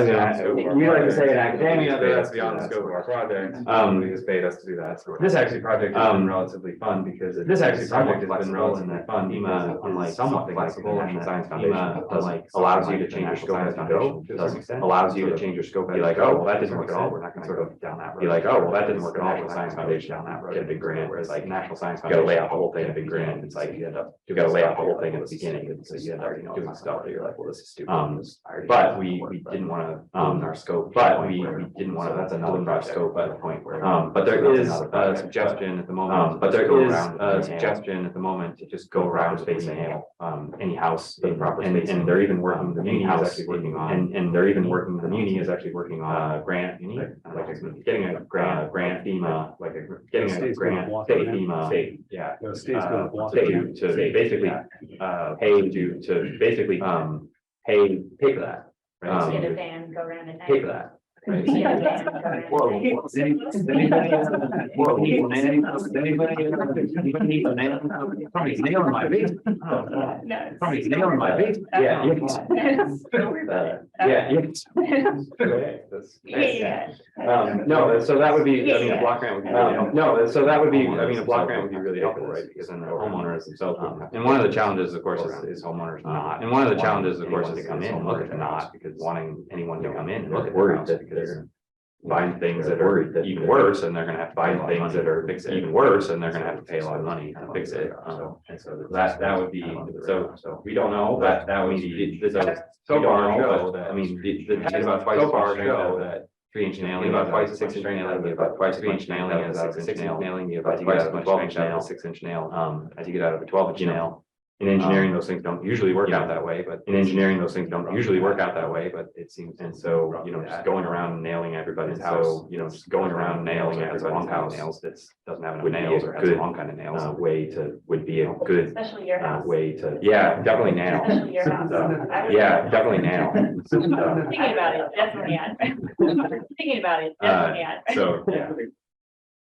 S1: that's beyond the scope of our project. They just paid us to do that. So this actually project has been relatively fun because this actually project has been relatively fun. Unlike somewhat flexible National Science Foundation, allows you to change your scope as you go. Allows you to change your scope. Be like, oh, well, that didn't work at all. We're not going to sort of down that road. Be like, oh, well, that didn't work at all. Science Foundation down that road. Get a big grant. Whereas like National Science Foundation, you gotta lay out the whole thing. A big grant. It's like you end up you gotta lay out the whole thing at the beginning. So you end up doing stuff that you're like, well, this is stupid. But we didn't want to our scope. But we didn't want to. That's another project. Scope at the point where. But there is a suggestion at the moment. But there is a suggestion at the moment to just go around spacing any house in proper space. And they're even working. The Muni is actually working on. And they're even working. The Muni is actually working on grant. Like getting a grant FEMA, like getting a grant state FEMA, yeah, to basically pay for that. Right?
S2: Get a van, go around and.
S15: Pay for that. Right?
S2: Get a van, go around.
S15: Somebody's nailing my basement. Somebody's nailing my basement. Yeah. No, so that would be, I mean, a block grant would be, so that would be, I mean, a block grant would be really helpful, right? Because then the homeowners themselves. And one of the challenges, of course, is homeowners not. And one of the challenges, of course, is to come in and look at the not, because wanting anyone to come in and look at the house, because find things that are even worse, and they're gonna have to find things that are even worse, and they're gonna have to pay a lot of money to fix it. And so that would be, so we don't know, but that would be, so far show that, I mean, the about twice so far show that 3-inch nailing, about twice 6-inch nailing, about twice 3-inch nailing as a 6-inch nailing, you about twice as much 12-inch nail, 6-inch nail, as you get out of a 12-inch nail. In engineering, those things don't usually work out that way, but it seems, and so, just going around nailing everybody's house, just going around nailing everybody's house nails that doesn't have enough nails or has the wrong kind of nails, would be a good
S2: Especially your house.
S15: way to, yeah, definitely nail.
S2: Especially your house.
S15: Yeah, definitely nail.
S2: Thinking about it, definitely add. Thinking about it, definitely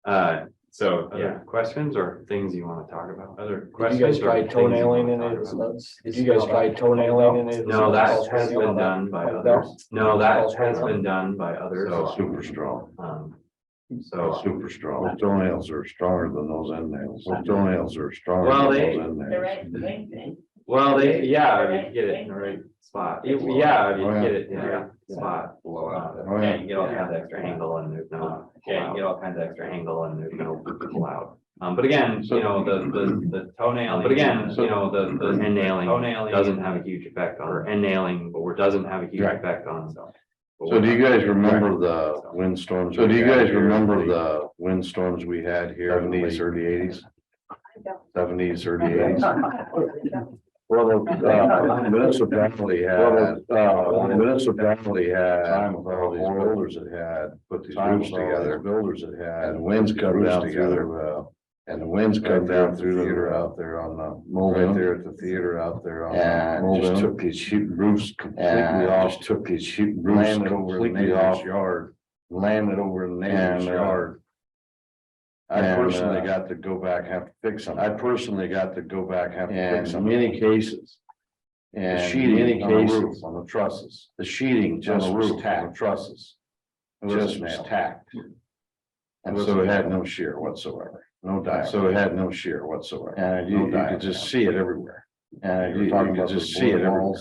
S2: add.
S15: So, yeah, questions or things you want to talk about? Other questions?
S3: Did you guys try toenailing in it? Did you guys try toenailing in it?
S15: No, that has been done by others. No, that has been done by others.
S9: So super strong.
S15: So
S9: Super strong. Those toenails are stronger than those end nails. Those toenails are stronger
S15: Well,
S9: than
S15: they-
S9: those end
S2: The
S9: nails.
S2: right length.
S15: well, if you get it in the right spot. Yeah, if you get it, spot.
S9: Oh,
S15: Yeah,
S9: yeah.
S15: you get all kinds of extra angle and there's no, yeah, you get all kinds of extra angle and there's no pull out. But again, you know, the toenail, but again, you know, the end nailing doesn't have a huge effect on, or end nailing, but doesn't have a huge
S9: Right.
S15: effect on.
S9: So do you guys remember the windstorms? So do you guys remember the windstorms we had here in the early eighties? Seventies, early eighties? Well, municipality had, time with all these builders that had put these roofs together, and the winds come down together, and the winds come down through the theater out there on the right there at the theater out there on and just took these huge roofs completely off, just took these huge roofs completely off yard, landed over in the neighbor's yard. I personally got to go back, have to fix them. I personally got to go back, have to fix them. In many cases. And the sheeting on the roof, on the trusses, the sheeting just was tacked, the trusses. Just was tacked. And so it had no shear whatsoever, no diameter. So it had no shear whatsoever. And you could just see it everywhere. And you could just see it everywhere.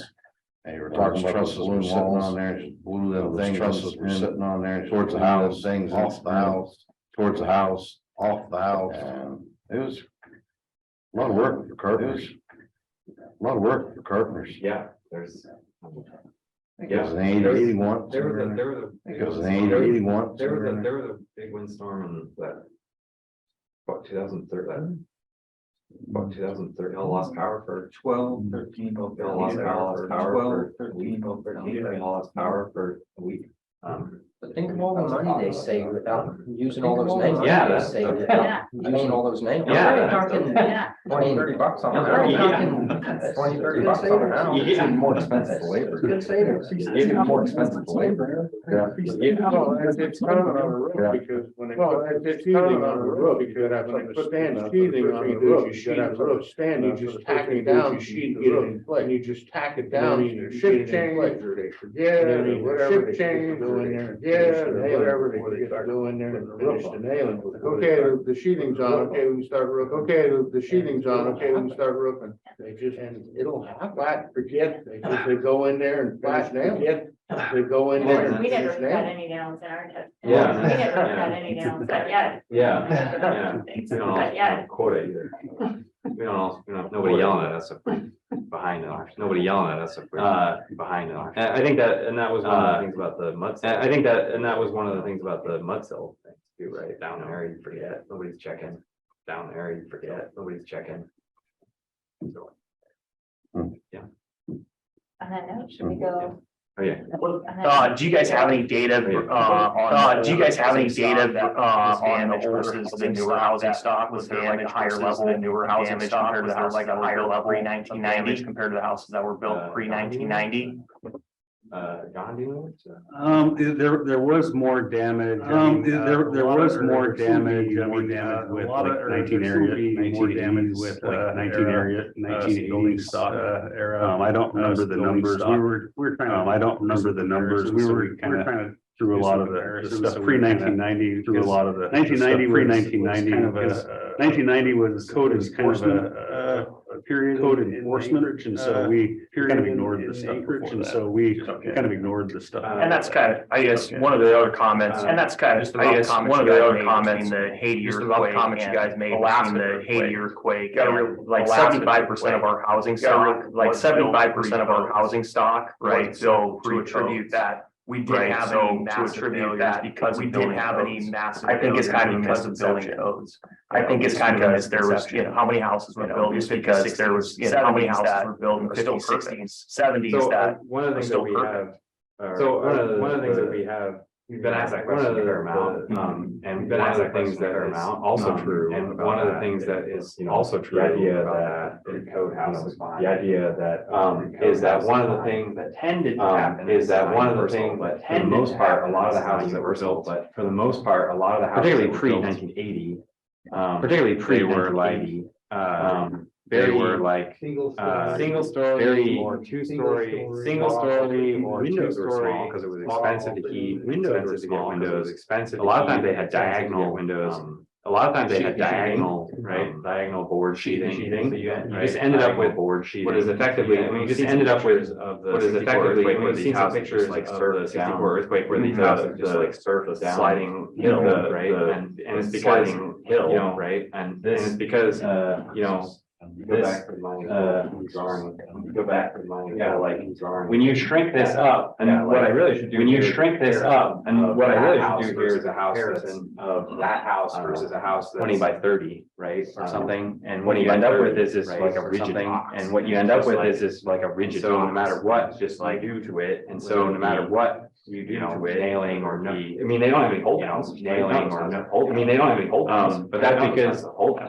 S9: And you were talking about trusses were sitting on there, just blue little things, trusses were sitting on there towards the house, things off the house, towards the house, off the house. And it was a lot of work for carpenters. A lot of work for carpenters.
S15: Yeah, there's.
S9: It was an 81.
S15: There was a.
S9: It was an 81.
S15: There was a big windstorm in that. What, 2013? About 2013, all lost power for 12, 13, all lost power for 13, 13, all lost power for a week.
S3: But think of all the money they save without using all those nails.
S15: Yeah,
S3: They
S15: that's-
S3: saved without using all those nails.
S15: Yeah,
S3: We're
S15: that's-
S3: talking
S2: Yeah.
S3: 20, 30 bucks on it. We're talking 20, 30 bucks on an hour.
S15: Yeah.
S3: It's more expensive for labor.
S14: Good savings.
S3: It's more expensive for labor.
S14: Well, it's coming on the roof because when they put the sheathing on the roof, you could have when they put the sheathing on the roof, you gotta put a stand, you just tack it down, you get it in place, and you just tack it down, your ship change, or they forget, or whatever, ship change, go in there, yeah, whatever they forget, go in there and finish the nailing. Okay, the sheathing's on, okay, we can start roofing, okay, the sheathing's on, okay, we can start roofing. They just, and it'll flat, forget, they go in there and flat nail, they go in there and
S2: We never
S14: finish
S2: cut
S14: nail.
S2: any nails in our test.
S15: Yeah.
S2: We never cut any nails, but yeah.
S15: Yeah.
S2: But yeah.
S15: Quote it either. We don't, nobody yelling at us if we're behind it. Nobody yelling at us if we're behind it. I think that, and that was one of the things about the mud. I think that, and that was one of the things about the mud sill thing too, right? Down there, you forget, nobody's checking. Down there, you forget, nobody's checking. So. Yeah.
S2: On that note, should we go?
S15: Oh, yeah.
S10: Do you guys have any data, do you guys have any data, on the versus the newer housing stock? Was there like a higher level of newer housing stock? Compared to the houses that were built pre-1990 compared to the houses that were built pre-1990?
S15: John, do you know?
S7: There was more damage. There was more damage with like 19 area, more damage with 19 area, 1980 stock era. I don't remember the numbers. We were trying to, I don't remember the numbers. We were kind of through a lot of the stuff pre-1990, through a lot of the 1990, pre-1990, kind of a 1990 was code is kind of a period code enforcement, and so we kind of ignored the stuff before that. So we kind of ignored the stuff.
S10: And that's kind of, I guess, one of the other comments, and that's kind of, I guess, one of the other comments, the Haiti earthquake, comments you guys made, the Haiti earthquake, like 75% of our housing stock, like 75% of our housing stock, right? So to attribute that. We didn't have any massive failures because we didn't have any massive. I think it's kind of because of building codes. I think it's kind of because there was, you know, how many houses were built, just because there was, you know, how many houses were built in the 50s, 60s, 70s that.
S1: One of the things that we have, one of the things that we have, we've been asked that question a fair amount, and we've been asked that things that are also true, and one of the things that is also true. The idea that the code house is fine. The idea that, is that one of the things that tended to happen is that one of the things that for the most part, a lot of the houses that were built, but for the most part, a lot lot of the houses, particularly pre-1980, particularly pre-1980, they were like single story or two-story, single story or windows were small because it was expensive to heat, expensive to get windows, expensive. A lot of times they had diagonal windows. a lot of times they had diagonal, right, diagonal board sheathing. So you just ended up with board sheathing. What is effectively, you just ended up with what is effectively, when you see some pictures like the 64 earthquake where these houses just like surface down, sliding hill, right, and it's because hill, right, and it's because you know. Go back to my drawing. Go back to my drawing. When you shrink this up, and what I really should do. When you shrink this up, and what I really should do here is a house of that house versus a house that's 20 by 30, right, or something. And what you end up with is like a rigid box. And what you end up with is like a rigid. So no matter what, just like do to it, and so no matter what. You do to it, nailing or no, I mean, they don't have any hold downs, nailing or no hold, I mean, they don't have any hold downs, but that's because,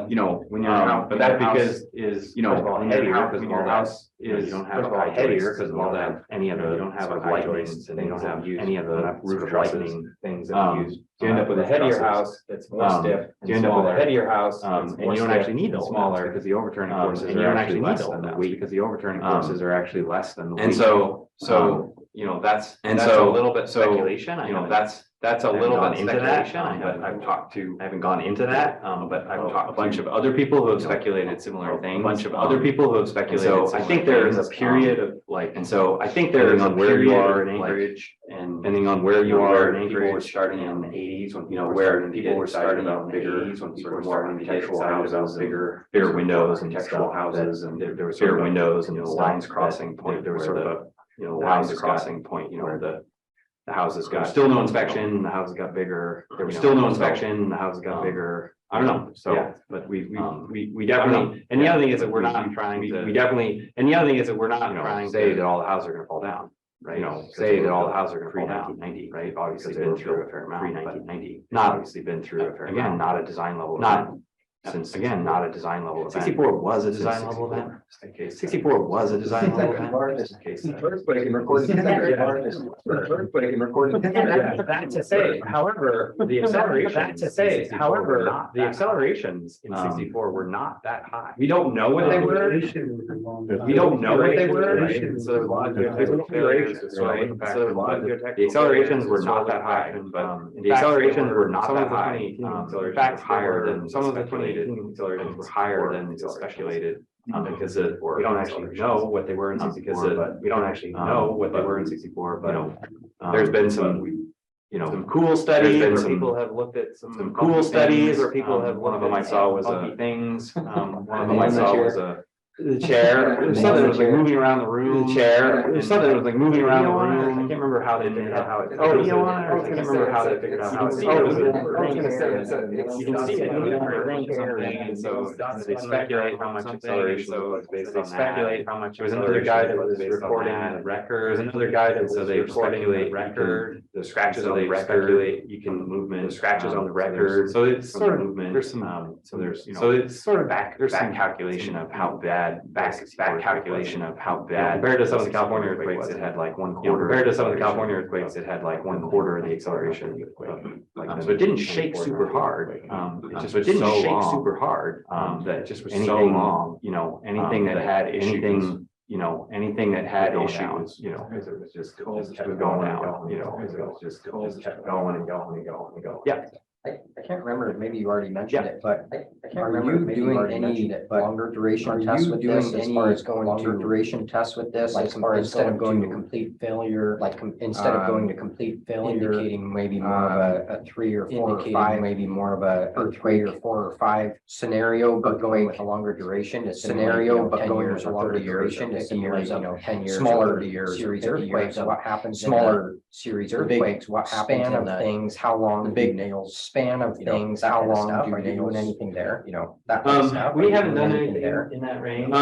S1: you know, when you're, but that's because is, you know, heavier because your house is, you don't have heavier because of all that, any of the, you don't have light joists and you don't have any of the roof lightning things that you use. You end up with a heavier house that's more stiff. You end up with a heavier house, and you don't actually need those smaller because the overturning forces are actually less than that weight because the overturning forces are actually less than the weight. And so, you know, that's a little bit speculation. You know, that's a little bit into that. But I've talked to, I haven't gone into that, but I've talked to a bunch of other people who have speculated similar things. A bunch of other people who have speculated. So I think there is a period of like, and so I think there is a where you are in Anchorage, and depending on where you are in Anchorage, starting in the 80s when you know where people were starting about bigger, when people were more architectural houses, bigger windows and textural houses, and there was bigger windows and the lines crossing point. There was sort of a lines crossing point, you know, the houses got still no inspection, the houses got bigger. There was still no inspection, the houses got bigger. I don't know. So, but we definitely, and the other thing is that we're not trying to, we definitely, and the other thing is that we're not trying to say that all the houses are gonna fall down. Right, you know, say that all the houses are gonna fall down 1990, right? Obviously been through a fair amount, pre-1990. Not obviously been through a fair amount. Again, not a design level. Not since again, not a design level event. 64 was a design level event. 64 was a design level event. That to say, however, the accelerations in 64 were not that high. We don't know what they were. We don't know what they were. Right? So there's a lot of geotechnical failures. The accelerations were not that high, but the accelerations were not that high. In fact, higher than some of the 2018 accelerations were higher than speculated. Because we don't actually know what they were in 64, but we don't actually know what they were in 64. But there's been some, some cool studies where people have looked at some cool studies where people have. One of them I saw was things. One of them I saw was the chair. There's something that was like moving around the room. The chair. There's something that was like moving around the room. I can't remember how they figured out how it. Oh, you know what? I can't remember how they figured out how it. You can see it moving around something, and so they speculate how much acceleration was based on that. Speculate how much. There was another guy that was recording the record. There was another guy that was recording the record. The scratches on the record. You can movement. The scratches on the record. So it's sort of movement. There's some. So there's so it's sort of back. There's some calculation of how bad. Back calculation of how bad compared to some of the California earthquakes, it had like 1/4. Compared to some of the California earthquakes, it had like 1/4 of the acceleration. So it didn't shake super hard. It just didn't shake super hard. That it just was so long. Anything that had anything. Anything that had issues, because it was just kept going down. It was just kept going and going and going and going. Yeah.
S3: I can't remember, maybe you already mentioned it, but are you doing any longer duration tests with this as far as going to duration tests with this, as far as instead of going to complete failure, instead of going to complete failure, indicating maybe more of a 3 or 4 or 5, maybe more of a 3 or 4 or 5 scenario, but going with a longer duration, a scenario, but going with a longer duration to simulate, 10 years, smaller series earthquakes, what happens, smaller series earthquakes, what happens in the things, how long the big nails span of things, how long do you do anything there, that kind of stuff.
S1: We haven't done anything there in that range.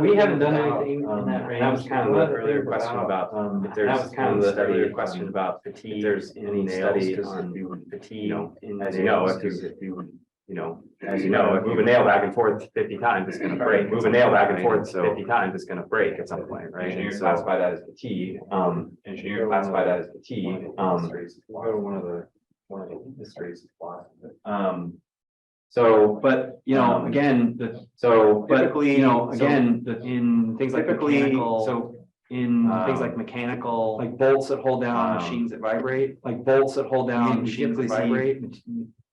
S1: We haven't done anything in that range. That was kind of the earlier question about if there's that was kind of the earlier question about fatigue. If there's any study on fatigue, as you know, if move a nail back and forth 50 times, it's going to break. Move a nail back and forth 50 times, it's going to break at some point, right? Engineers classify that as fatigue. Engineers classify that as fatigue. Go to one of the industries. So, but again, in things like mechanical, so in things like mechanical, like bolts that hold down machines that vibrate, like bolts that hold down machines that vibrate.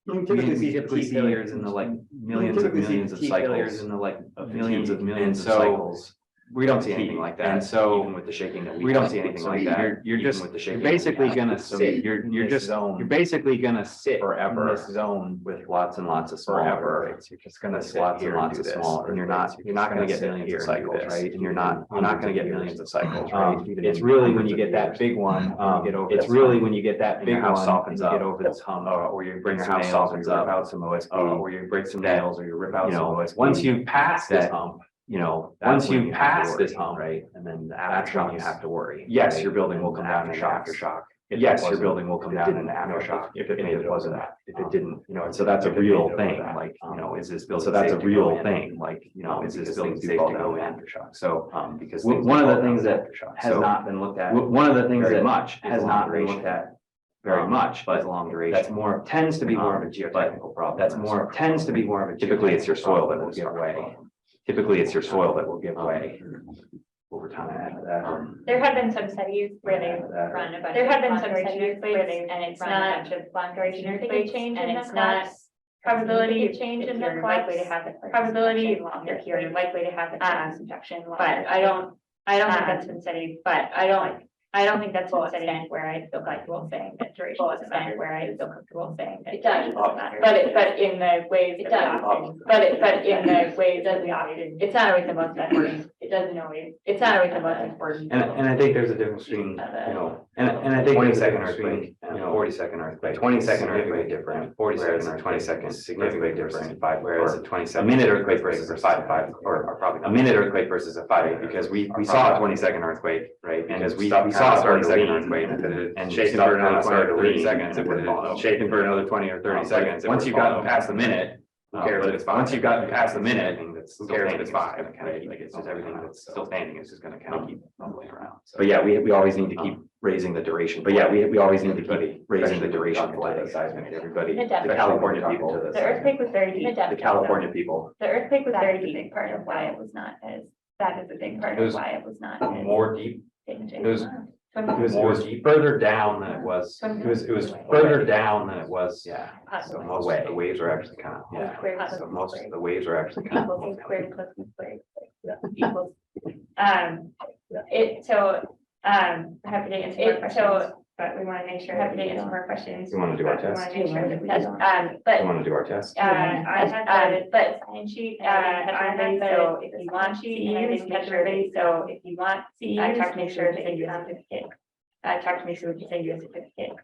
S1: You typically see failures in the like millions of cycles. In the like millions of cycles. We don't see anything like that. And so even with the shaking that we don't see anything like that. You're just with the shaking. You're basically gonna sit. You're basically gonna sit forever in this zone with lots and lots of small earthquakes. You're just gonna sit lots and lots of small, and you're not gonna get millions of cycles, right? And you're not gonna get millions of cycles, right? It's really when you get that big one, it's really when you get that big one, softens up, get over this hump, or you bring your house softens up, out some OSB, or you break some nails, or you rip out some OSB. Once you pass this hump. Once you pass this hump, right, and then that's when you have to worry. Yes, your building will come down in aftershock. Yes, your building will come down in aftershock if it wasn't that, if it didn't, so that's a real thing, like, is this building? So that's a real thing, like, is this building safe to go in aftershock? So, because one of the things that has not been looked at, one of the things that much has not been looked at very much, but long duration. That's more, tends to be more of a geotechnical problem. That's more, tends to be more of a, typically it's your soil that will give way. Typically, it's your soil that will give way over time.
S2: There have been some studies where they run a bunch. There have been some studies where they, and it's not just long duration earthquake change, and it's not probability of change in the likely to have the probability longer here, you're likely to have the injection. But I don't think that's been studied. But I don't think that's a setting where I feel comfortable saying that duration doesn't matter, where I feel comfortable saying that duration doesn't matter. But in the ways that we often, but in the ways that we often, it's not always the most important. It doesn't always, it's not always the most important.
S1: And I think there's a difference between, and I think 20-second earthquake, 40-second earthquake, 20-second earthquake different, 40-second, 20-second significantly different, whereas a 20-minute earthquake versus a 5, or probably a minute earthquake versus a 5, because we saw a 20-second earthquake, right? Because we saw a 20-second earthquake and shake and burn another 20 or 30 seconds, it would shake and burn another 20 or 30 seconds. Once you've gotten past the minute, who cares if it's 5? Once you've gotten past the minute, who cares if it's 5? Like it's just everything that's still standing is just gonna kind of keep rumbling around. But yeah, we always need to keep raising the duration. But yeah, we always need to keep raising the duration for the seismic, everybody, the California people.
S2: The earthquake was very deep.
S1: The California people.
S2: The earthquake was very deep. Big part of why it was not as, that is a big part of why it was not as.
S1: More deep.
S2: It
S1: was further down than it was. It was further down than it was. Yeah. So most of the waves are actually kind of, yeah. So most of the waves are actually kind of.
S2: Equals. Happy to answer more questions, but we want to make sure, happy to answer more questions.
S1: You want to do our test?
S2: We want to make sure that we but.
S1: You want to do our test?
S2: I have but sign sheet, I have so if you want sheet, and I didn't catch everybody, so if you want, I talked to make sure that you have a certificate. Talk to me so we can send you a certificate.